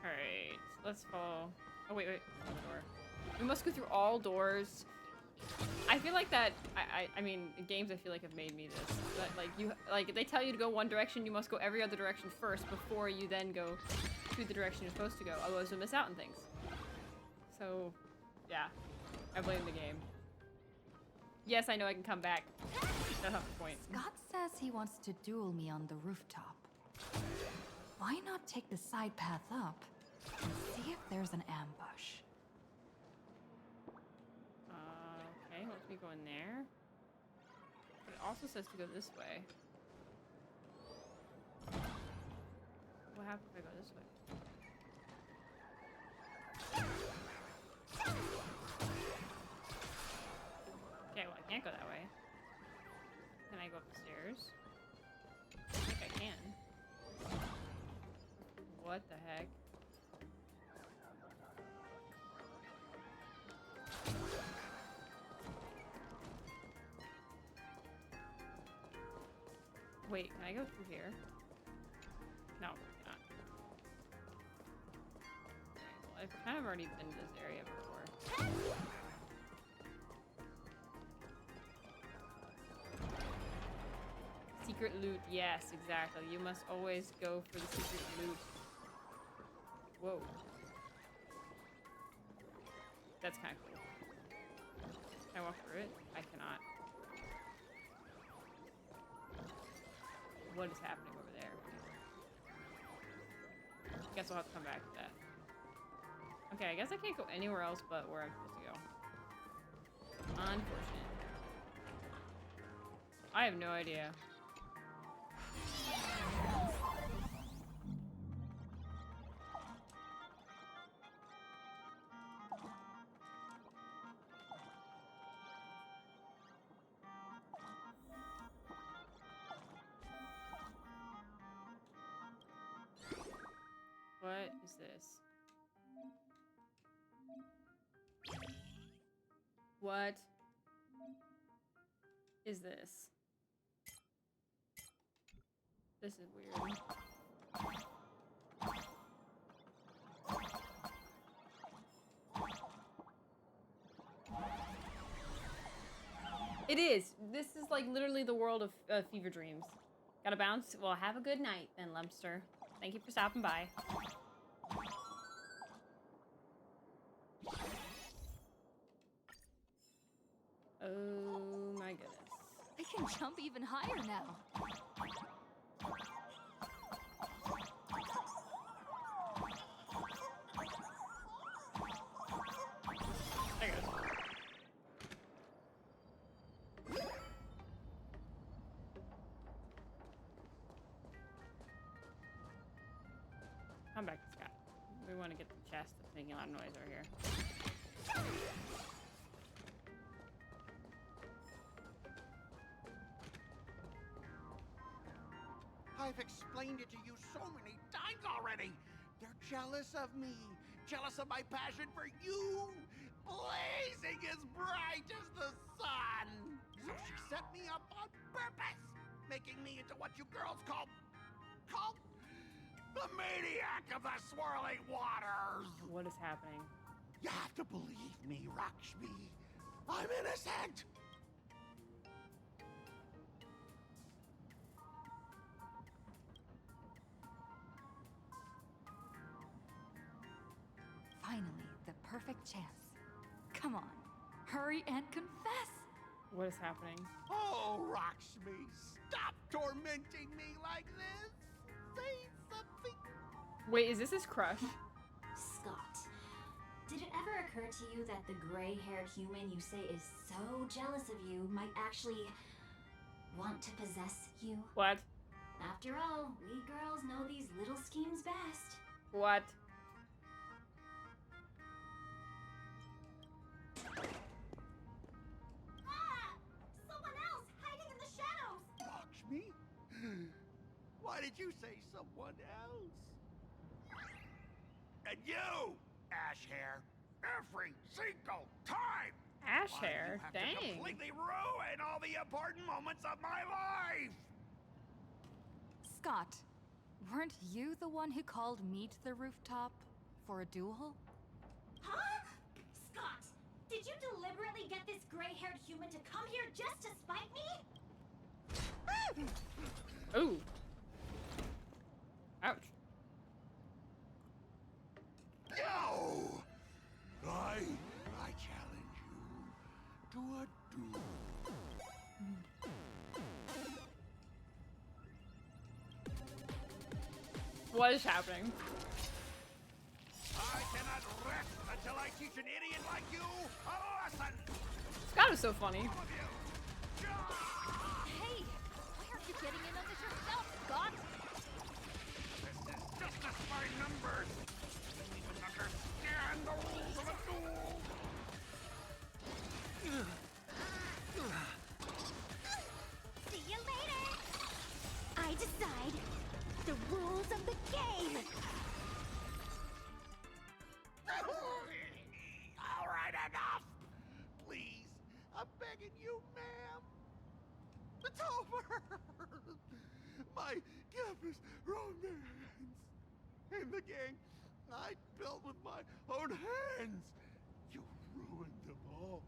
Alright, let's follow. Oh, wait, another door. We must go through all doors. I feel like that, I mean, games I feel like have made me this. But, like, they tell you to go one direction, you must go every other direction first before you then go to the direction you're supposed to go. Otherwise you'll miss out on things. So, yeah. I blame the game. Yes, I know I can come back. That's not the point. Scott says he wants to duel me on the rooftop. Why not take the side path up and see if there's an ambush? Okay, wants me going there. But it also says to go this way. What happens if I go this way? Okay, well, I can't go that way. Can I go up the stairs? I think I can. What the heck? Wait, can I go through here? No, I cannot. Alright, well, I've kind of already been to this area before. Secret loot, yes, exactly. You must always go for the secret loot. Whoa. That's kind of cool. Can I walk through it? I cannot. what is happening over there? Guess we'll have to come back to that. Okay, I guess I can't go anywhere else but where I'm supposed to go. Unfortunate. I have no idea. What is this? What is this? This is weird. It is. This is like literally the world of Fever Dreams. Gotta bounce? Well, have a good night then, Lumpster. Thank you for stopping by. Oh my goodness. I can jump even higher now. There it goes. Come back, Scott. We want to get the chest that's making a lot of noise over here. I've explained it to you so many times already. They're jealous of me, jealous of my passion for you, blazing as bright as the sun. So she set me up on purpose, making me into what you girls call the maniac of the swirling waters. What is happening? You have to believe me, Lakshmi. I'm innocent. Finally, the perfect chance. Come on, hurry and confess. What is happening? Oh, Lakshmi, stop tormenting me like this. Say something. Wait, is this his crush? Scott, did it ever occur to you that the gray-haired human you say is so jealous of you might actually want to possess you? What? After all, we girls know these little schemes best. What? Someone else hiding in the shadows! Lakshmi? Why did you say someone else? And you, Ash Hair, every single time! Ash Why do Hair? you have to Dang. completely ruin all the important moments of my life! Scott, weren't you the one who called me to the rooftop for a duel? Huh? Scott, did you deliberately get this gray-haired human to come here just to spite me? Ooh. Ouch. No! I challenge you to a duel. What is happening? I cannot rest until I teach an idiot like you a lesson! Scott is so funny. Hey, why aren't you getting in on this yourself, Scott? This is just my numbers! You don't even understand the rules of a duel! See you later! I decide the rules of the game! All right, enough! Please, I'm begging you, ma'am. It's over! My campus romance in the game I built with my own hands. You ruined them all.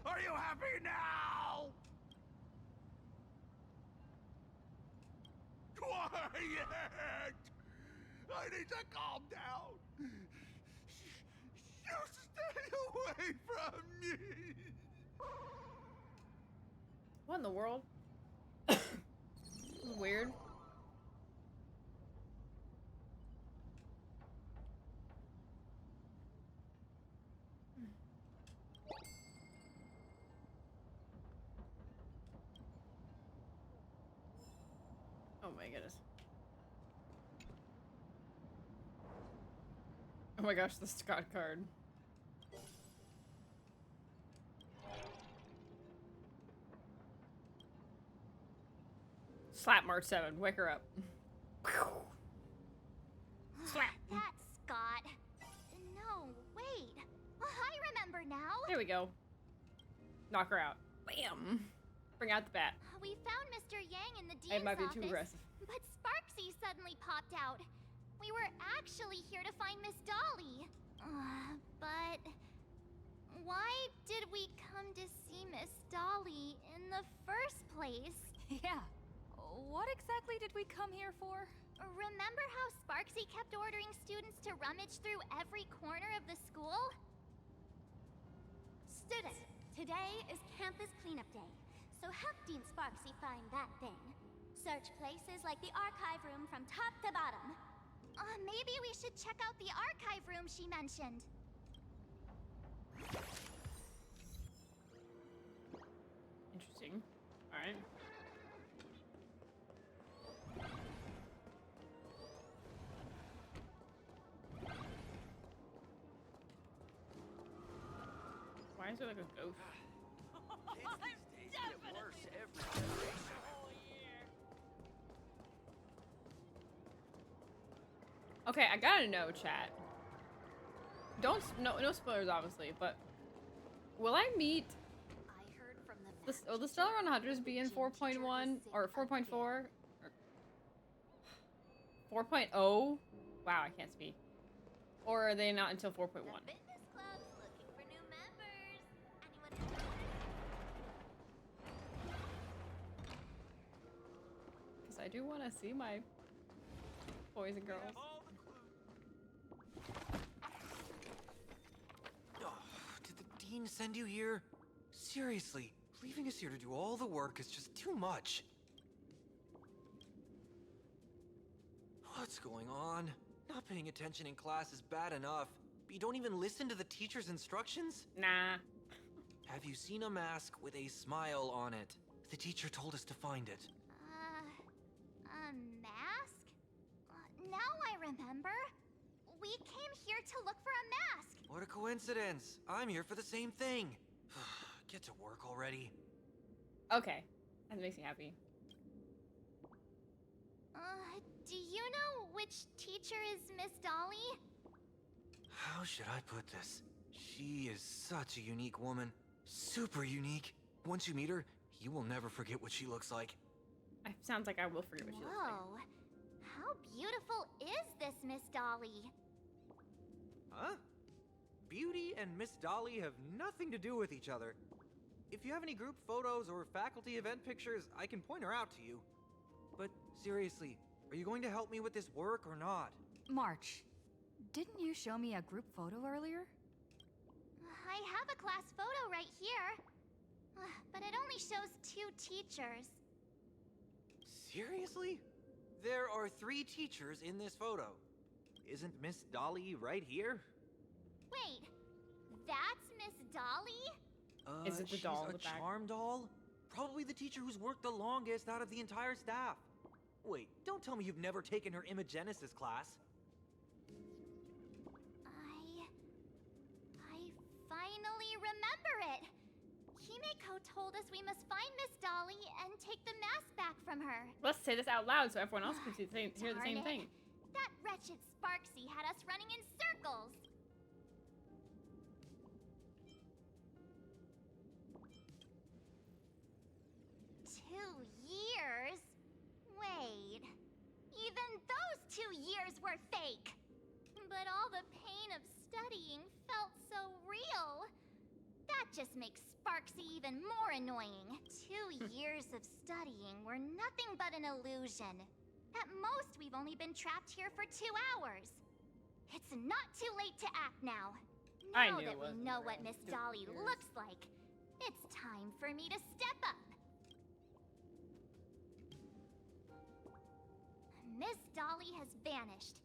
Are you happy now? Quiet! I need to calm down. You stay away from me. What in the world? This is weird. Oh my goodness. Oh my gosh, the Scott card. Slap March 7. Wake her up. Slap. That's Scott. No, wait. I remember now. There we go. Knock her out. Bam. Bring out the bat. We found Mr. Yang in the It dean's might be office, too aggressive. but Sparksy suddenly popped out. We were actually here to find Miss Dolly. But why did we come to see Miss Dolly in the first place? Yeah. What exactly did we come here for? Remember how Sparksy kept ordering students to rummage through every corner of the school? Students, today is campus cleanup day, so help Dean Sparksy find that thing. Search places like the archive room from top to bottom. Maybe we should check out the archive room she mentioned. Interesting. Alright. Why is there like a ghost? Kids these days get worse every generation. Okay, I gotta know, chat. No spoilers, obviously, but will I meet? Will the Stellar Run Hunters be in 4.1 or 4.4 or 4.0? Wow, I can't speak. Or are they not until 4.1? Because I do want to see my boys and girls. Did the dean send you here? Seriously, leaving us here to do all the work is just too much. What's going on? Not paying attention in class is bad enough, but you don't even listen to the teacher's instructions? Nah. Have you seen a mask with a smile on it? The teacher told us to find it. A mask? Now I remember. We came here to look for a mask. What a coincidence. I'm here for the same thing. Get to work already. Okay, that makes me happy. Do you know which teacher is Miss Dolly? How should I put this? She is such a unique woman. Super unique. Once you meet her, you will never forget what she looks like. It sounds like I will forget what she looks like. Whoa. How beautiful is this Miss Dolly? Huh? Beauty and Miss Dolly have nothing to do with each other. If you have any group photos or faculty event pictures, I can point her out to you. But seriously, are you going to help me with this work or not? March, didn't you show me a group photo earlier? I have a class photo right here. But it only shows 2 teachers. Seriously? There are 3 teachers in this photo. Isn't Miss Dolly right here? Wait, that's Miss Dolly? Is it the doll in the She's back? a charm doll? Probably the teacher who's worked the longest out of the entire staff. Wait, don't tell me you've never taken her Imagenesis class. I finally remember it. Himeko told us we must find Miss Dolly and take the mask back from her. Let's say this out loud so everyone else can hear the same Darn it. thing. That wretched Sparksy had us running in circles. Years? Wait. Even those 2 years were fake. But all the pain of studying felt so real. That just makes Sparksy even more annoying. 2 years of studying were nothing but an illusion. At most, we've only been trapped here for 2 hours. It's not too late to act now. I Now knew that it we wasn't know around what Miss 2 Dolly years. looks like, it's time for me to step up. Miss Dolly has vanished.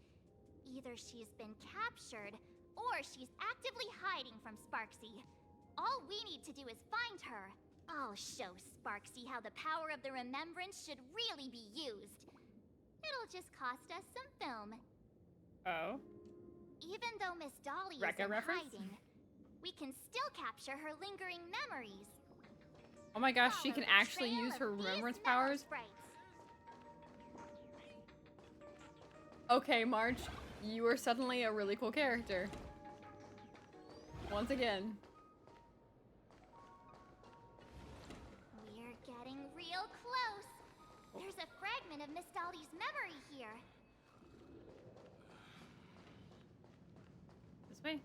Either she's been captured, or she's actively hiding from Sparksy. All we need to do is find her. I'll show Sparksy how the power of the remembrance should really be used. It'll just cost us some film. Oh. Even though Miss Dolly is Rekka in reference? hiding, we can still capture her lingering memories. Oh my gosh, she Follow can the actually trail use of her these remembrance memo powers? sprites. Okay, March, you are suddenly a really cool character. Once again. We're getting real close. There's a fragment of Miss Dolly's memory here. This way.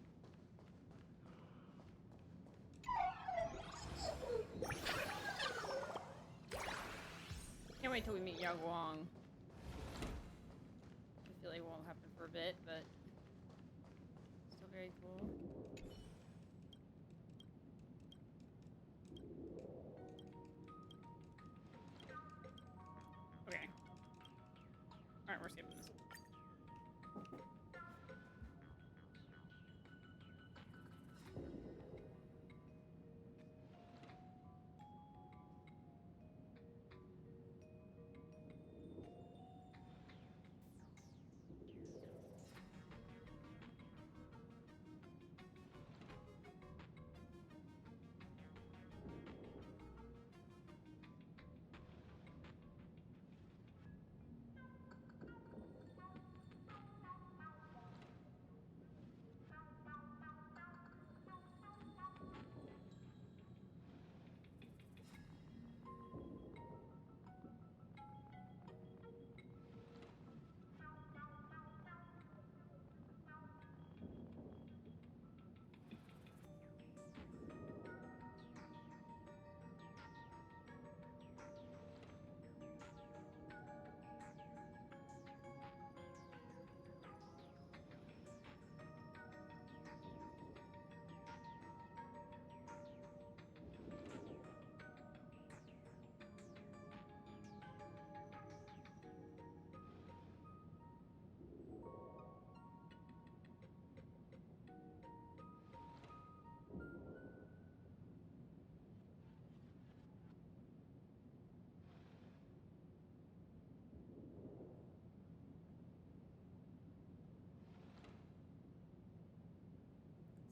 Can't wait till we meet Yao Guang. I feel like it won't happen for a bit, but still very cool. Okay. Alright, we're skipping this.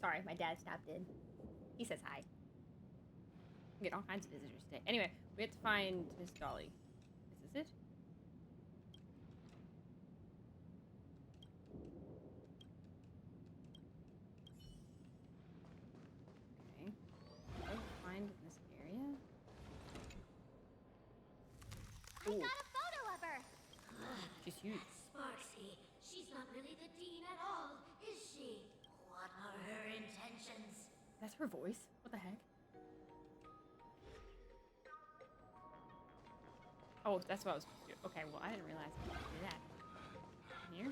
Sorry, my dad stopped in. He says hi. We get all kinds of visitors today. Anyway, we have to find Miss Dolly. Is this it? Okay. What do we find in this area? I got a photo of her. She's huge. Sparksy, she's not really the dean at all, is she? What are her intentions? That's her voice? What the heck? Oh, that's what I was supposed to do. Okay, well, I didn't realize I could do that. Here?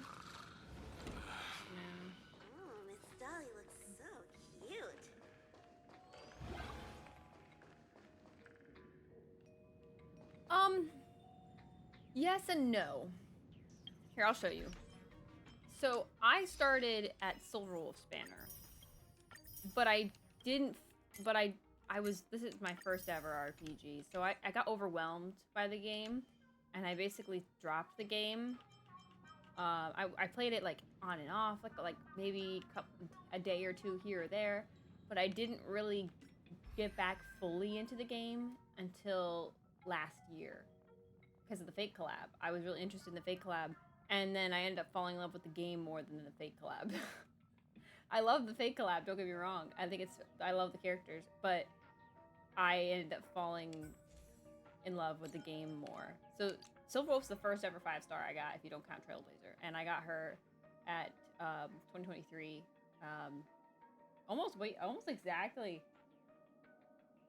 No. Oh, Miss Dolly looks so cute. Yes and no. Here, I'll show you. So, I started at Silver Wolf Spanner. But I didn't, this is my first ever RPG. So I got overwhelmed by the game. And I basically dropped the game. I played it like on and off, like maybe a day or two here or there. But I didn't really get back fully into the game until last year. Because of the Fate collab. I was really interested in the Fate collab. And then I ended up falling in love with the game more than the Fate collab. I love the Fate collab, don't get me wrong. I love the characters. But I ended up falling in love with the game more. So Silver Wolf's the first ever 5-star I got, if you don't count Trailblazer. And I got her at 2023. Almost exactly.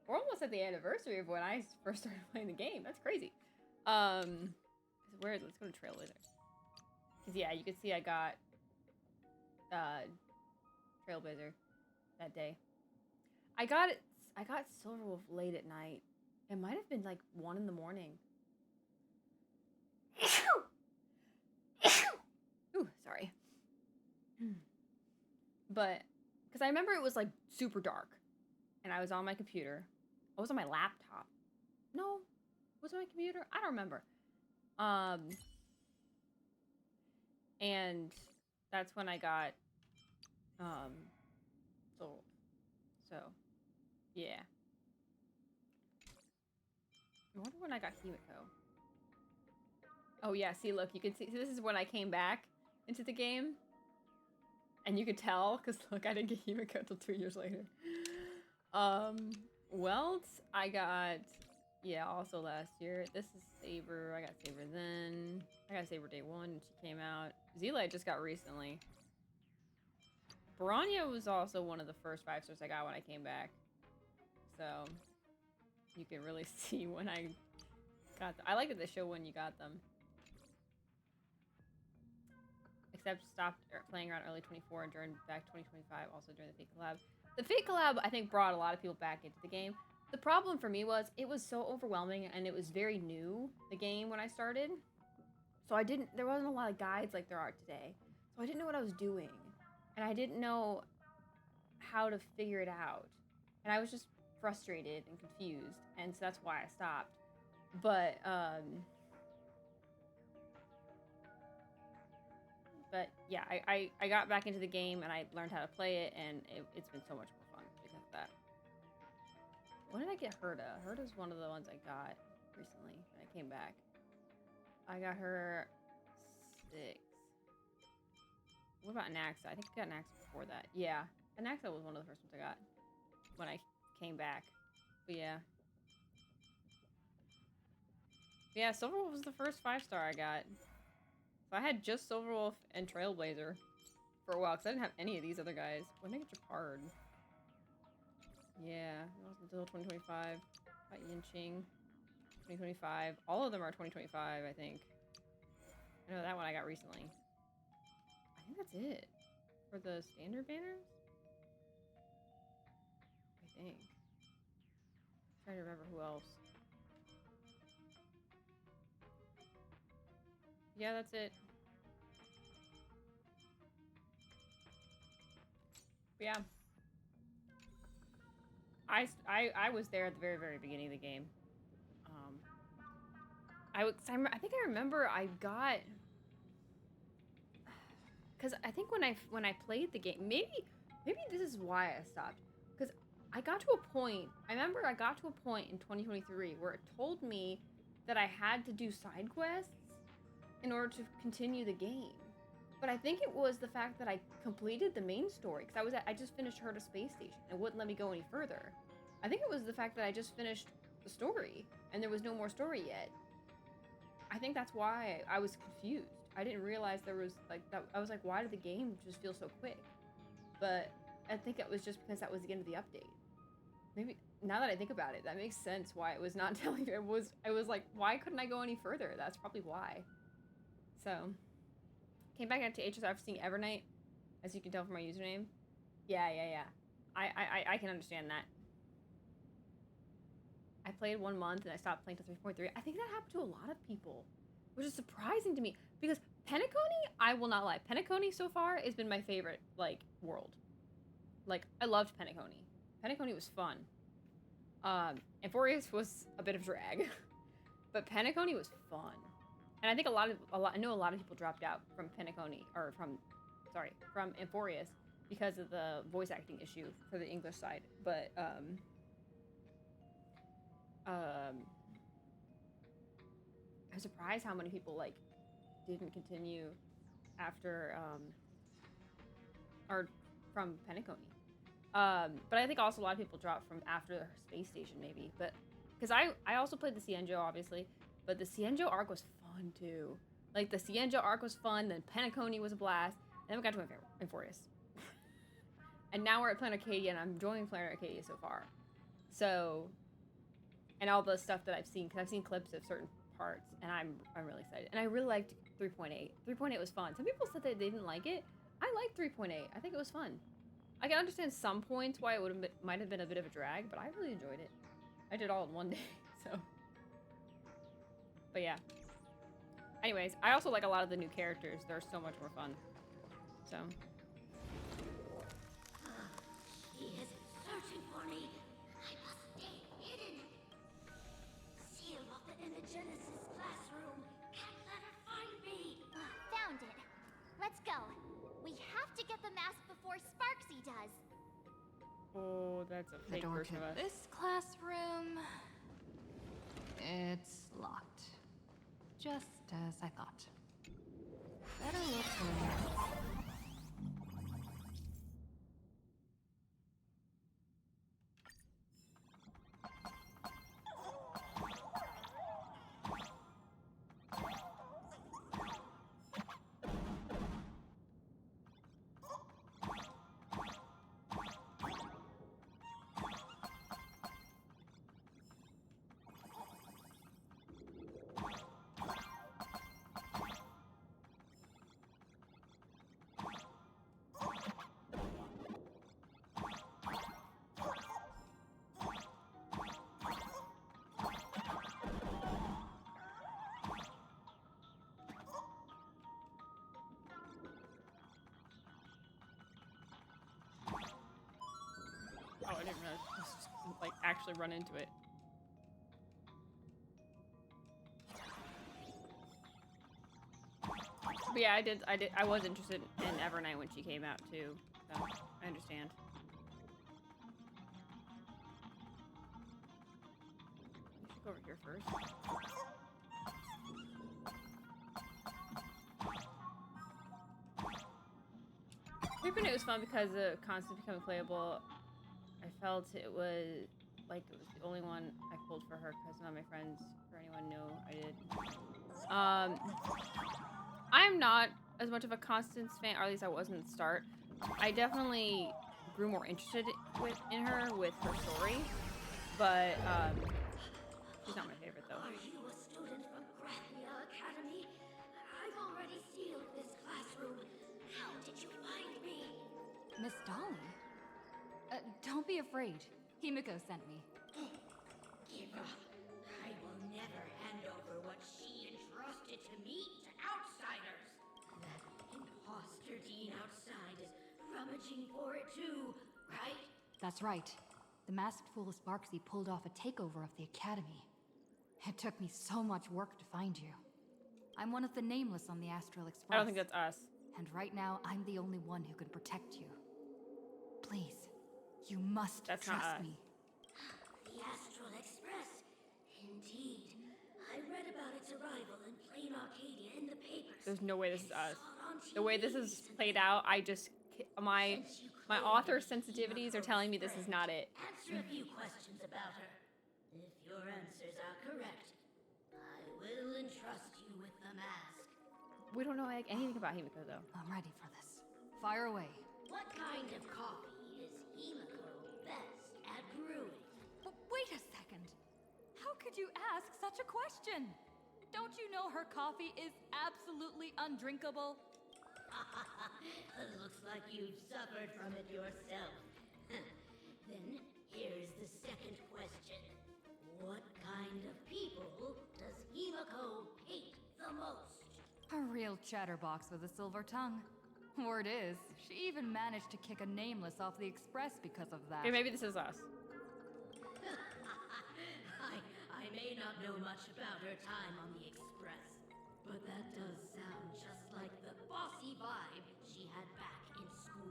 We're almost at the anniversary of when I first started playing the game. That's crazy. Let's go to Trailblazer. Because yeah, you can see I got Trailblazer that day. I got Silver Wolf late at night. It might have been like 1 in the morning. Ooh, sorry. But because I remember it was like super dark, and I was on my computer. I was on my laptop. No, was it my computer? I don't remember. And that's when I got sold. So yeah. I wonder when I got Himiko. Oh yeah, see, look, you can see this is when I came back into the game. And you could tell, because look, I didn't get Himiko until 2 years later. Welt, I got, yeah, also last year. This is Saber, I got Saber then. I got Saber day 1 when she came out. Zila I just got recently. Baranya was also one of the first 5 stars I got when I came back. So, you can really see when I got them. I like that they show when you got them. Except stopped playing around early 24 and during back 2025, also during the Fate collab. The Fate collab, I think, brought a lot of people back into the game. The problem for me was it was so overwhelming and it was very new, the game, when I started. So there wasn't a lot of guides like there are today. So I didn't know what I was doing. And I didn't know how to figure it out. And I was just frustrated and confused. And so that's why I stopped. But yeah, I got back into the game and I learned how to play it, and it's been so much more fun because of that. When did I get Herda? Herda's one of the ones I got recently when I came back. I got her 6. What about Naxa? I think I got Naxa before that. Yeah, Naxa was one of the first ones I got when I came back. But yeah. Yeah, Silverwolf was the first 5-star I got. So I had just Silverwolf and Trailblazer for a while, because I didn't have any of these other guys. When did I get Japard? Yeah, that was until 2025. Got Yinching. 2025. All of them are 2025, I think. I know that one I got recently. I think that's it. For the standard banners? I think. I'm trying to remember who else. Yeah, that's it. But yeah. I was there at the very, very beginning of the game. I think I remember I got, because I think when I played the game, maybe this is why I stopped, because I got to a point. I remember I got to a point in 2023 where it told me that I had to do side quests in order to continue the game. But I think it was the fact that I completed the main story, because I just finished Herda Space Station and it wouldn't let me go any further. I think it was the fact that I just finished the story and there was no more story yet. I think that's why I was confused. I didn't realize there was like that. I was like, why did the game just feel so quick? But I think it was just because that was the end of the update. Maybe now that I think about it, that makes sense why it was not telling me. It was like, why couldn't I go any further? That's probably why. So came back out to HSR for seeing Evernight, as you can tell from my username. Yeah. I can understand that. I played 1 month and I stopped playing till 3.3. I think that happened to a lot of people, which is surprising to me because Penacony, I will not lie, Penacony so far has been my favorite, like, world. Like, I loved Penacony. Penacony was fun. Amphorius was a bit of drag, but Penacony was fun. And I think I know a lot of people dropped out from Penacony, or from Amphorius because of the voice acting issue for the English side. But I was surprised how many people like didn't continue after or from Penacony. But I think also a lot of people dropped from after Space Station maybe. But because I also played the Cienjo obviously, but the Cienjo arc was fun too. Like the Cienjo arc was fun, then Penacony was a blast. Then we got to Amphorius. And now we're at Planarcadia and I'm enjoying Planarcadia so far. So, and all the stuff that I've seen, because I've seen clips of certain parts, and I'm really excited. And I really liked 3.8. 3.8 was fun. Some people said that they didn't like it. I liked 3.8. I think it was fun. I can understand some points why it might have been a bit of a drag, but I really enjoyed it. I did it all in one day, so. But yeah. Anyways, I also like a lot of the new characters. They're so much more fun. So. He is searching for me. I must stay hidden. Seal locked in the Genesis classroom. Can't let her find me. Found it. to get the mask before Sparksy does. Oh, that's a The fake door version to of us. this classroom. It's locked. Just as I thought. Better look for Oh, I didn't realize I was just, like, actually run into it. But yeah, I was interested in Evernight when she came out too, so I understand. We should go over here first. Creeping it was fun because the concept becoming playable. I felt it was like it was the only one I pulled for her because none of my friends or anyone knew I did. I'm not as much of a Constance fan, or at least I wasn't at the start. I definitely grew more interested in her with her story, but she's not my favorite though. Are you a student from Grathia Academy? I've already sealed this classroom. How did you find me? Miss Dolly? Don't be afraid. Himiko sent me. Give up. I will never hand over what she entrusted to me to outsiders. That imposter dean outside is rummaging for it too, right? That's right. The masked fool Sparksy pulled off a takeover of the academy. It took me so much work to find you. I'm one of the nameless on the Astral Express. I don't think that's us. And right now, I'm the only one who can protect you. Please, you must trust me. The Astral Express? Indeed. I read about its arrival in Planarcadia in the papers. There's no way this is us. The way this is played out, my author sensitivities are telling me this is not it. Answer a few questions about her. If your answers are correct, I will entrust you with the mask. We don't know anything about Himiko though. I'm ready for this. Fire away. What kind of coffee is Himiko best at brewing? Wait a second. How could you ask such a question? Don't you know her coffee is absolutely undrinkable? Looks like you've suffered from it yourself. Then here's the second question. What kind of people does Himiko hate the most? A real chatterbox with a silver tongue. Word is, she even managed to kick a nameless off the express because of that. Okay, maybe this is us. I may not know much about her time on the express, but that does sound just like the bossy vibe she had back in school.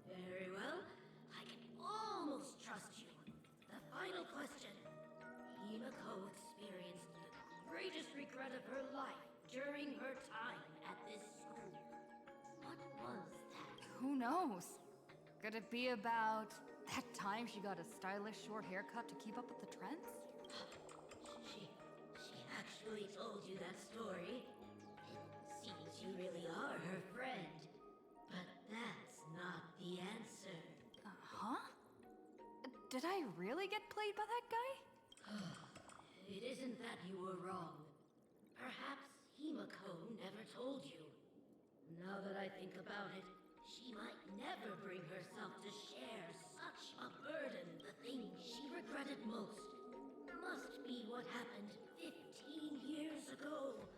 Very well, I can almost trust you. The final question. Himiko experienced the greatest regret of her life during her time at this school. What was that? Who knows? Could it be about that time she got a stylish short haircut to keep up with the trends? She actually told you that story. It seems you really are her friend. But that's not the answer. Huh? Did I really get played by that guy? It isn't that you were wrong. Perhaps Himiko never told you. Now that I think about it, she might never bring herself to share such a burden. The thing she regretted most must be what happened 15 years ago.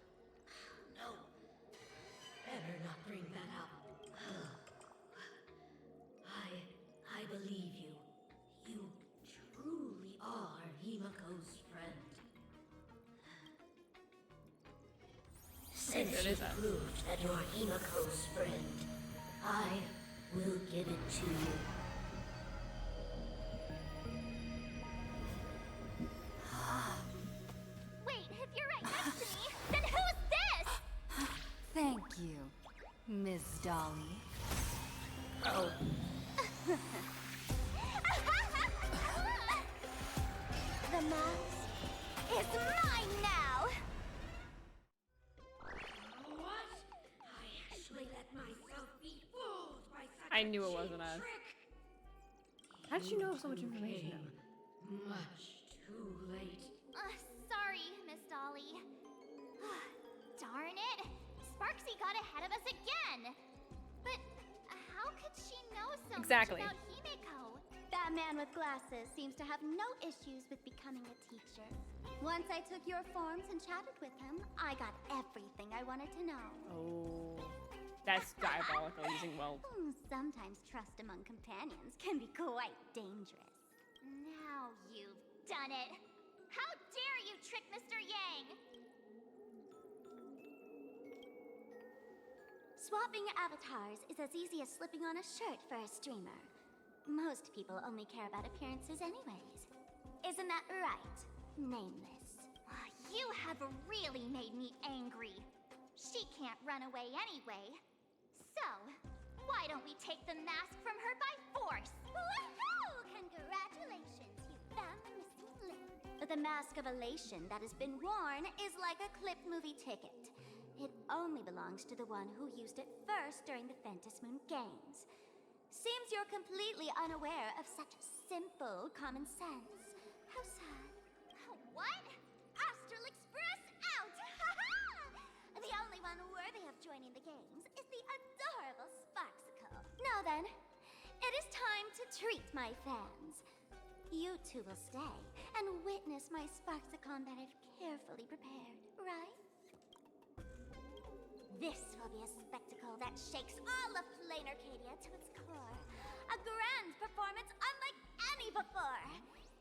No. Better not bring that up. I believe you. You truly are Himiko's friend. Since you proved that you're Himiko's friend, I We'll give it to you. Wait, if you're right next to me, then who's this? Thank you, Miss Dolly. Oh. The mask is mine now! What? I actually let myself be fooled by such I knew it wasn't us. How did you know so much information? Much too late. Sorry, Miss Dolly. Darn it! Sparksy got ahead of us again! But how could she know so Exactly. much about Himeko? That man with glasses seems to have no issues with becoming a teacher. Once I took your forms and chatted with him, I got everything I wanted to know. Oh. That's diabolical using weld. Sometimes trust among companions can be quite dangerous. Now you've done it! How dare you trick Mr. Yang! Swapping avatars is as easy as slipping on a shirt for a streamer. Most people only care about appearances anyways. Isn't that right, Nameless? You have really made me angry. She can't run away anyway. So, why don't we take the mask from her by force? Woohoo! Congratulations, you found the missing link. The mask of elation that has been worn is like a clipped movie ticket. It only belongs to the one who used it first during the Phantom Moon Games. Seems you're completely unaware of such simple common sense. How sad. What? Astral Express out! The only one worthy of joining the games is the adorable Sparksicle. Now then, it is time to treat my fans. You two will stay and witness my Sparksicon that I've carefully prepared, right? This will be a spectacle that shakes all of Planarcadia to its core. A grand performance unlike any before.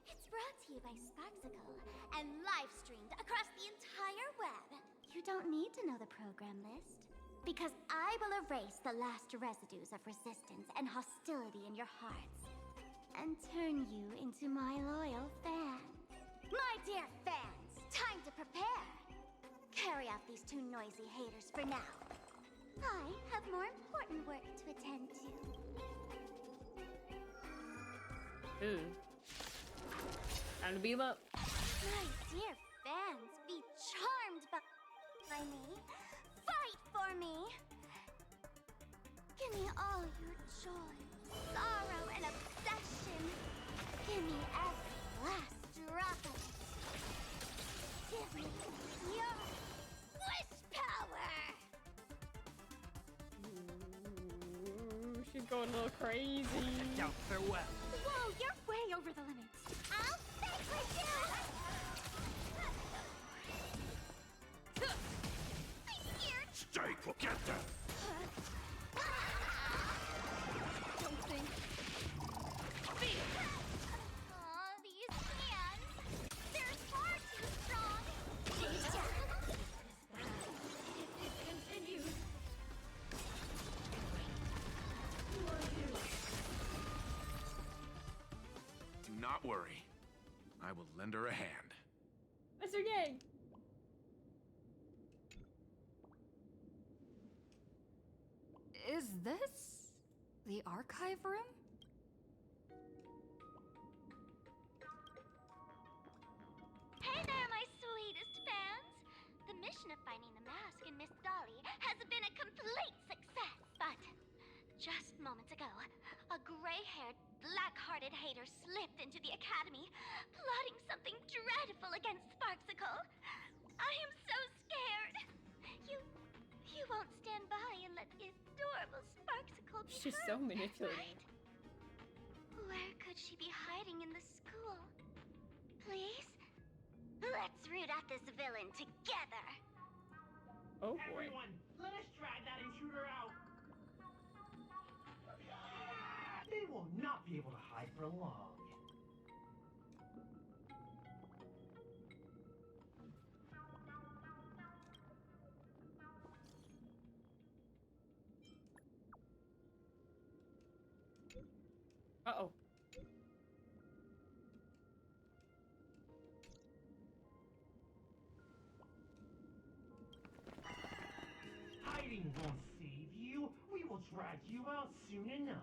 It's brought to you by Sparksicle and live-streamed across the entire web. You don't need to know the program list, because I will erase the last residues of resistance and hostility in your hearts, and turn you into my loyal fans. My dear fans, time to prepare. Carry out these two noisy haters for now. I have more important work to attend to. Ooh. Time to beam up. My dear fans, be charmed by me. Fight for me. Give me all your joy, sorrow, and obsession. Give me every last drop of it. Give me your wish power. Ooh, she's going a little crazy. Now, farewell. Whoa, you're way over the limit. I'll stay with you. I'm scared. Stay together. Don't think. Aw, these hands. They're far too strong. Continue. Do not worry. I will lend her a hand. Mr. Yang. Is this the archive room? Hey there, my sweetest fans! The mission of finding the mask and Miss Dolly has been a complete success, but just moments ago, a gray-haired, black-hearted hater slipped into the academy, plotting something dreadful against Sparksicle. I am so scared. You won't stand by and let the adorable Sparksicle be She's hurt, so manipulative. right? Where could she be hiding in the school? Please? Let's root out this villain together. Oh boy. Everyone, let us drag that intruder out. They will not be able to hide for long. Uh-oh. Hiding won't save you. We will drag you out soon enough.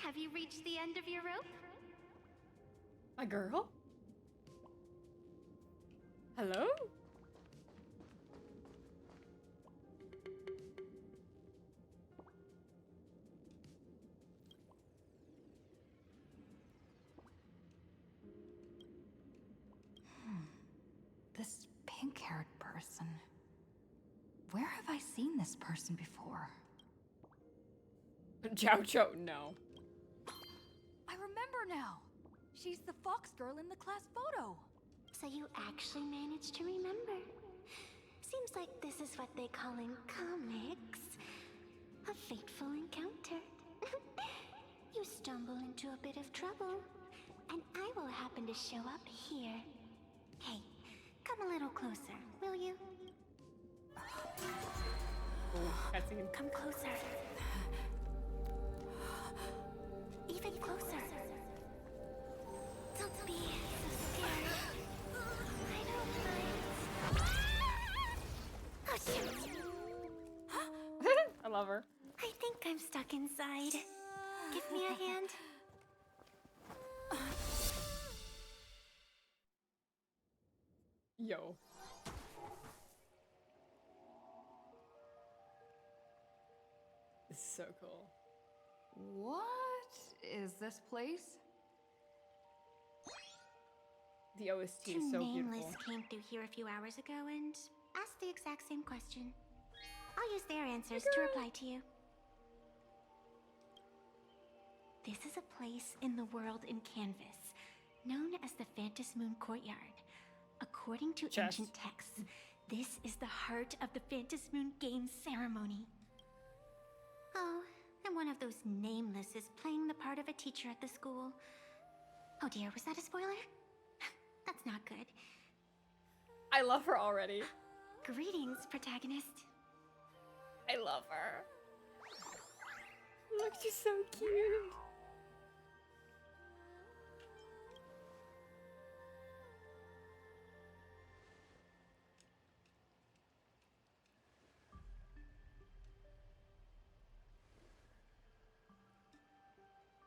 Have you reached the end of your rope? A girl? Hello? This pink-haired person. Where have I seen this person before? Chow Chow, no. I remember now. She's the fox girl in the class photo. So you actually managed to remember. Seems like this is what they call in comics a fateful encounter. You stumble into a bit of trouble, and I will happen to show up here. Hey, come a little closer, will you? Come closer. Even closer. Don't be so scared. I don't mind. Oh, shoot. I love her. I think I'm stuck inside. Give me a hand. Yo. This is so cool. What is this place? The OST Two is so nameless beautiful. came through here a few hours ago and asked the exact same question. I'll use their answers to reply to you. This is a place in the world in Canvas, known as the Phantas Moon Courtyard. According to ancient texts, this is the heart of the Phantas Moon Games ceremony. Oh, and one of those nameless is playing the part of a teacher at the school. Oh dear, was that a spoiler? That's not good. I love her already. Greetings, protagonist. I love her. Look, she's so cute.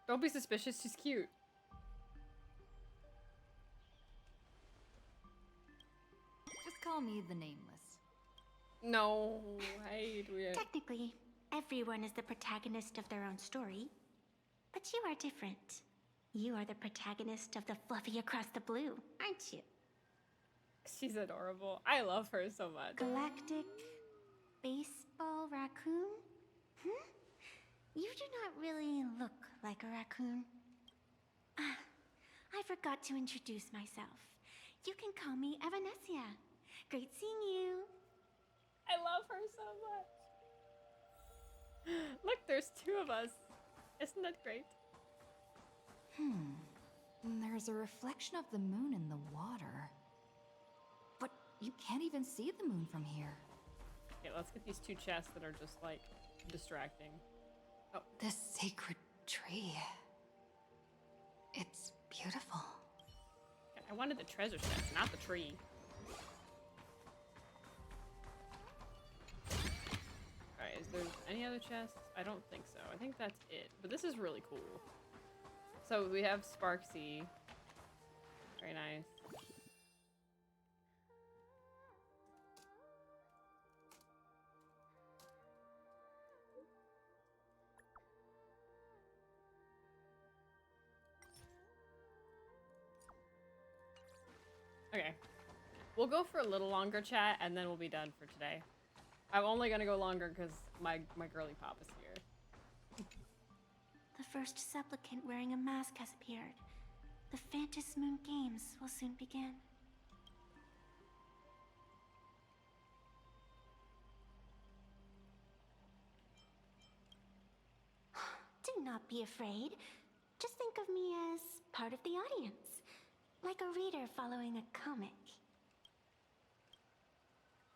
Don't be suspicious, she's cute. Just call me the Nameless. No, I Technically, everyone is the protagonist of their own story. But you are different. You are the protagonist of the Fluffy Across the Blue, aren't you? She's adorable. I love her so much. Galactic baseball raccoon? You do not really look like a raccoon. Ah, I forgot to introduce myself. You can call me Evanessia. Great seeing you. I love her so much. Look, there's two of us. Isn't that great? There's a reflection of the moon in the water. But you can't even see the moon from here. Okay, let's get these two chests that are just like distracting. Oh, this sacred tree. It's beautiful. I wanted the treasure chest, not the tree. Alright, is there any other chests? I don't think so. I think that's it. But this is really cool. So we have Sparksy. Very nice. Okay. We'll go for a little longer chat and then we'll be done for today. I'm only gonna go longer because my girly pop is here. The first supplicant wearing a mask has appeared. The Phantas Moon Games will soon begin. Do not be afraid. Just think of me as part of the audience, like a reader following a comic.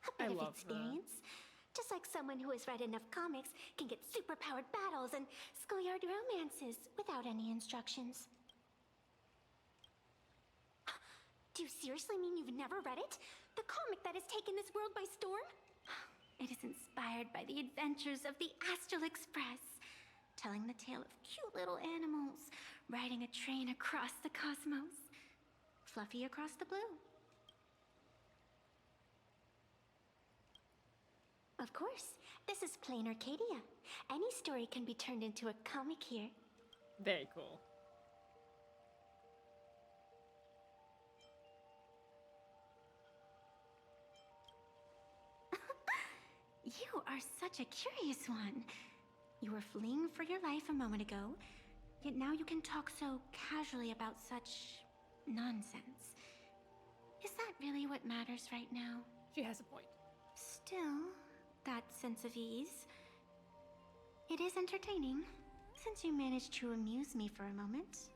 A bit of experience, Just like someone who has read enough comics can get superpowered battles and schoolyard romances without any instructions. Do you seriously mean you've never read it? The comic that has taken this world by storm? It is inspired by the adventures of the Astral Express, telling the tale of cute little animals riding a train across the cosmos. Fluffy across the blue. Of course, this is Planarcadia. Any story can be turned into a comic here. Very cool. You are such a curious one. You were fleeing for your life a moment ago, yet now you can talk so casually about such nonsense. Is that really what matters right now? She has a point. Still, that sense of ease. It is entertaining. Since you managed to amuse me for a moment,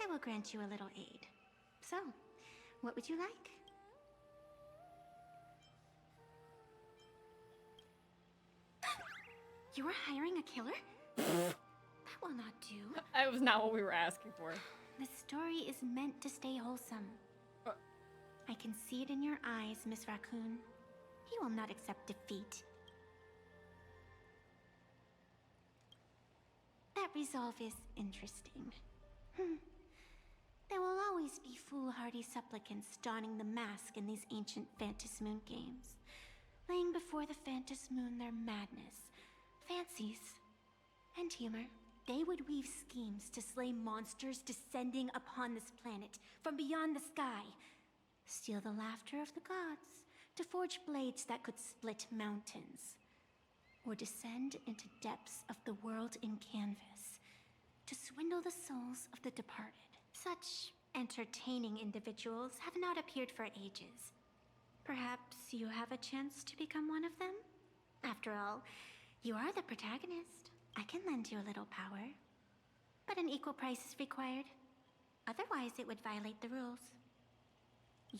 I will grant you a little aid. So, what would you like? You were hiring a killer? That will not do. That was not what we were asking for. The story is meant to stay wholesome. I can see it in your eyes, Miss Raccoon. You will not accept defeat. That resolve is interesting. There will always be foolhardy supplicants donning the mask in these ancient Phantas Moon games, laying before the Phantas Moon their madness, fancies, and humor. They would weave schemes to slay monsters descending upon this planet from beyond the sky, steal the laughter of the gods, to forge blades that could split mountains, or descend into depths of the world in canvas, to swindle the souls of the departed. Such entertaining individuals have not appeared for ages. Perhaps you have a chance to become one of them? After all, you are the protagonist. I can lend you a little power. But an equal price is required. Otherwise, it would violate the rules.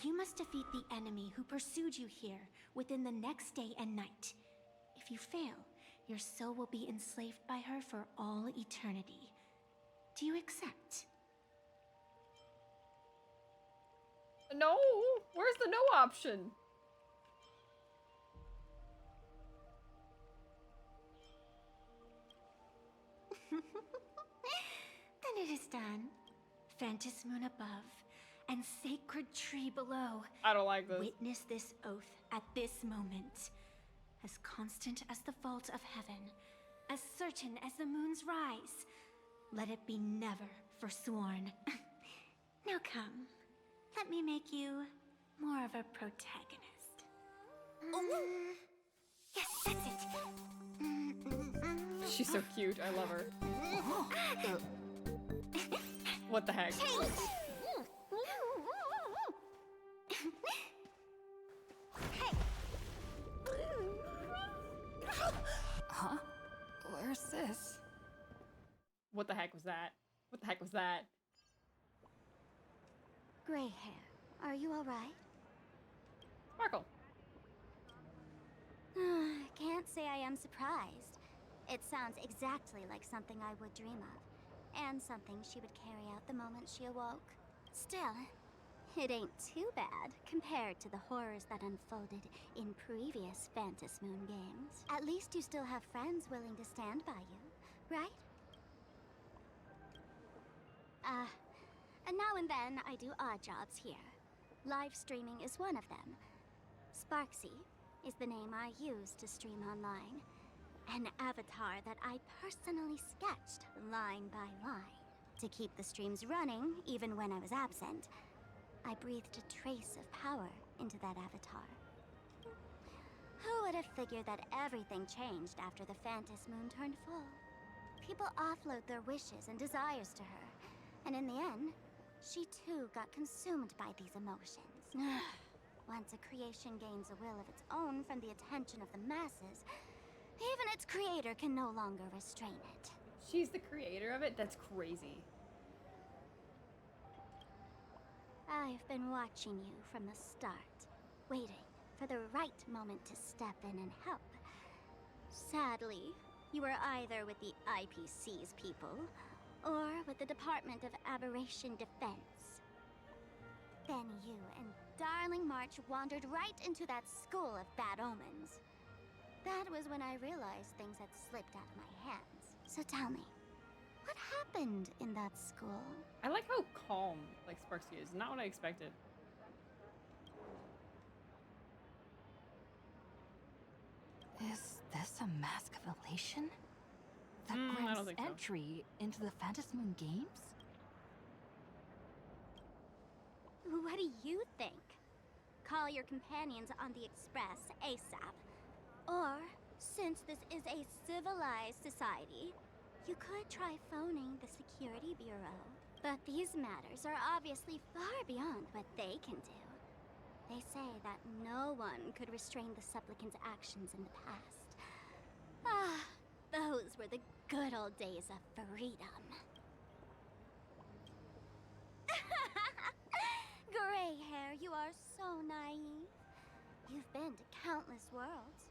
You must defeat the enemy who pursued you here within the next day and night. If you fail, your soul will be enslaved by her for all eternity. Do you accept? No! Where's the no option? Then it is done. Phantas Moon above, and sacred tree below. I don't like this. Witness this oath at this moment. As constant as the vault of heaven, as certain as the moon's rise. Let it be never forsworn. Now come, let me make you more of a protagonist. Yes, that's it. She's so cute. I love her. What the heck? Huh? Where's this? What the heck was that? What the heck was that? Gray hair, are you alright? Sparkle. Can't say I am surprised. It sounds exactly like something I would dream of, and something she would carry out the moment she awoke. Still, it ain't too bad compared to the horrors that unfolded in previous Phantas Moon games. At least you still have friends willing to stand by you, right? And now and then I do odd jobs here. Live streaming is one of them. Sparksy is the name I use to stream online. An avatar that I personally sketched line by line. To keep the streams running, even when I was absent, I breathed a trace of power into that avatar. Who would have figured that everything changed after the Phantas Moon turned full? People offload their wishes and desires to her, and in the end, she too got consumed by these emotions. Once a creation gains a will of its own from the attention of the masses, even its creator can no longer restrain it. She's the creator of it? That's crazy. I've been watching you from the start, waiting for the right moment to step in and help. Sadly, you were either with the IPC's people, or with the Department of Aberration Defense. Then you and Darling March wandered right into that school of bad omens. That was when I realized things had slipped out of my hands. So tell me, what happened in that school? I like how calm like Sparksy is. Not what I expected. Is this a mask of elation? That I don't grants think so. entry into the Phantom Moon Games? What do you think? Call your companions on the Express ASAP. Or, since this is a civilized society, you could try phoning the Security Bureau. But these matters are obviously far beyond what they can do. They say that no one could restrain the supplicant's actions in the past. Ah, those were the good old days of freedom. Gray hair, you are so naive. You've been to countless worlds.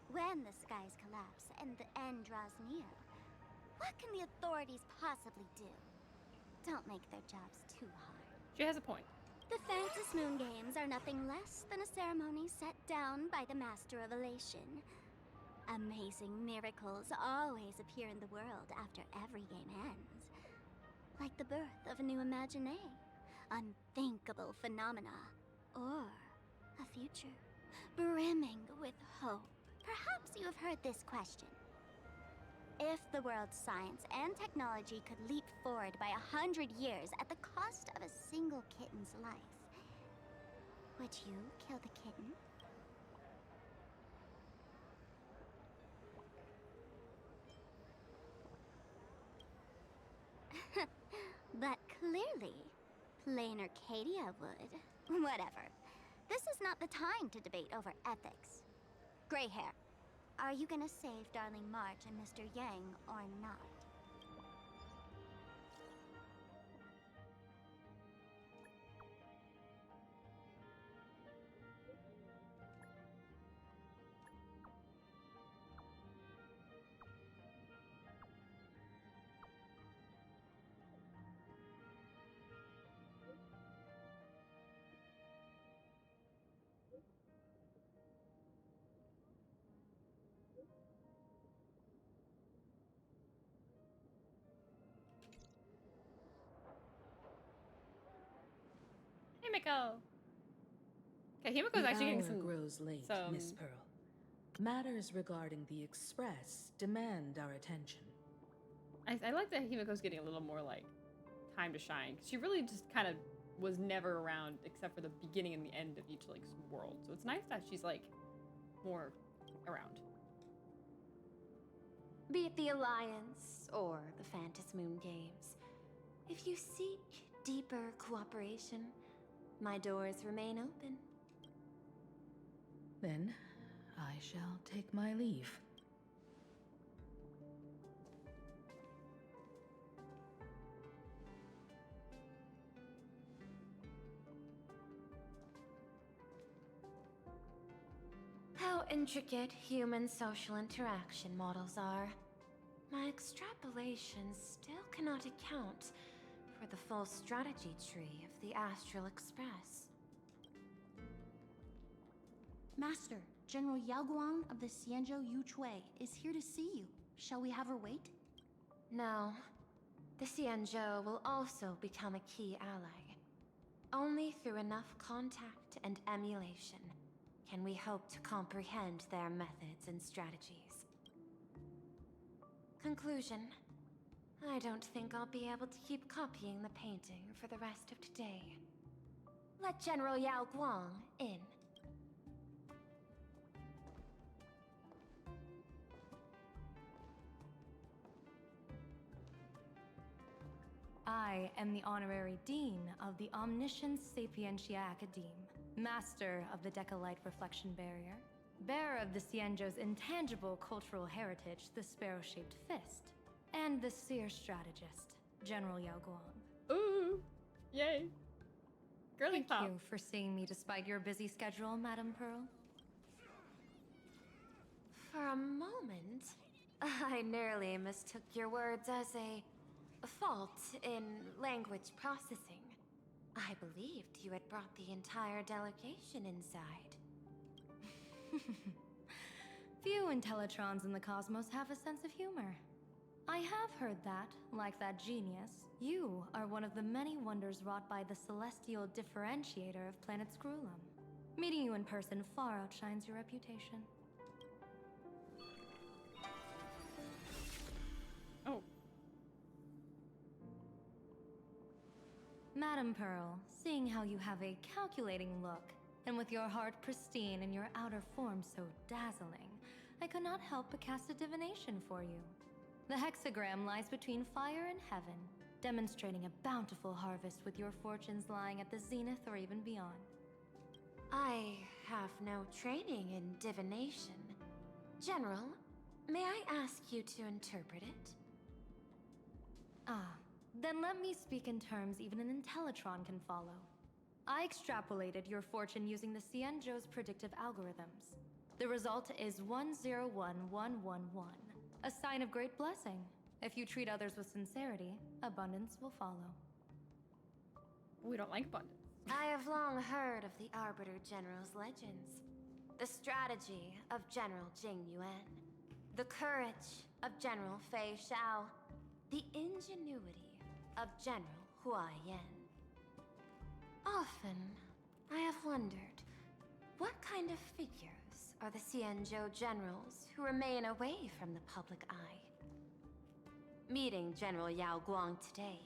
When the skies collapse and the end draws near, what can the authorities possibly do? Don't make their jobs too hard. She has a point. The Phantom Moon Games are nothing less than a ceremony set down by the Master of Elation. Amazing miracles always appear in the world after every game ends. Like the birth of a new imagination, unthinkable phenomena, or a future brimming with hope. Perhaps you have heard this question. If the world's science and technology could leap forward by 100 years at the cost of a single kitten's life, would you kill the kitten? But clearly, Planarcadia would. Whatever. This is not the time to debate over ethics. Gray hair, are you gonna save Darling March and Mr. Yang or not? Himiko! Okay, Himiko's actually getting some... grows late, Miss Pearl. Matters regarding the Express demand our attention. I like that Himiko's getting a little more, like, time to shine. She really just kind of was never around except for the beginning and the end of each, like, world. So it's nice that she's, like, more around. Be it the Alliance or the Phantom Moon Games, if you seek deeper cooperation, my doors remain open. Then, I shall take my leave. How intricate human social interaction models are. My extrapolations still cannot account for the full strategy tree of the Astral Express. Master, General Yao Guang of the Xianzhou Yuchui is here to see you. Shall we have her wait? No. The Xianzhou will also become a key ally. Only through enough contact and emulation can we hope to comprehend their methods and strategies. Conclusion. I don't think I'll be able to keep copying the painting for the rest of today. Let General Yao Guang in. I am the Honorary Dean of the Omniscience Sapientia Academe, Master of the Decalite Reflection Barrier, bearer of the Xianzhou's intangible cultural heritage, the Sparrow-Shaped Fist, and the Seer Strategist, General Yao Guang. Ooh! Yay! Girly pop. Thank you for seeing me despite your busy schedule, Madam Pearl. For a moment, I nearly mistook your words as a fault in language processing. I believed you had brought the entire delegation inside. Few Intellitrons in the cosmos have a sense of humor. I have heard that, like that genius, you are one of the many wonders wrought by the celestial differentiator of planet Scrulum. Meeting you in person far outshines your reputation. Oh. Madam Pearl, seeing how you have a calculating look, and with your heart pristine and your outer form so dazzling, I could not help but cast a divination for you. The hexagram lies between fire and heaven, demonstrating a bountiful harvest with your fortunes lying at the zenith or even beyond. I have no training in divination. General, may I ask you to interpret it? Ah, then let me speak in terms even an Intellitron can follow. I extrapolated your fortune using the Cienjo's predictive algorithms. The result is 101111, a sign of great blessing. If you treat others with sincerity, abundance will follow. We don't like abundance. I have long heard of the Arbiter General's legends. The strategy of General Jing Yuan. The courage of General Fei Xiao. The ingenuity of General Hua Yan. Often, I have wondered, what kind of figures are the Cienjo generals who remain away from the public eye? Meeting General Yao Guang today,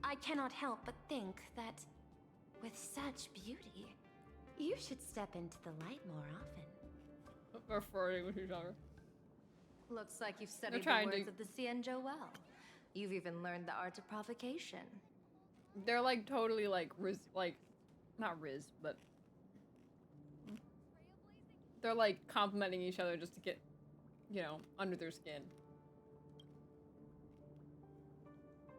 I cannot help but think that, with such beauty, you should step into the light more often. We're flirting with each other. Looks like you've studied the words of the Cienjo well. You've even learned the art of provocation. They're like totally like not Riz, but they're like complimenting each other just to get, you know, under their skin.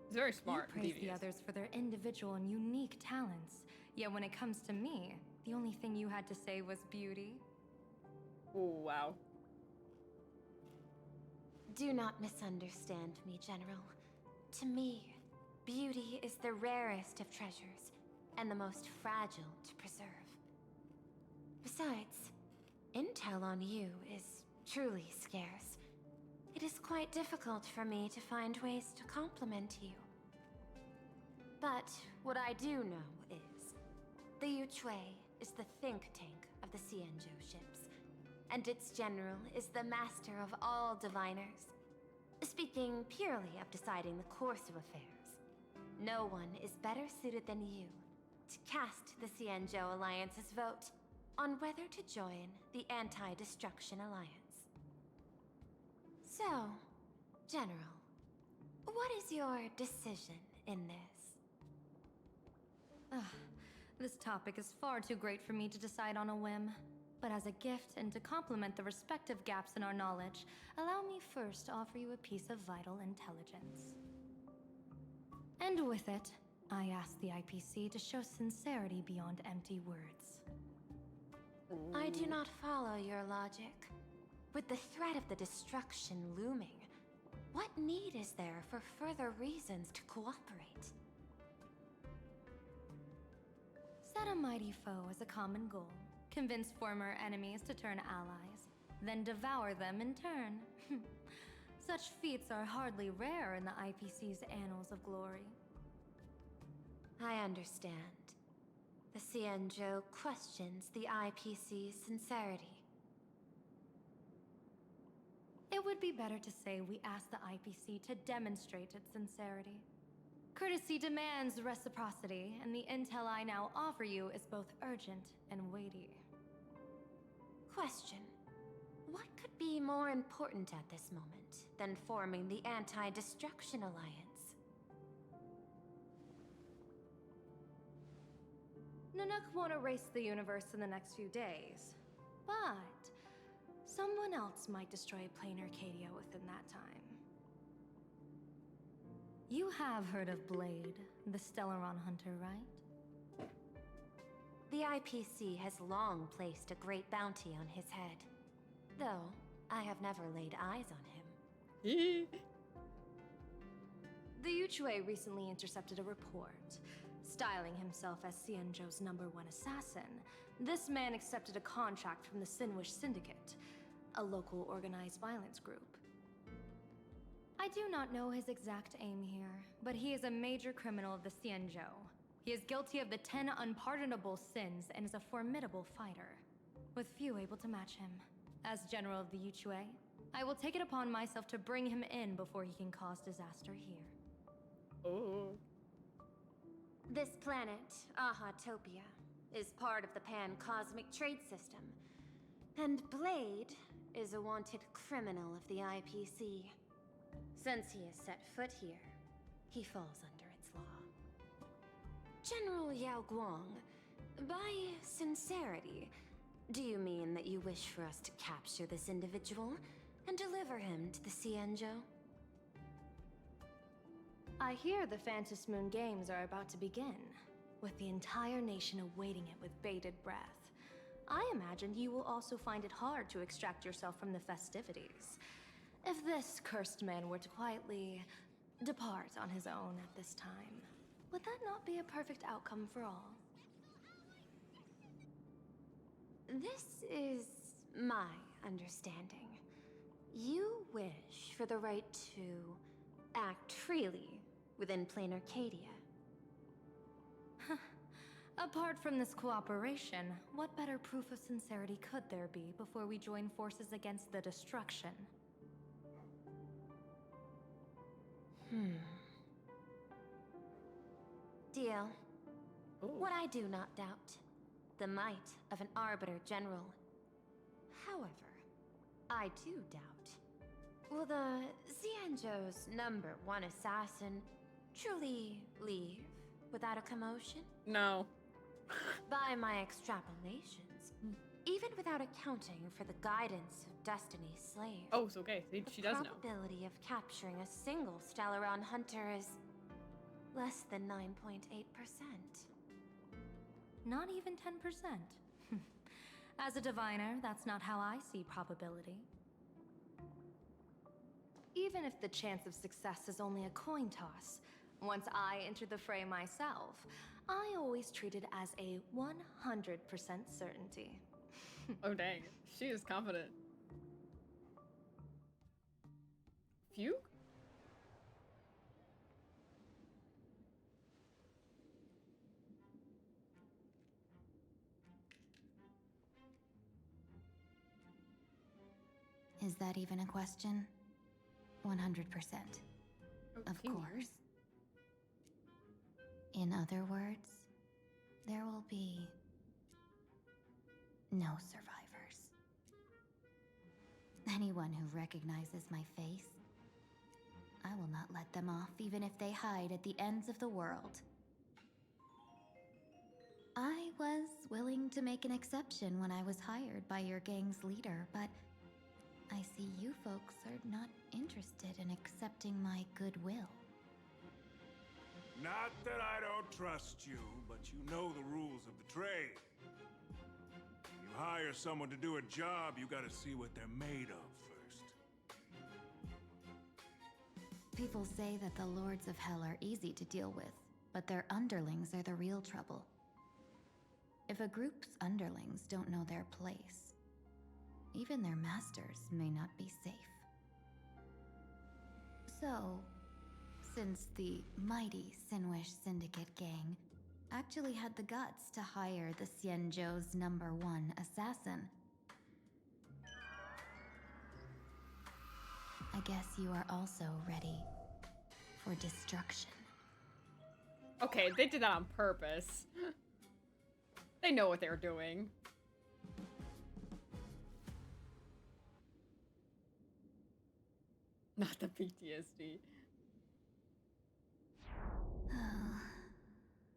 It's very smart. You praise the others for their individual and unique talents. Yet when it comes to me, the only thing you had to say was beauty. Oh, wow. Do not misunderstand me, General. To me, beauty is the rarest of treasures, and the most fragile to preserve. Besides, intel on you is truly scarce. It is quite difficult for me to find ways to compliment you. But what I do know is, the Yuchue is the think tank of the Cienjo ships, and its general is the master of all diviners. Speaking purely of deciding the course of affairs, no one is better suited than you to cast the Cienjo Alliance's vote on whether to join the Anti-Destruction Alliance. So, General, what is your decision in this? This topic is far too great for me to decide on a whim. But as a gift and to complement the respective gaps in our knowledge, allow me first to offer you a piece of vital intelligence. And with it, I ask the IPC to show sincerity beyond empty words. I do not follow your logic. With the threat of the destruction looming, what need is there for further reasons to cooperate? Set a mighty foe as a common goal. Convince former enemies to turn allies, then devour them in turn. Such feats are hardly rare in the IPC's annals of glory. I understand. The Cienjo questions the IPC's sincerity. It would be better to say we ask the IPC to demonstrate its sincerity. Courtesy demands reciprocity, and the intel I now offer you is both urgent and weighty. Question. What could be more important at this moment than forming the Anti-Destruction Alliance? Nanook won't erase the universe in the next few days, but someone else might destroy Planarcadia within that time. You have heard of Blade, the Stellaron hunter, right? The IPC has long placed a great bounty on his head. Though, I have never laid eyes on him. The Yuchue recently intercepted a report. Styling himself as Xianzhou's #1 assassin, this man accepted a contract from the Sinwish Syndicate, a local organized violence group. I do not know his exact aim here, but he is a major criminal of the Xianzhou. He is guilty of the 10 unpardonable sins and is a formidable fighter, with few able to match him. As general of the Yuchue, I will take it upon myself to bring him in before he can cause disaster here. Oh. This planet, Ahatopia, is part of the pan-cosmic trade system. And Blade is a wanted criminal of the IPC. Since he has set foot here, he falls under its law. General Yao Guang, by sincerity, do you mean that you wish for us to capture this individual and deliver him to the Xianzhou? I hear the Phantom Moon Games are about to begin, with the entire nation awaiting it with bated breath. I imagine you will also find it hard to extract yourself from the festivities. If this cursed man were to quietly depart on his own at this time, would that not be a perfect outcome for all? This is my understanding. You wish for the right to act freely within Planarcadia. Apart from this cooperation, what better proof of sincerity could there be before we join forces against the destruction? Deal. What I do not doubt. The might of an Arbiter General. However, I do doubt. Will the Xianzhou's #1 assassin truly leave without a commotion? No. By my extrapolations, even without accounting for the guidance of Destiny's slave. Oh, it's okay. She does know. The probability of capturing a single Stellaron hunter is less than 9.8%. Not even 10%. As a diviner, that's not how I see probability. Even if the chance of success is only a coin toss, once I enter the fray myself, I always treat it as a 100% certainty. Oh dang, she is confident. Phew? Is that even a question? 100%. Of course. In other words, there will be no survivors. Anyone who recognizes my face, I will not let them off even if they hide at the ends of the world. I was willing to make an exception when I was hired by your gang's leader, but I see you folks are not interested in accepting my goodwill. Not that I don't trust you, but you know the rules of the trade. You hire someone to do a job, you gotta see what they're made of first. People say that the Lords of Hell are easy to deal with, but their underlings are the real trouble. If a group's underlings don't know their place, even their masters may not be safe. So, since the mighty Sinwish Syndicate gang actually had the guts to hire the Xianzhou's #1 assassin, I guess you are also ready for destruction. Okay, they did that on purpose. They know what they're doing. Not the PTSD.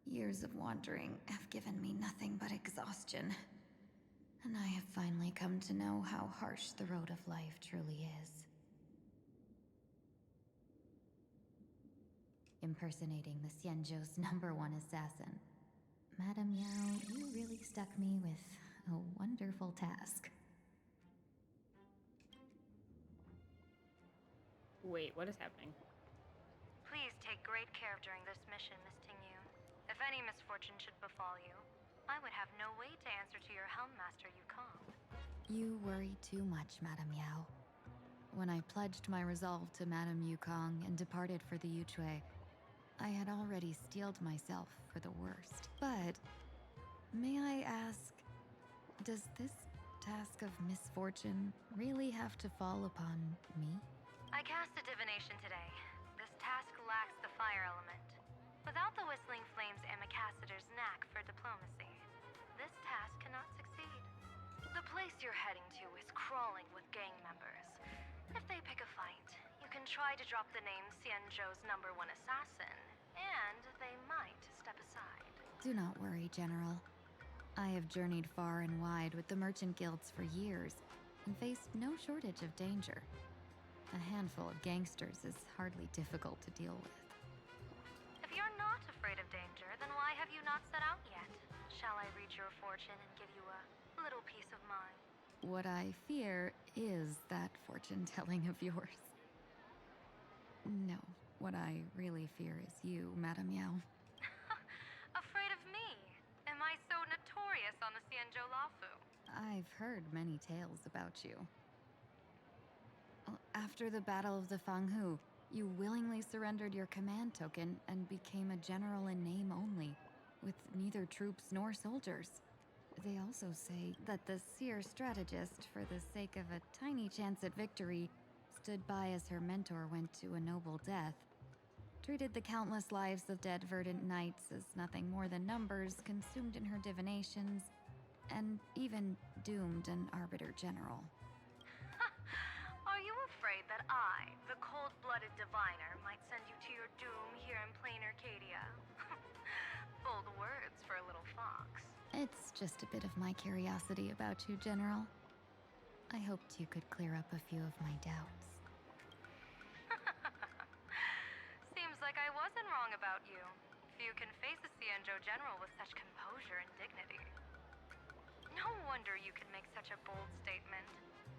Years of wandering have given me nothing but exhaustion. And I have finally come to know how harsh the road of life truly is. Impersonating the Xianzhou's #1 assassin. Madame Yao, you really stuck me with a wonderful task. Wait, what is happening? Please take great care during this mission, Miss Tingyu. If any misfortune should befall you, I would have no way to answer to your Helm Master Yukong. You worry too much, Madame Yao. When I pledged my resolve to Madame Yukong and departed for the Yuchue, I had already steeled myself for the worst. But, may I ask, does this task of misfortune really have to fall upon me? I cast a divination today. This task lacks the fire element. Without the whistling flames and Macassiter's knack for diplomacy, this task cannot succeed. The place you're heading to is crawling with gang members. If they pick a fight, you can try to drop the name Xianzhou's #1 assassin, and they might step aside. Do not worry, General. I have journeyed far and wide with the merchant guilds for years and faced no shortage of danger. A handful of gangsters is hardly difficult to deal with. If you're not afraid of danger, then why have you not set out yet? Shall I read your fortune and give you a little peace of mind? What I fear is that fortune-telling of yours. No, what I really fear is you, Madame Yao. Afraid of me? Am I so notorious on the Xianzhou Lafu? I've heard many tales about you. After the Battle of the Fanghu, you willingly surrendered your command token and became a general in name only, with neither troops nor soldiers. They also say that the seer strategist, for the sake of a tiny chance at victory, stood by as her mentor went to a noble death, treated the countless lives of dead verdant knights as nothing more than numbers consumed in her divinations, and even doomed an arbiter general. Are you afraid that I, the cold-blooded diviner, might send you to your doom here in Planarcadia? Bold words for a little fox. It's just a bit of my curiosity about you, General. I hoped you could clear up a few of my doubts. Seems like I wasn't wrong about you. Few can face a Xianzhou general with such composure and dignity. No wonder you can make such a bold statement.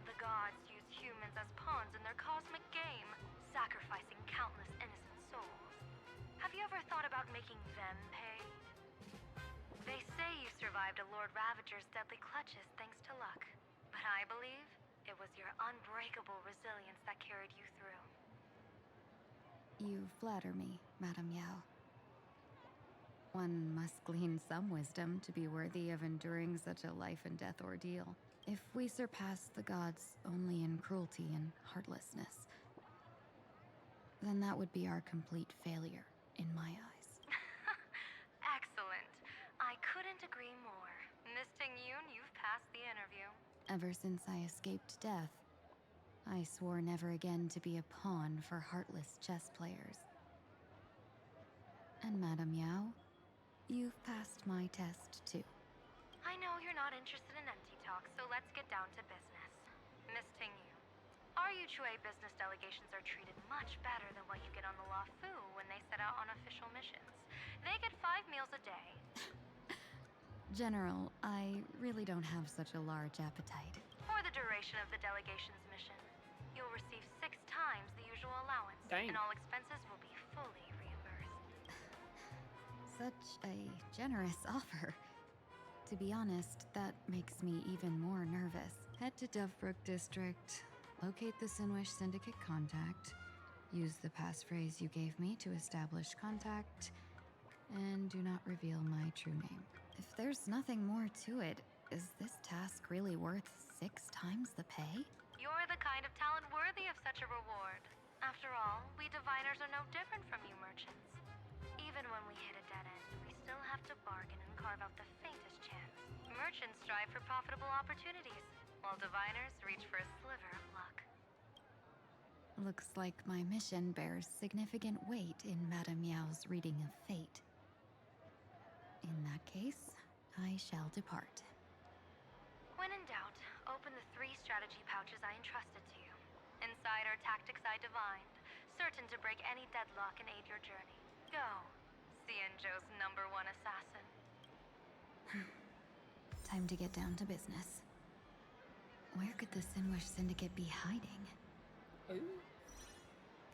The gods use humans as pawns in their cosmic game, sacrificing countless innocent souls. Have you ever thought about making them pay? They say you survived a Lord Ravager's deadly clutches thanks to luck. But I believe it was your unbreakable resilience that carried you through. You flatter me, Madame Yao. One must glean some wisdom to be worthy of enduring such a life-and-death ordeal. If we surpass the gods only in cruelty and heartlessness, then that would be our complete failure, in my eyes. Excellent. I couldn't agree more. Miss Ting-Yoon, you've passed the interview. Ever since I escaped death, I swore never again to be a pawn for heartless chess players. And Madame Yao, you've passed my test too. I know you're not interested in empty talk, so let's get down to business. Miss Ting-Yu, our Yuchue business delegations are treated much better than what you get on the Lafu when they set out on official missions. They get 5 meals a day. General, I really don't have such a large appetite. For the duration of the delegation's mission, you'll receive 6 times the usual allowance, Dang. and all expenses will be fully reimbursed. Such a generous offer. To be honest, that makes me even more nervous. Head to Dovebrook District, locate the Sinwish Syndicate contact, use the passphrase you gave me to establish contact, and do not reveal my true name. If there's nothing more to it, is this task really worth 6 times the pay? You're the kind of talent worthy of such a reward. After all, we diviners are no different from you merchants. Even when we hit a dead end, we still have to bargain and carve out the faintest chance. Merchants strive for profitable opportunities, while diviners reach for a sliver of luck. Looks like my mission bears significant weight in Madame Yao's reading of fate. In that case, I shall depart. When in doubt, open the 3 strategy pouches I entrusted to you. Inside are tactics I divined, certain to break any deadlock and aid your journey. Go, Xianzhou's #1 assassin. Time to get down to business. Where could the Sinwish Syndicate be hiding? Ooh.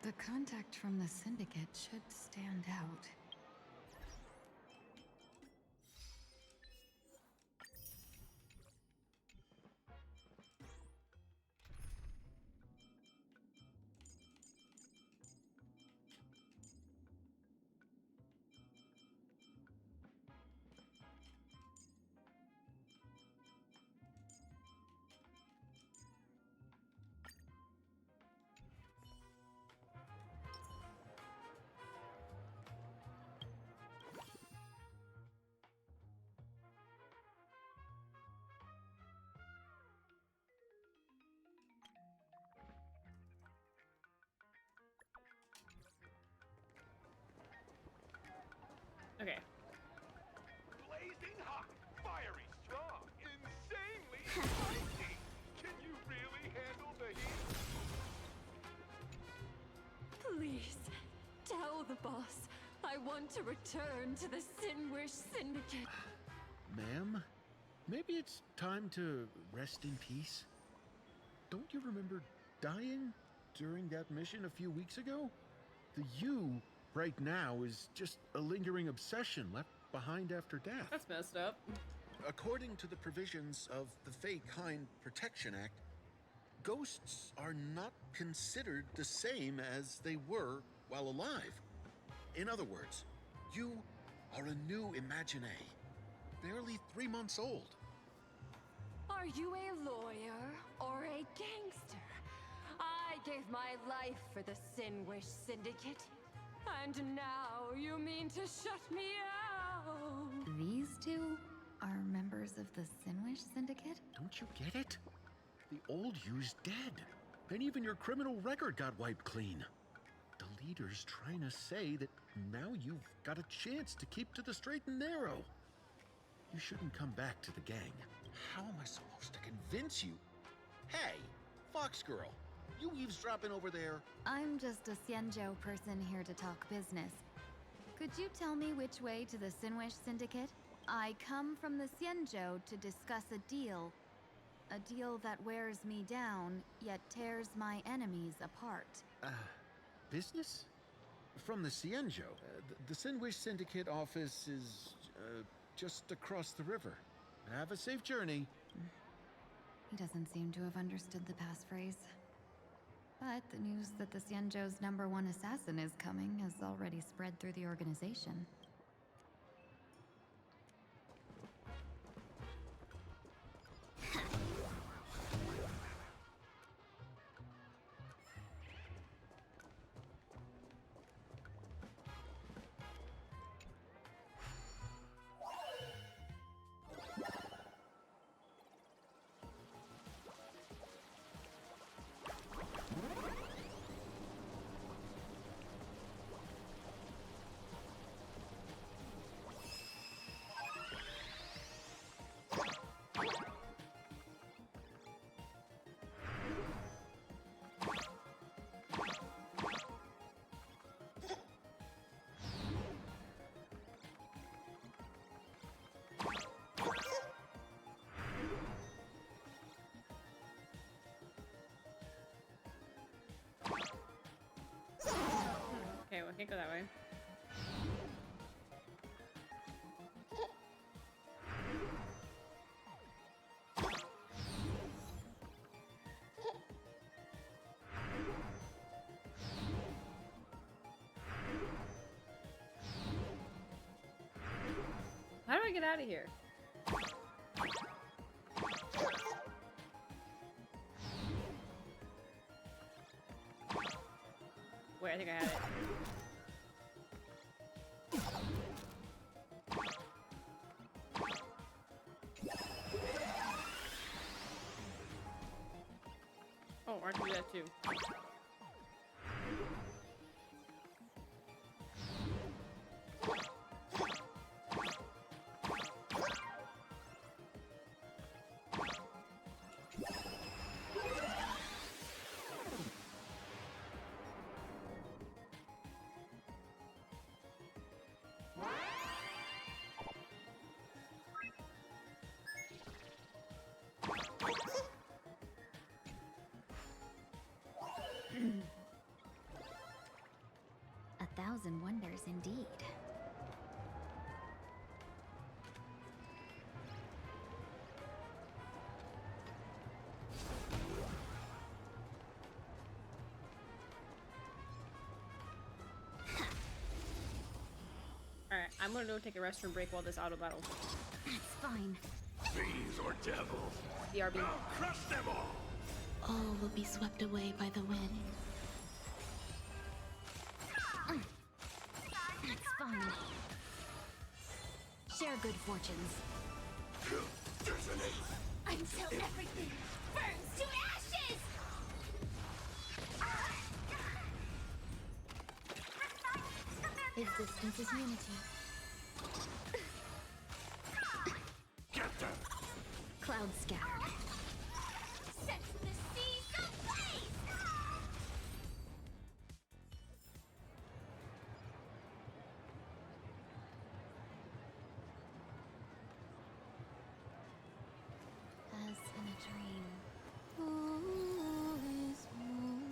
The contact from the Syndicate should stand out. Okay. Blazing hot, fiery strong, insanely spicy. Can you really handle the heat? Please, tell the boss I want to return to the Sinwish Syndicate. Ma'am, maybe it's time to rest in peace? Don't you remember dying during that mission a few weeks ago? The you right now is just a lingering obsession left behind after death. That's messed up. According to the provisions of the Fey Kind Protection Act, ghosts are not considered the same as they were while alive. In other words, you are a new Imagine, barely 3 months old. Are you a lawyer or a gangster? I gave my life for the Sinwish Syndicate. And now you mean to shut me out? These two are members of the Sinwish Syndicate? Don't you get it? The old you's dead. And even your criminal record got wiped clean. The leader's trying to say that now you've got a chance to keep to the straight and narrow. You shouldn't come back to the gang. How am I supposed to convince you? Hey, Fox Girl, you eavesdropping over there? I'm just a Xianzhou person here to talk business. Could you tell me which way to the Sinwish Syndicate? I come from the Xianzhou to discuss a deal. A deal that wears me down, yet tears my enemies apart. Business? From the Xianzhou. The Sinwish Syndicate office is just across the river. Have a safe journey. He doesn't seem to have understood the passphrase. But the news that the Xianzhou's #1 assassin is coming has already spread through the organization. Okay, well, I can't go that way. How do I get out of here? Wait, I think I had it. Oh, I can do that too. 1,000 wonders indeed. Alright, I'm gonna go take a restroom break while this auto battle. That's fine. Fiends or devils? BRB. I'll crush them all! All will be swept away by the wind. That's fine. Share good fortunes. Until everything burns to ashes! Existence is unity. Get them! Clouds scattered. Set the seas ablaze! As in a dream. All is one.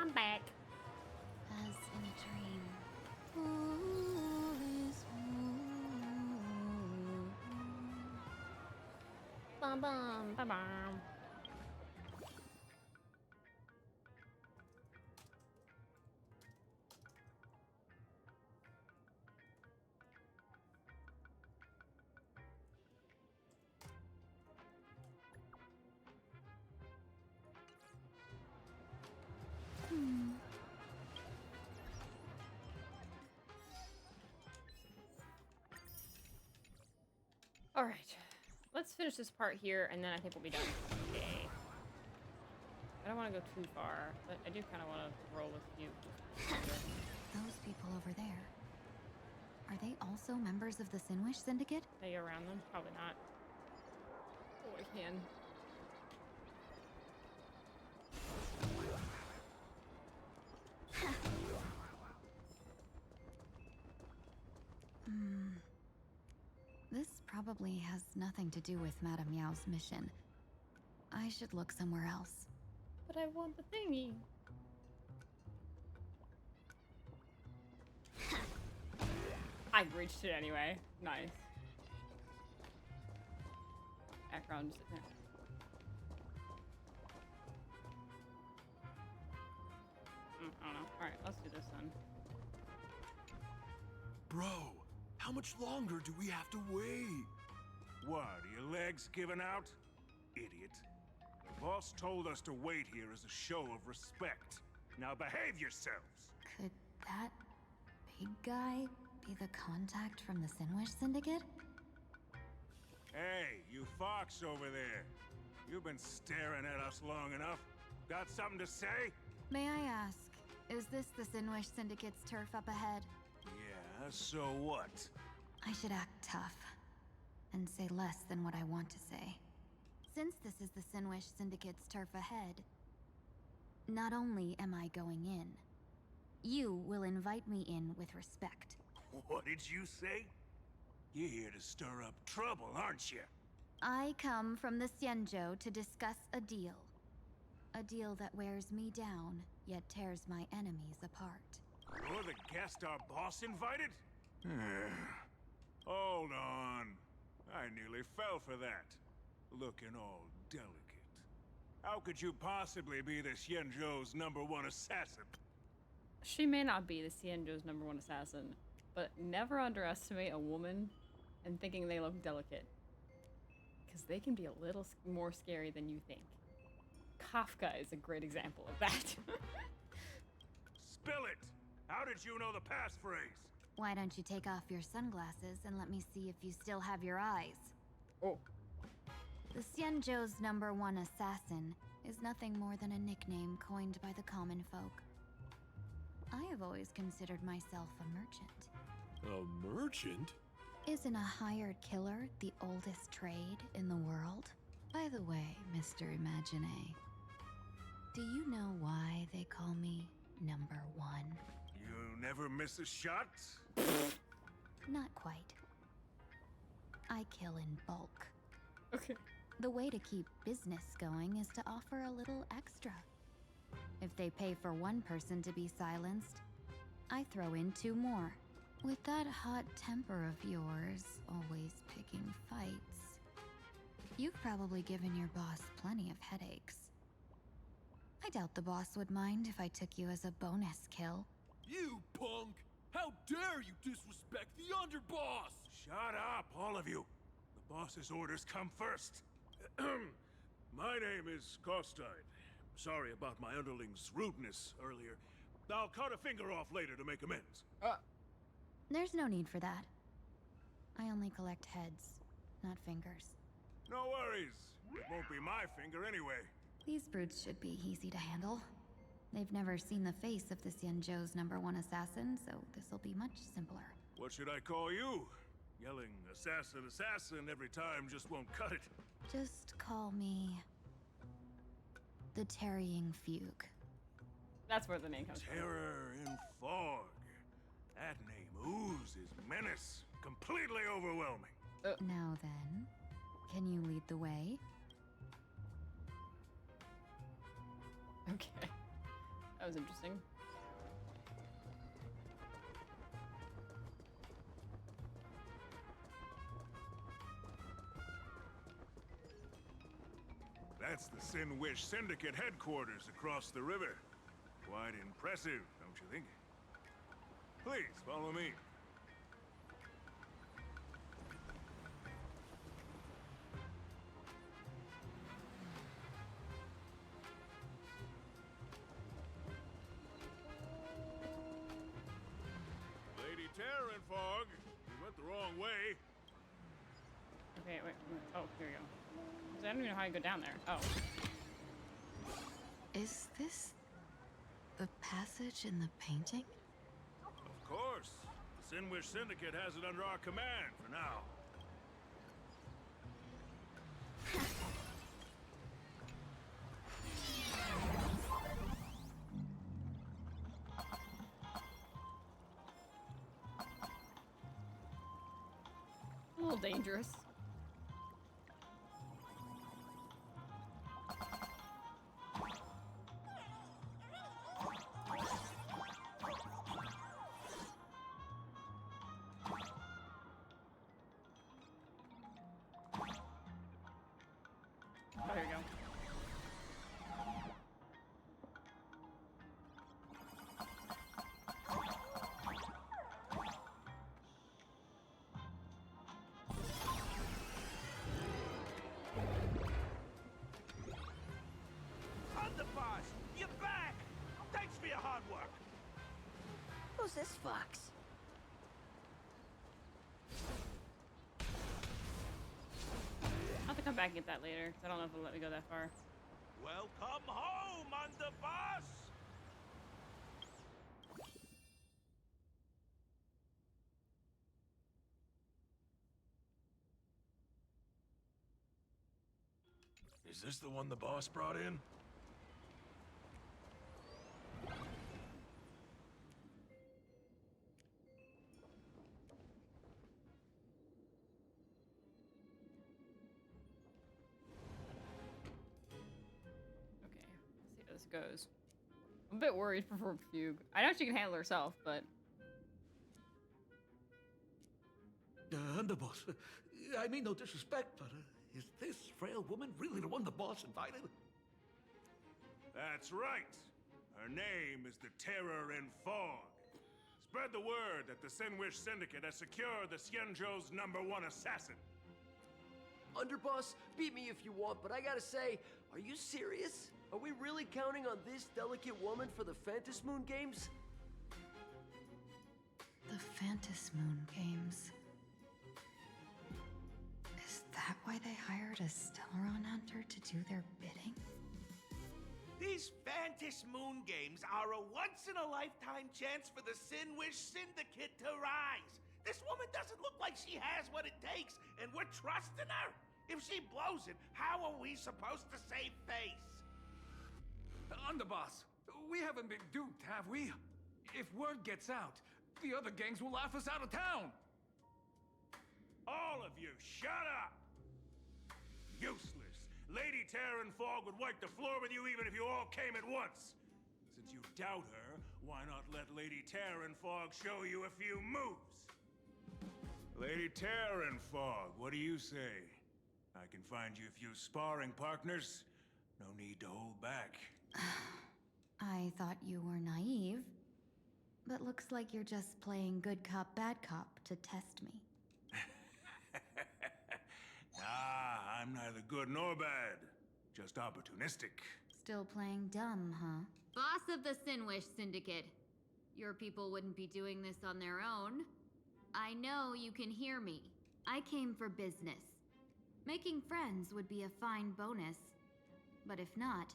I'm back. As in a dream. All is Bum bum bum bum. All right, let's finish this part here, and then I think we'll be done. Okay. I don't want to go too far, but I do kind of want to roll with you. Those people over there. Are they also members of the Sinwish Syndicate? Are you around them? Probably not. Oh, I can. This probably has nothing to do with Madame Yao's mission. I should look somewhere else. But I want the thingy. I reached it anyway. Nice. Background just sitting there. I don't know. Alright, let's do this then. Bro, how much longer do we have to wait? What, are your legs giving out? Idiot. The boss told us to wait here as a show of respect. Now behave yourselves! Could that big guy be the contact from the Sinwish Syndicate? Hey, you fox over there. You've been staring at us long enough. Got something to say? May I ask, is this the Sinwish Syndicate's turf up ahead? Yeah, so what? I should act tough and say less than what I want to say. Since this is the Sinwish Syndicate's turf ahead, not only am I going in, you will invite me in with respect. What did you say? You're here to stir up trouble, aren't you? I come from the Xianzhou to discuss a deal. A deal that wears me down, yet tears my enemies apart. You're the guest our boss invited? Hold on. I nearly fell for that. Looking all delicate. How could you possibly be the Xianzhou's #1 assassin? She may not be the Xianzhou's #1 assassin, but never underestimate a woman and thinking they look delicate. Because they can be a little more scary than you think. Kafka is a great example of that. Spill it! How did you know the passphrase? Why don't you take off your sunglasses and let me see if you still have your eyes? Oh. The Xianzhou's #1 assassin is nothing more than a nickname coined by the common folk. I have always considered myself a merchant. A merchant? Isn't a hired killer the oldest trade in the world? By the way, Mr. Imagine, do you know why they call me #1? You never miss a shot? Not quite. I kill in bulk. Okay. The way to keep business going is to offer a little extra. If they pay for one person to be silenced, I throw in 2 more. With that hot temper of yours, always picking fights, you've probably given your boss plenty of headaches. I doubt the boss would mind if I took you as a bonus kill. You punk! How dare you disrespect the underboss! Shut up, all of you! The boss's orders come first. My name is Kostide. Sorry about my underling's rudeness earlier. I'll cut a finger off later to make amends. There's no need for that. I only collect heads, not fingers. No worries. It won't be my finger anyway. These brutes should be easy to handle. They've never seen the face of the Xianzhou's #1 assassin, so this'll be much simpler. What should I call you? Yelling assassin, assassin every time just won't cut it. Just call me the Tarrying Fugue. That's where the name comes from. Terror in fog. That name oozes menace. Completely overwhelming. Now then, can you lead the way? Okay. That was interesting. That's the Sin Wish Syndicate headquarters across the river. Quite impressive, don't you think? Please, follow me. Lady Terranfog, you went the wrong way. Okay, wait. Oh, here we go. I don't even know how I go down there. Oh. Is this the passage in the painting? Of course. The Sin Wish Syndicate has it under our command for now. A little dangerous. Oh, here we go. Underboss, you're back! Thanks for your hard work. Who's this fox? I'll have to come back and get that later. I don't know if it'll let me go that far. Welcome home, Underboss! Is this the one the boss brought in? Okay, let's see how this goes. I'm a bit worried for Fugue. I know she can handle herself, but Underboss, I mean no disrespect, but is this frail woman really the one the boss invited? That's right. Her name is the Terror in Fog. Spread the word that the Sin Wish Syndicate has secured the Xianzhou's #1 assassin. Underboss, beat me if you want, but I gotta say, are you serious? Are we really counting on this delicate woman for the Phantasmoon Games? The Phantasmoon Games. Is that why they hired a Stellaron hunter to do their bidding? These Phantasmoon Games are a once-in-a-lifetime chance for the Sin Wish Syndicate to rise. This woman doesn't look like she has what it takes, and we're trusting her. If she blows it, how are we supposed to save face? Underboss, we haven't been duped, have we? If word gets out, the other gangs will laugh us out of town. All of you, shut up! Useless. Lady Terranfog would wipe the floor with you even if you all came at once. Since you doubt her, why not let Lady Terranfog show you a few moves? Lady Terranfog, what do you say? I can find you a few sparring partners. No need to hold back. I thought you were naive, but looks like you're just playing good cop, bad cop to test me. Ah, I'm neither good nor bad. Just opportunistic. Still playing dumb, huh? Boss of the Sin Wish Syndicate. Your people wouldn't be doing this on their own. I know you can hear me. I came for business. Making friends would be a fine bonus. But if not,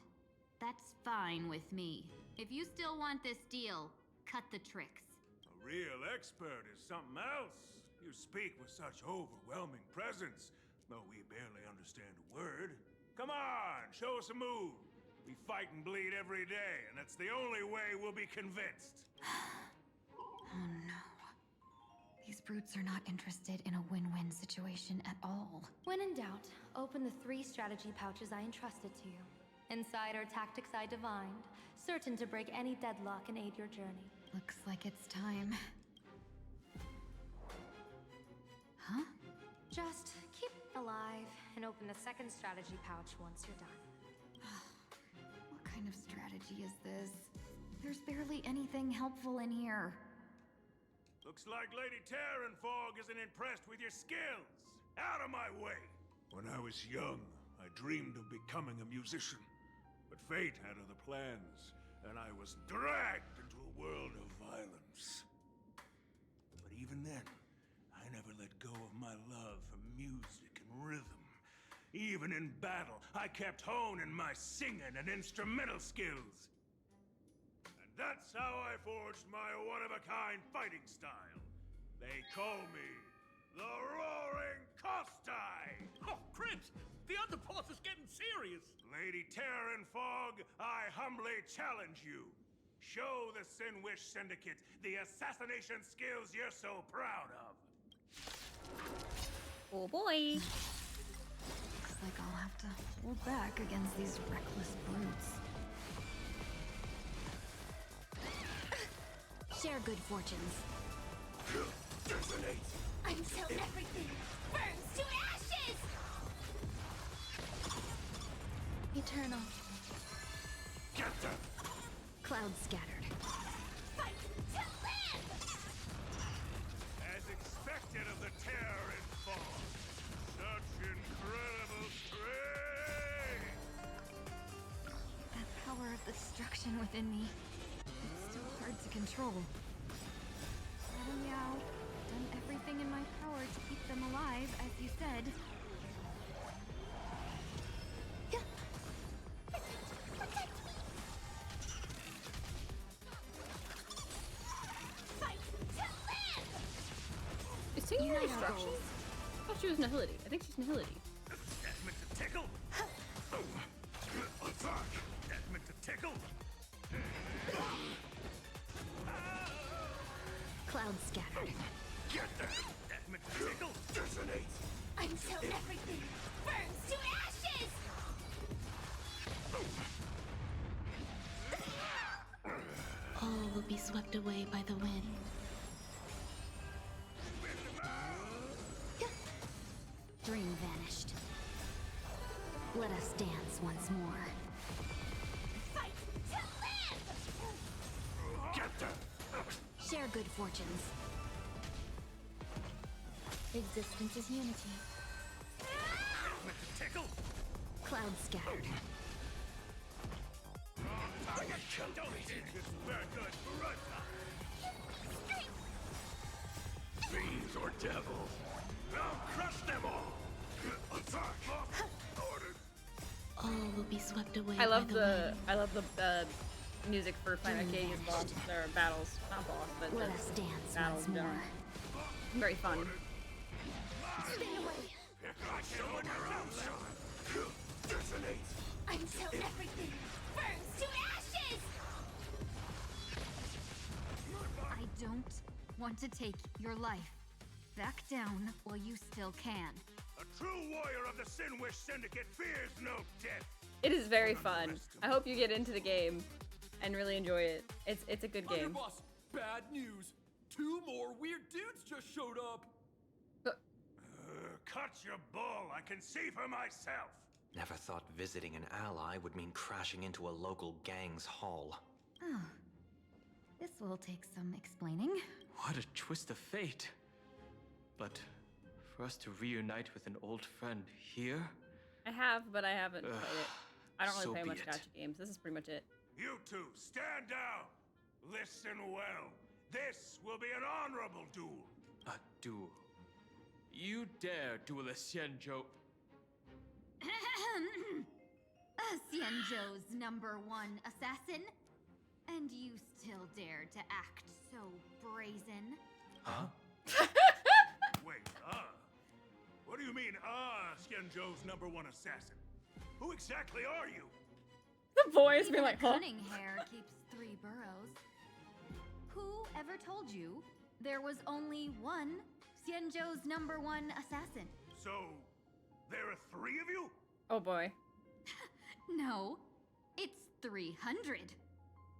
that's fine with me. If you still want this deal, cut the tricks. A real expert is something else. You speak with such overwhelming presence, though we barely understand a word. Come on, show us a move. We fight and bleed every day, and that's the only way we'll be convinced. Oh no. These brutes are not interested in a win-win situation at all. When in doubt, open the 3 strategy pouches I entrusted to you. Inside are tactics I divined, certain to break any deadlock and aid your journey. Looks like it's time. Huh? Just keep alive and open the second strategy pouch once you're done. What kind of strategy is this? There's barely anything helpful in here. Looks like Lady Terranfog isn't impressed with your skills. Out of my way! When I was young, I dreamed of becoming a musician. But fate had other plans, and I was dragged into a world of violence. But even then, I never let go of my love for music and rhythm. Even in battle, I kept honing my singing and instrumental skills. And that's how I forged my one-of-a-kind fighting style. They call me the Roaring Costai! Oh, Crit! The underboss is getting serious! Lady Terranfog, I humbly challenge you. Show the Sinwish Syndicate the assassination skills you're so proud of. Oh boy. Looks like I'll have to hold back against these reckless brutes. Share good fortunes. Detonate! Until everything burns to ashes! Eternal. Get them! Clouds scattered. Fight to live! As expected of the Terranfog. Such incredible strength! That power of destruction within me. It's still hard to control. Meow. Done everything in my power to keep them alive, as you said. Fight to live! Is Tinggy your instructions? I thought she was Nihility. I think she's Nihility. That's meant to tickle! Attack! That's meant to tickle! Clouds scattered. Get them! That's meant to tickle! Detonate! Until everything burns to ashes! All will be swept away by the wind. Dream vanished. Let us dance once more. Fight to live! Get them! Share good fortunes. Existence is unity. Meant to tickle! Clouds scattered. Don't eat this bad good for runtime! Fiends or devils! I'll crush them all! Attack! Ordered! All will be swept away I love by the wind. I love the music for Planarcadia's boss or battles, not boss, but Let the us dance battles once in general. more. Very fun. Stay away! Detonate! Until everything burns to ashes! I don't want to take your life. Back down while you still can. A true warrior of the Sinwish Syndicate fears no death! It is very fun. I hope you get into the game and really enjoy it. It's a good game. Underboss, bad news. 2 more weird dudes just showed up. Cut your bull, I can see for myself! Never thought visiting an ally would mean crashing into a local gang's hall. Oh. This will take some explaining. What a twist of fate. But for us to reunite with an old friend here? I have, but I haven't played it. I don't really So play be much it. gacha games. This is pretty much it. You two, stand down! Listen well. This will be an honorable duel. A duel. You dare duel a Xianzhou? Xianzhou's #1 assassin? And you still dare to act so brazen? Huh? Wait, what do you mean, Xianzhou's #1 assassin? Who exactly are you? The voice being Even like, a huh? cunning hair keeps 3 burrows. Who ever told you there was only one Xianzhou's #1 assassin? So, there are 3 of you? Oh boy. No, 300.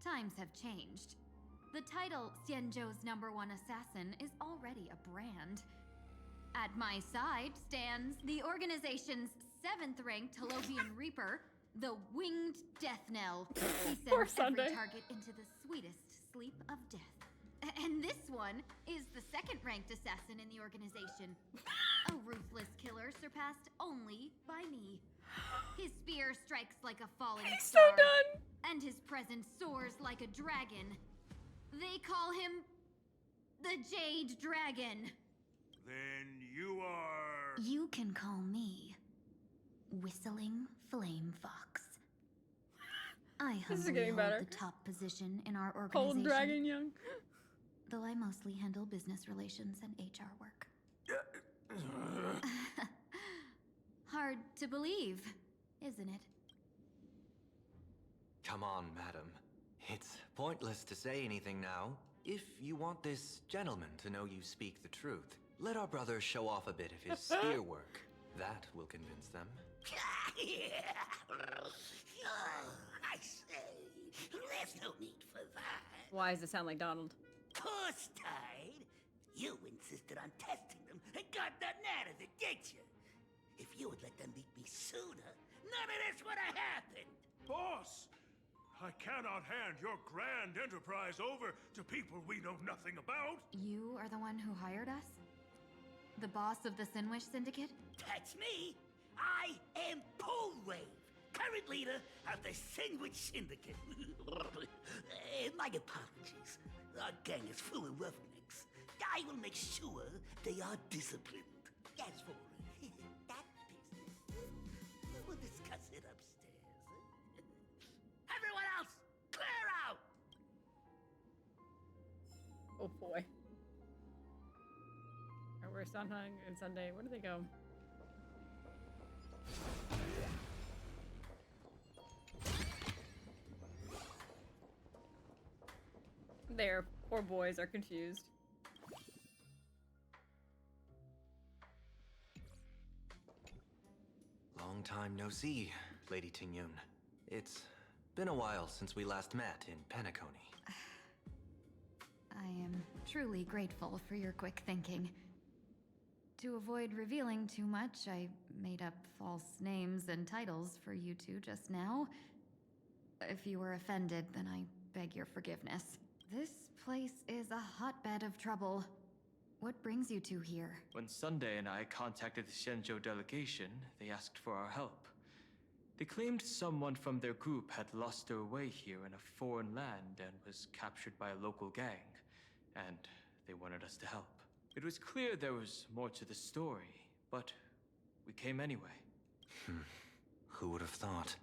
Times have changed. The title Xianzhou's #1 assassin is already a brand. At my side stands the organization's 7th ranked Holovian Reaper, the Winged Death Knell. He sends every target into the sweetest sleep of death. And this one is the 2nd ranked assassin in the organization. A ruthless killer surpassed only by me. His spear strikes like a falling star. So done. And his presence soars like a dragon. They call him the Jade Dragon. Then you are... You can call me Whistling Flame Fox. I humbly hold the top position in our organization. Cold Dragon Young. Though I mostly handle business relations and HR work. Hard to believe, isn't it? Come on, madam. It's pointless to say anything now. If you want this gentleman to know you speak the truth, let our brother show off a bit of his spear work. That will convince them. I say, there's no need for that. Why does it sound like Donald? Course, Tide. You insisted on testing them and got nothing out of it, did you? If you would let them meet me sooner, none of this would have happened. Boss! I cannot hand your grand enterprise over to people we know nothing about. You are the one who hired us? The boss of the Sinwish Syndicate? That's me. I am Polwave, current leader of the Sandwich Syndicate. My apologies. Our gang is full of roughnecks. I will make sure they are disciplined. As for that business, we'll discuss it upstairs. Everyone else, clear out! Oh boy. Alright, where's Sanhang and Sunday? Where do they go? Their poor boys are confused. Long time no see, Lady Tingyun. It's been a while since we last met in Penacony. I am truly grateful for your quick thinking. To avoid revealing too much, I made up false names and titles for you two just now. If you were offended, then I beg your forgiveness. This place is a hotbed of trouble. What brings you two here? When Sunday and I contacted the Xianzhou delegation, they asked for our help. They claimed someone from their group had lost their way here in a foreign land and was captured by a local gang, and they wanted us to help. It was clear there was more to the story, but we came anyway. Who would have thought?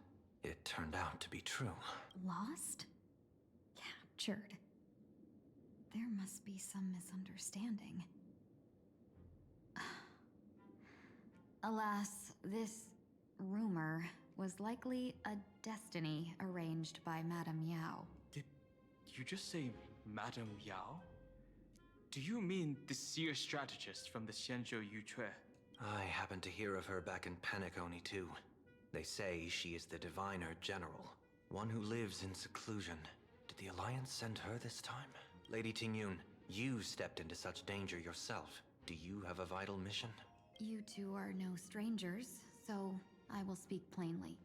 It turned out to be true. Lost? Captured. There must be some misunderstanding. Alas, this rumor was likely a destiny arranged by Madame Yao. Did you just say Madame Yao? Do you mean the seer strategist from the Xianzhou Yucue? I happened to hear of her back in Penacony too. They say she is the diviner general, one who lives in seclusion. Did the Alliance send her this time? Lady Tingyun, you stepped into such danger yourself. Do you have a vital mission? You two are no strangers, so I will speak plainly.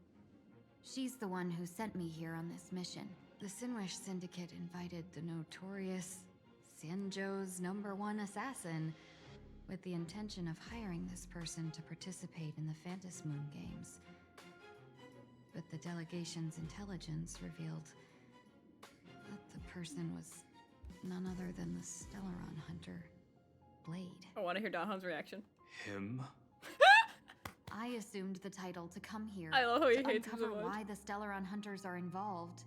She's the one who sent me here on this mission. The Sinwish Syndicate invited the notorious Xianzhou's #1 assassin with the intention of hiring this person to participate in the Phantom Moon Games. But the delegation's intelligence revealed that the person was none other than the Stellaron hunter, Blade. I want to hear Dahan's reaction. Him? I assumed the title to come here I love how he to hates him so uncover much. why the Stellaron hunters are involved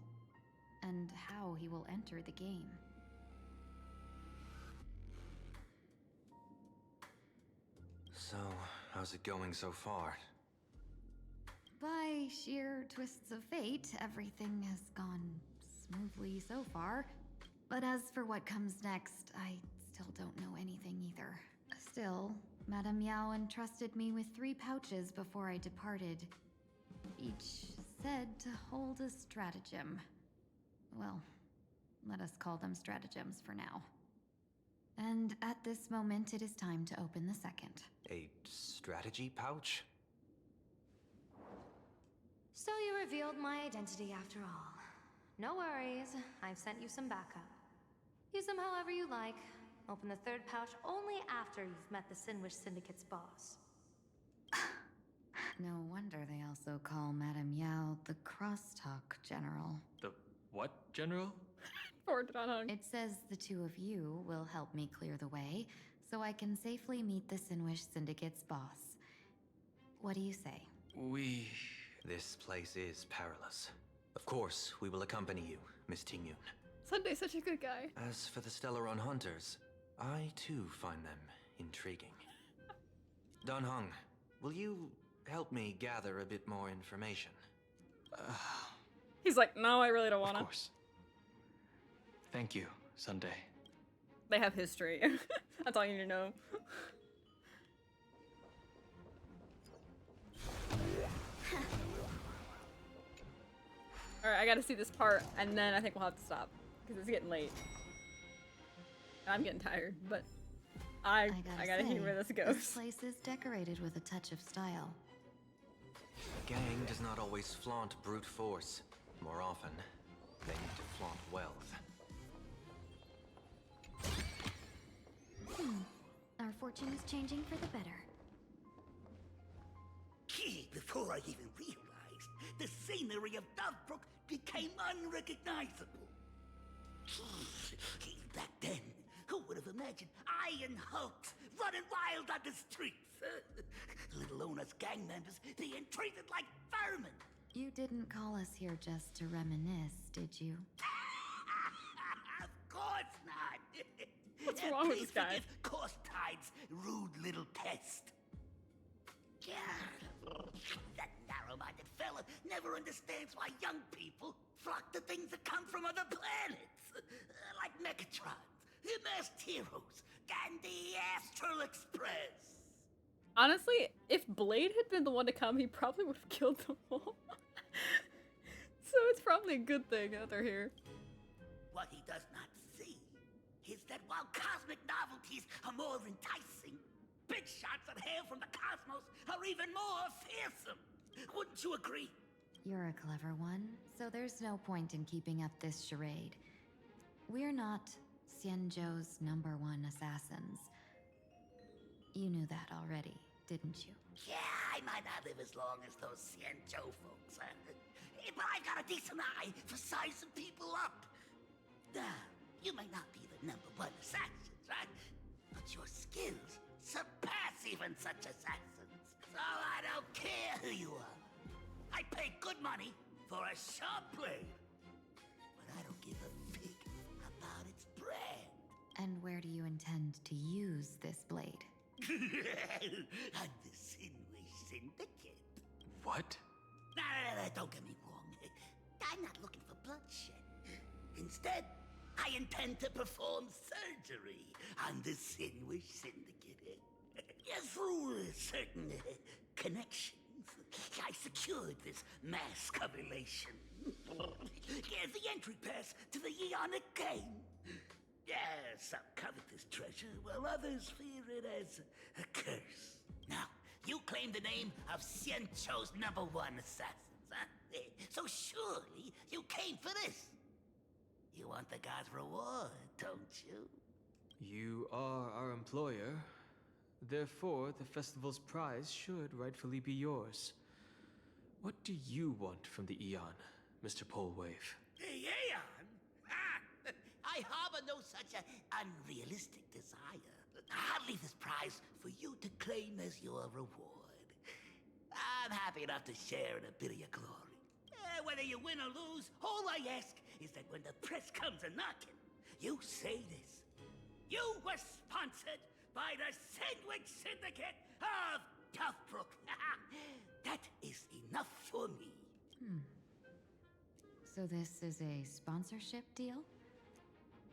and how he will enter the game. So, how's it going so far? By sheer twists of fate, everything has gone smoothly so far. But as for what comes next, I still don't know anything either. Still, Madame Yao entrusted me with 3 pouches before I departed. Each said to hold a stratagem. Well, let us call them stratagems for now. And at this moment, it is time to open the second. A strategy pouch? So you revealed my identity after all. No worries, I've sent you some backup. Use them however you like. Open the third pouch only after you've met the Sinwish Syndicate's boss. No wonder they also call Madame Yao the Crosstalk General. The what, General? It says the two of you will help me clear the way, so I can safely meet the Sinwish Syndicate's boss. What do you say? This place is perilous. Of course, we will accompany you, Miss Tingyun. Sunday's such a good guy. As for the Stellaron Hunters, I too find them intriguing. Dan Heng, will you help me gather a bit more information? He's like, no, I really don't wanna. Of course. Thank you, Sunday. They have history. That's all you need to know. Alright, I gotta see this part, and then I think we'll have to stop. Because it's getting late. I'm getting tired, but I gotta hear where this goes. This place is decorated with a touch of style. The gang does not always flaunt brute force. More often, they need to flaunt wealth. Our fortune is changing for the better. Gee, before I even realized, the scenery of Dovebrook became unrecognizable. Back then, who would have imagined Iron Hulks running wild on the streets? Little known as gang members being treated like vermin. You didn't call us here just to reminisce, did you? Of course not. What's wrong with this guy? Forgive Corstide's rude little pest. That narrow-minded fella never understands why young people flock to things that come from other planets. Like Mechatrons, Masked Heroes, and the Astral Express. Honestly, if Blade had been the one to come, he probably would have killed them all. So it's probably a good thing that they're here. What he does not see is that while cosmic novelties are more enticing, big shots that hail from the cosmos are even more fearsome. Wouldn't you agree? You're a clever one, so there's no point in keeping up this charade. We're not Xianzhou's #1 assassins. You knew that already, didn't you? Yeah, I might not live as long as those Xianzhou folks, but I've got a decent eye for sizing people up. You may not be the #1 assassin, right? But your skills surpass even such assassins. So I don't care who you are. I pay good money for a sharp blade. But I don't give a fig about its brand. And where do you intend to use this blade? On the Sinwish Syndicate. What? No, don't get me wrong. I'm not looking for bloodshed. Instead, I intend to perform surgery on the Sinwish Syndicate. Through certain connections, I secured this mask of elation. The entry pass to the Eonic game. Some covet this treasure, while others fear it as a curse. Now, you claim the name of Xianzhou's #1 assassins, huh? So surely you came for this. You want the god's reward, don't you? You are our employer. Therefore, the festival's prize should rightfully be yours. What do you want from the Eon, Mr. Polwave? Aeon? I harbor no such unrealistic desire. I'll leave this prize for you to claim as your reward. I'm happy enough to share in a bit of your glory. Whether you win or lose, all I ask is that when the press comes a-knocking, you say this. You were sponsored by the Sandwich Syndicate of Dovebrook. That is enough for me. So this is a sponsorship deal?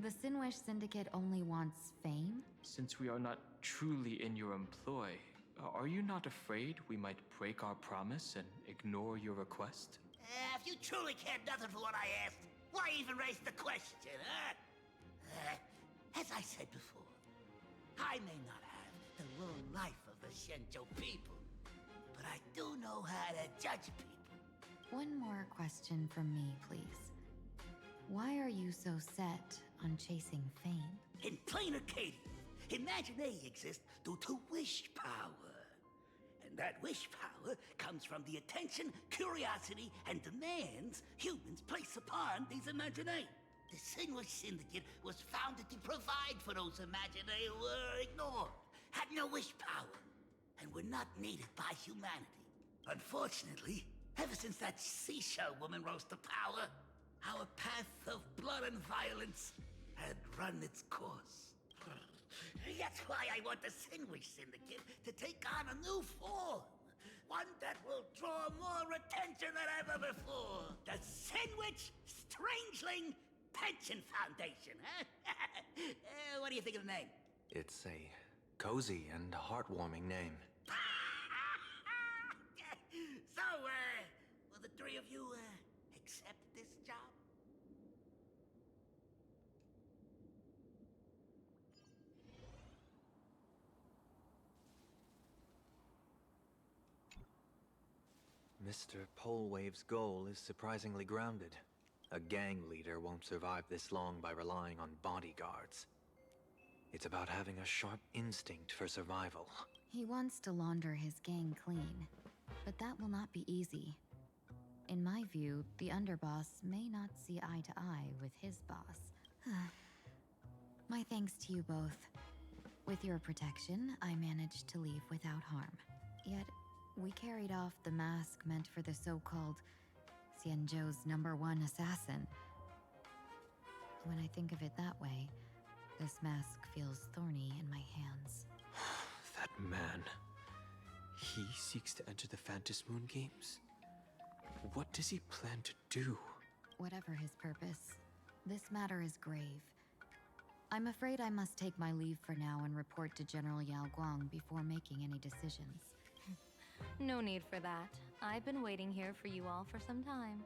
The Sinwish Syndicate only wants fame? Since we are not truly in your employ, are you not afraid we might break our promise and ignore your request? If you truly cared nothing for what I asked, why even raise the question, huh? As I said before, I may not have the long life of the Shenzhou people, but I do know how to judge people. One more question from me, please. Why are you so set on chasing fame? In Planarcadia, Imagination exists due to wish power. And that wish power comes from the attention, curiosity, and demands humans place upon these Imaginae. The Sinwish Syndicate was founded to provide for those Imaginae who were ignored, had no wish power, and were not needed by humanity. Unfortunately, ever since that seashell woman rose to power, our path of blood and violence had run its course. That's why I want the Sinwish Syndicate to take on a new form. One that will draw more attention than ever before. The Sinwish Strangeling Pension Foundation, huh? What do you think of the name? It's a cozy and heartwarming name. So, will the three of you, accept this job? Mr. Polewave's goal is surprisingly grounded. A gang leader won't survive this long by relying on bodyguards. It's about having a sharp instinct for survival. He wants to launder his gang clean, but that will not be easy. In my view, the underboss may not see eye to eye with his boss. My thanks to you both. With your protection, I managed to leave without harm. Yet, we carried off the mask meant for the so-called Xianzhou's #1 assassin. When I think of it that way, this mask feels thorny in my hands. That man. He seeks to enter the Phantom Moon Games? What does he plan to do? Whatever his purpose, this matter is grave. I'm afraid I must take my leave for now and report to General Yao Guang before making any decisions. No need for that. I've been waiting here for you all for some time.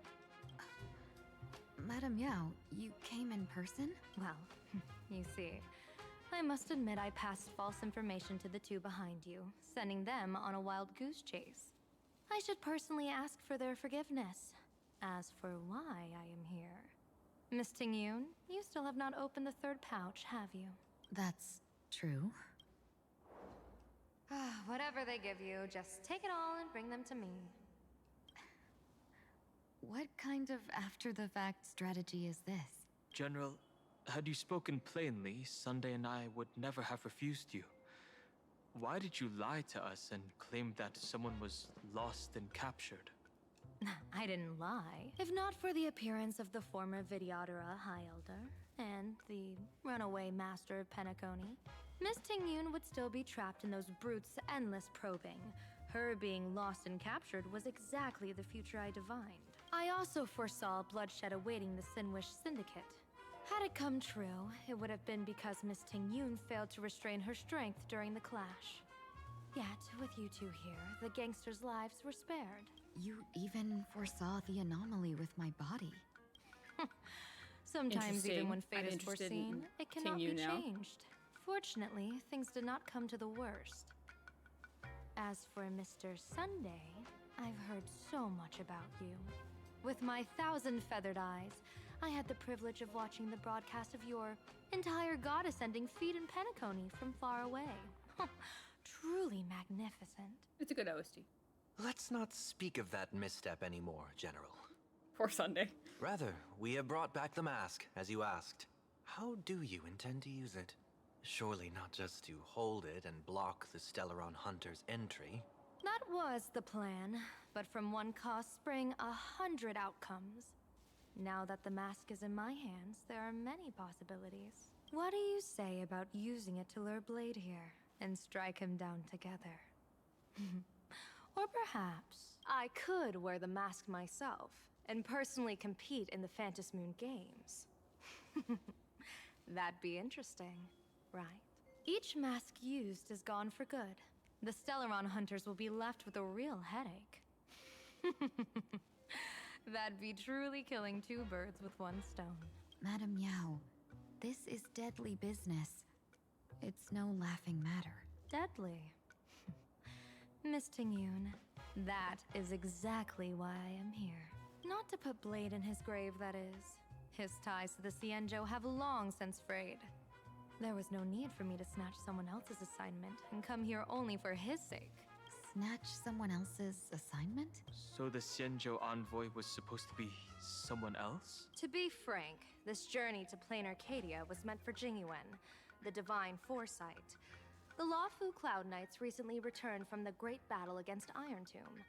Madam Yao, you came in person? Well, you see, I must admit I passed false information to the two behind you, sending them on a wild goose chase. I should personally ask for their forgiveness. As for why I am here... Miss Tingyun, you still have not opened the third pouch, have you? That's true. Whatever they give you, just take it all and bring them to me. What kind of after-the-fact strategy is this? General, had you spoken plainly, Sunday and I would never have refused you. Why did you lie to us and claim that someone was lost and captured? I didn't lie. If not for the appearance of the former Vidyadhara High Elder and the runaway master of Penacony, Miss Tingyun would still be trapped in those brutes' endless probing. Her being lost and captured was exactly the future I divined. I also foresaw bloodshed awaiting the Sinwish Syndicate. Had it come true, it would have been because Miss Tingyun failed to restrain her strength during the clash. Yet, with you two here, the gangsters' lives were spared. You even foresaw the anomaly with my body. Sometimes, even when fate is foreseen, it cannot be now. changed. Fortunately, things did not come to the worst. As for Mr. Sunday, I've heard so much about you. With my 1,000 feathered eyes, I had the privilege of watching the broadcast of your entire goddess-ending feat in Penacony from far away. Truly magnificent. It's a good OST. Let's not speak of that misstep anymore, General. Poor Sunday. Rather, we have brought back the mask, as you asked. How do you intend to use it? Surely not just to hold it and block the Stellaron Hunter's entry. That was the plan, but from one cause spring 100 outcomes. Now that the mask is in my hands, there are many possibilities. What do you say about using it to lure Blade here and strike him down together? Or perhaps I could wear the mask myself and personally compete in the Phantom Moon Games. That'd be interesting, right? Each mask used is gone for good. The Stellaron hunters will be left with a real headache. That'd be truly killing two birds with one stone. Madam Yao, this is deadly business. It's no laughing matter. Deadly. Miss Tingyun, that is exactly why I am here. Not to put blade in his grave, that is. His ties to the Xianzhou have long since frayed. There was no need for me to snatch someone else's assignment and come here only for his sake. Snatch someone else's assignment? So the Xianzhou envoy was supposed to be someone else? To be frank, this journey to Planarcadia was meant for Jingyuan, the divine foresight. The Lawfu Cloud Knights recently returned from the great battle against Iron Tomb,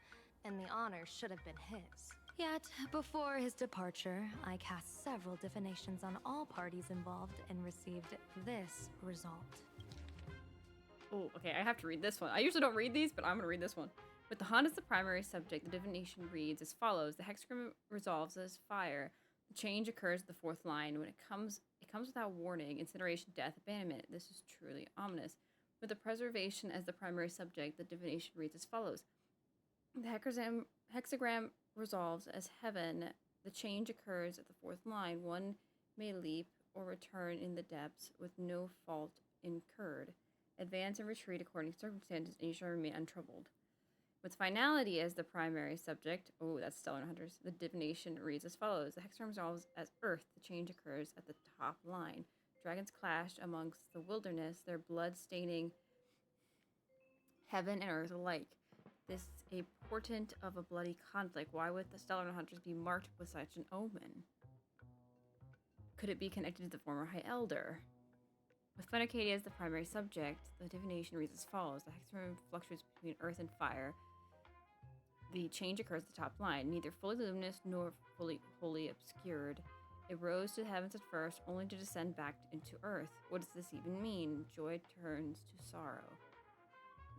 and the honor should have been his. Yet, before his departure, I cast several divinations on all parties involved and received this result. Oh, okay, I have to read this one. I usually don't read these, but I'm gonna read this one. With the Han as the primary subject, the divination reads as follows. The hexagram resolves as fire. The change occurs at the fourth line. When it comes without warning. Incineration, death, abandonment. This is truly ominous. With the preservation as the primary subject, the divination reads as follows. The hexagram resolves as heaven. The change occurs at the fourth line. One may leap or return in the depths with no fault incurred. Advance and retreat according to circumstances, and you shall remain untroubled. With finality as the primary subject, oh, that's Stellar Hunters, the divination reads as follows. The hexagram resolves as earth. The change occurs at the top line. Dragons clashed amongst the wilderness, their blood staining heaven and earth alike. This a portent of a bloody conflict. Why would the Stellar Hunters be marked with such an omen? Could it be connected to the former High Elder? With Planarcadia as the primary subject, the divination reads as follows. The hexagram fluctuates between earth and fire. The change occurs at the top line, neither fully luminous nor wholly obscured. It rose to the heavens at first, only to descend back into earth. What does this even mean? Joy turns to sorrow.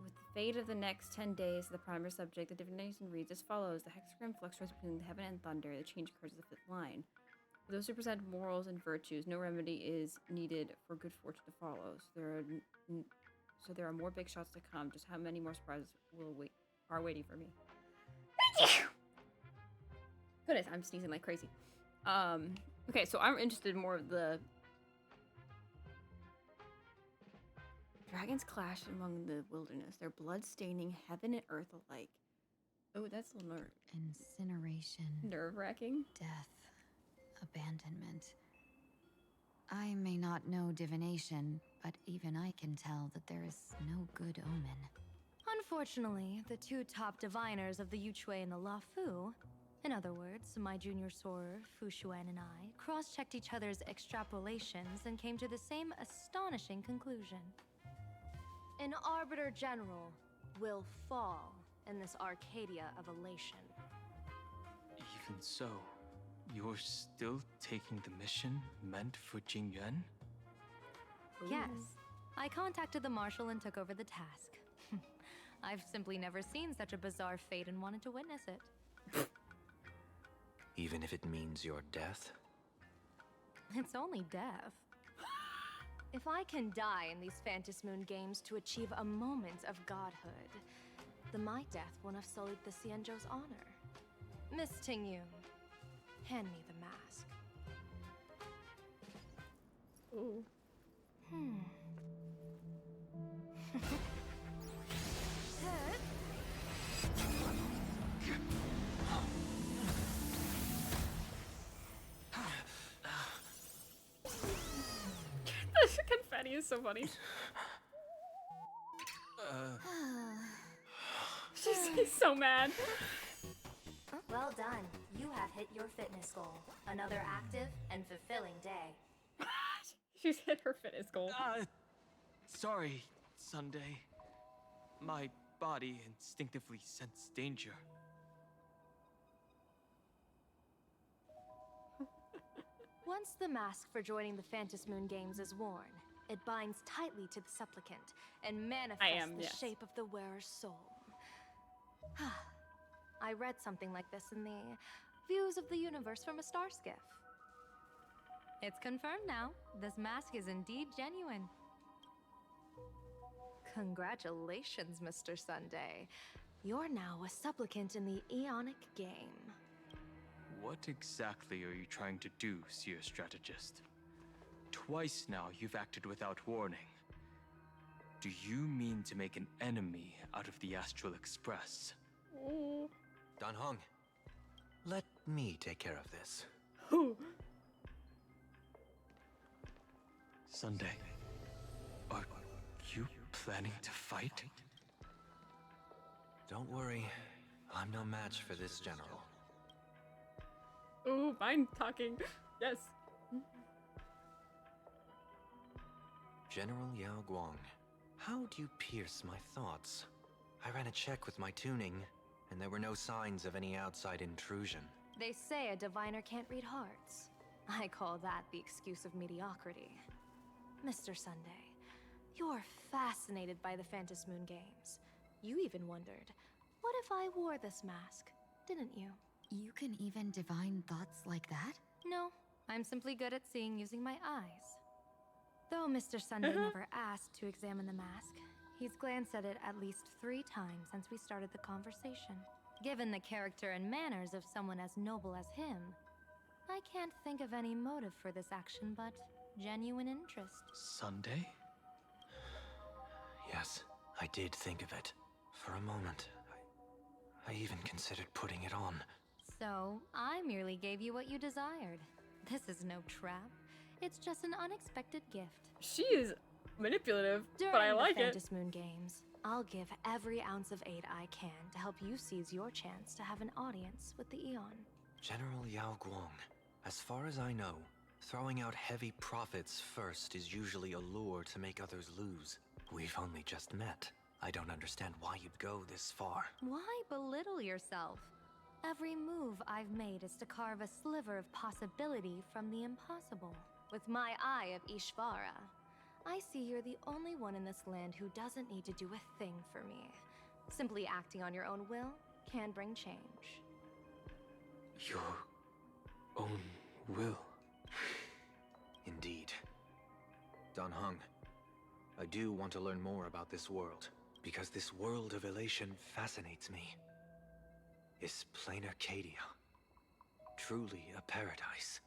With the fate of the next 10 days, the primary subject, the divination reads as follows. The hexagram fluctuates between heaven and thunder. The change occurs at the fifth line. For those who present morals and virtues, no remedy is needed for good fortune to follow. So there are more big shots to come. Just how many more surprises are waiting for me? Thank you! Goodness, I'm sneezing like crazy. Okay, so I'm interested in more of the dragons clash among the wilderness, their blood staining heaven and earth alike. Oh, that's a little Incineration. nerve-wracking. Death. Abandonment. I may not know divination, but even I can tell that there is no good omen. Unfortunately, the two top diviners of the Yuchui and the Lafu, in other words, my junior sorer, Fu Xuan, and I, cross-checked each other's extrapolations and came to the same astonishing conclusion. An Arbiter General will fall in this Arcadia of elation. Even so, you're still taking the mission meant for Jingyuan? Yes. I contacted the Marshal and took over the task. I've simply never seen such a bizarre fate and wanted to witness it. Even if it means your death? It's only death. If I can die in these Phantom Moon games to achieve a moment of godhood, then my death won't have sullied the Xianzhou's honor. Miss Tingyun, hand me the mask. Ooh. The confetti is so funny. He's so mad. Well done. You have hit your fitness goal. Another active and fulfilling day. She's hit her fitness goal. Sorry, Sunday. My body instinctively sensed danger. Once the mask for joining the Phantom Moon games is worn, it binds tightly to the supplicant and manifests the shape of the wearer's soul. I read something like this in the Views of the Universe from a Star Skiff. It's confirmed now. This mask is indeed genuine. Congratulations, Mr. Sunday. You're now a supplicant in the Aeonic game. What exactly are you trying to do, Seer Strategist? Twice now you've acted without warning. Do you mean to make an enemy out of the Astral Express? Dan Hong, let me take care of this. Sunday, are you planning to fight? Don't worry, I'm no match for this general. Ooh, fine talking. Yes. General Yao Guang, how do you pierce my thoughts? I ran a check with my tuning, and there were no signs of any outside intrusion. They say a diviner can't read hearts. I call that the excuse of mediocrity. Mr. Sunday, you're fascinated by the Phantom Moon Games. You even wondered, what if I wore this mask, didn't you? You can even divine thoughts like that? No, I'm simply good at seeing using my eyes. Though Mr. Sunday never asked to examine the mask, he's glanced at it at least 3 times since we started the conversation. Given the character and manners of someone as noble as him, I can't think of any motive for this action but genuine interest. Sunday? Yes, I did think of it. For a moment, I even considered putting it on. So, I merely gave you what you desired. This is no trap. It's just an unexpected gift. She is manipulative, but I like During it. the Phantom Moon Games, I'll give every ounce of aid I can to help you seize your chance to have an audience with the Eon. General Yao Guang, as far as I know, throwing out heavy profits first is usually a lure to make others lose. We've only just met. I don't understand why you'd go this far. Why belittle yourself? Every move I've made is to carve a sliver of possibility from the impossible. With my eye of Ishvara, I see you're the only one in this land who doesn't need to do a thing for me. Simply acting on your own will can bring change. Your own will? Indeed. Dan Heng, I do want to learn more about this world, because this world of elation fascinates me. Is Planarcadia truly a paradise?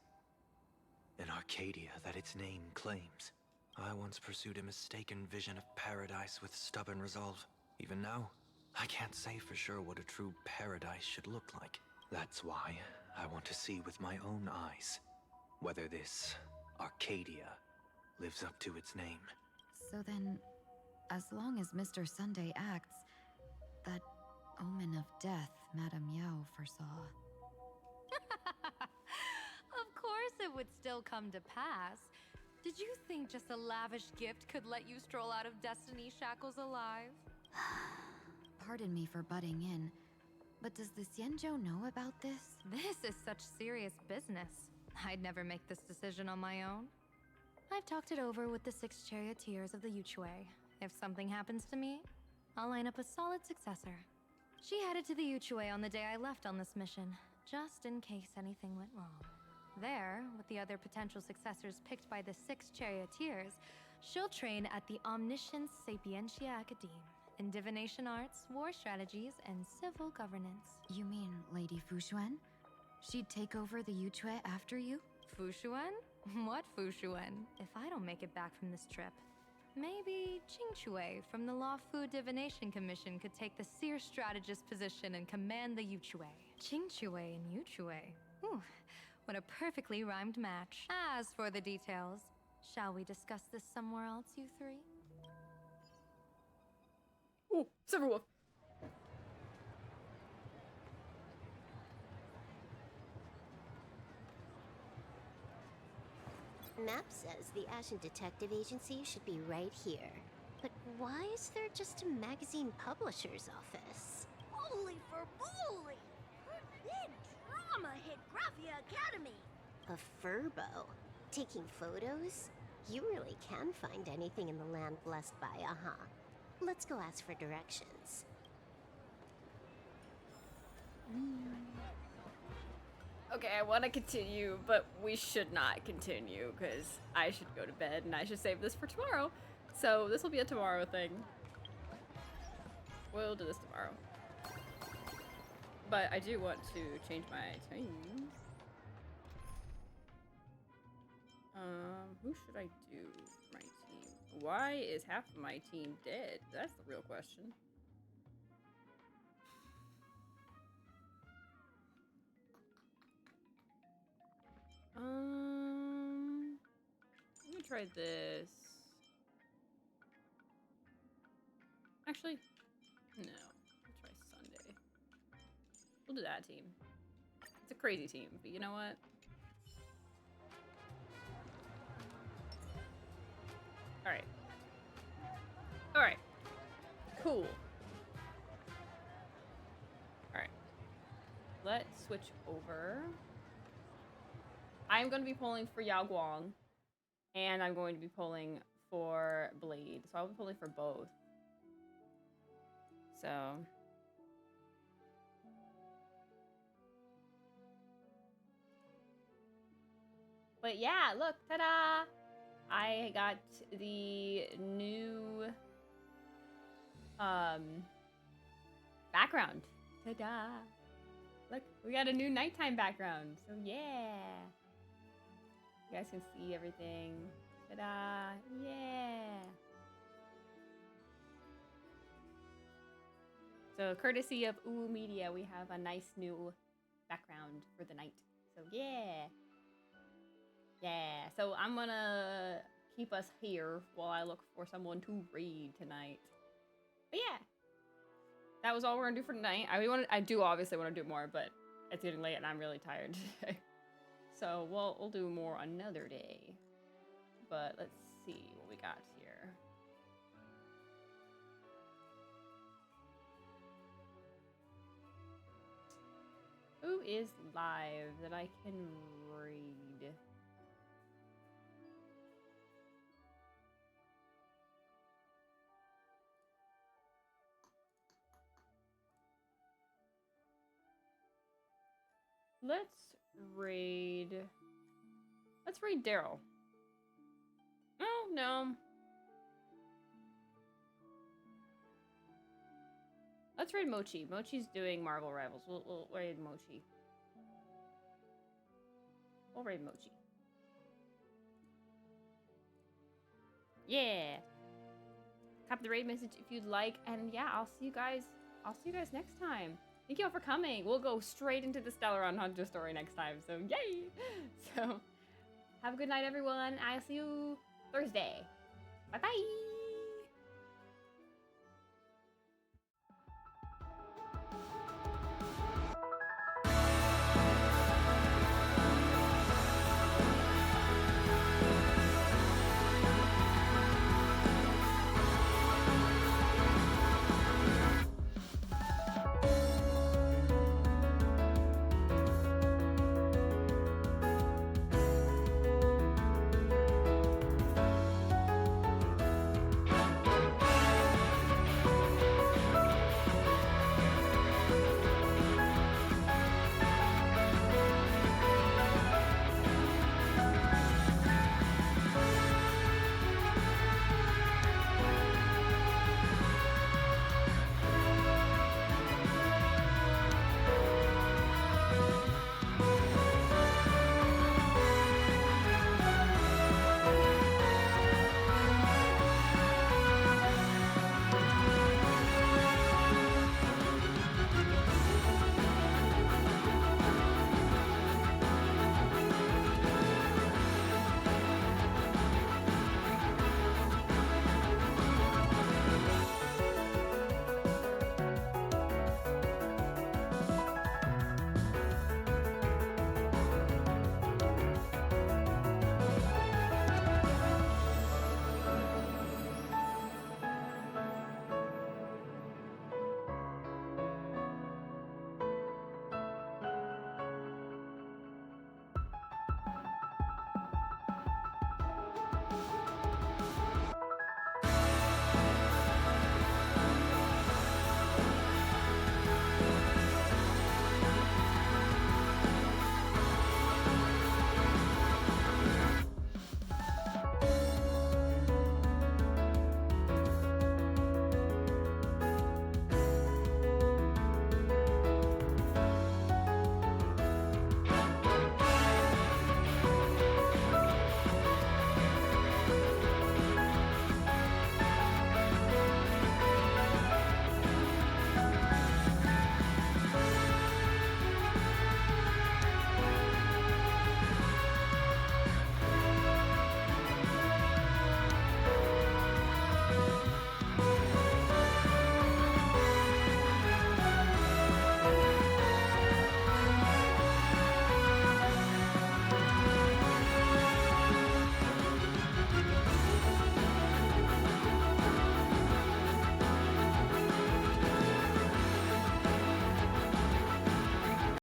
An Arcadia that its name claims. I once pursued a mistaken vision of paradise with stubborn resolve. Even now, I can't say for sure what a true paradise should look like. That's why I want to see with my own eyes whether this Arcadia lives up to its name. So then, as long as Mr. Sunday acts, that omen of death Madame Yao foresaw. Of course it would still come to pass. Did you think just a lavish gift could let you stroll out of Destiny's shackles alive? Pardon me for butting in, but does the Xianzhou know about this? This is such serious business. I'd never make this decision on my own. I've talked it over with the 6 charioteers of the Yuchue. If something happens to me, I'll line up a solid successor. She headed to the Yuchue on the day I left on this mission, just in case anything went wrong. There, with the other potential successors picked by the 6 charioteers, she'll train at the Omniscience Sapientia Academe in divination arts, war strategies, and civil governance. You mean Lady Fushuan? She'd take over the Yuchue after you? Fushuan? What Fushuan? If I don't make it back from this trip, maybe Qingchue from the Law Fu Divination Commission could take the Seer Strategist position and command the Yuchue. Qingchue and Yuchue. Ooh, what a perfectly rhymed match. As for the details, shall we discuss this somewhere else, you 3? Ooh, Silverwolf. Map says the Ashen Detective Agency should be right here. But why is there just a magazine publisher's office? Holy for bully! Big drama hit Graphia Academy! A furbo? Taking photos? You really can find anything in the land blessed by, Let's go ask for directions. Okay, I want to continue, but we should not continue because I should go to bed and I should save this for tomorrow. So this will be a tomorrow thing. We'll do this tomorrow. But I do want to change my team. Who should I do for my team? Why is half of my team dead? That's the real question. Let me try this. Actually, no. Let's try Sunday. We'll do that team. It's a crazy team, but you know what? Alright. Alright. Cool. Alright. Let's switch over. I'm going to be pulling for Yao Guang. And I'm going to be pulling for Blade. So I'll be pulling for both. So... But yeah, look, ta-da! I got the new background. Ta-da! Look, we got a new nighttime background. So yeah. You guys can see everything. Ta-da! Yeah. So courtesy of Ooh Media, we have a nice new background for the night. So yeah. Yeah, so I'm gonna keep us here while I look for someone to raid tonight. But yeah, that was all we're gonna do for tonight. I do obviously want to do more, but it's getting late and I'm really tired today. So we'll do more another day. But let's see what we got here. Who is live that I can raid? Let's raid Daryl. Oh, no. Let's raid Mochi. Mochi's doing Marvel Rivals. We'll raid Mochi. We'll raid Mochi. Yeah. Copy the raid message if you'd like. And yeah, I'll see you guys next time. Thank you all for coming. We'll go straight into the Stellaron Hunter story next time. So yay! So have a good night, everyone. I'll see you Thursday. Bye bye.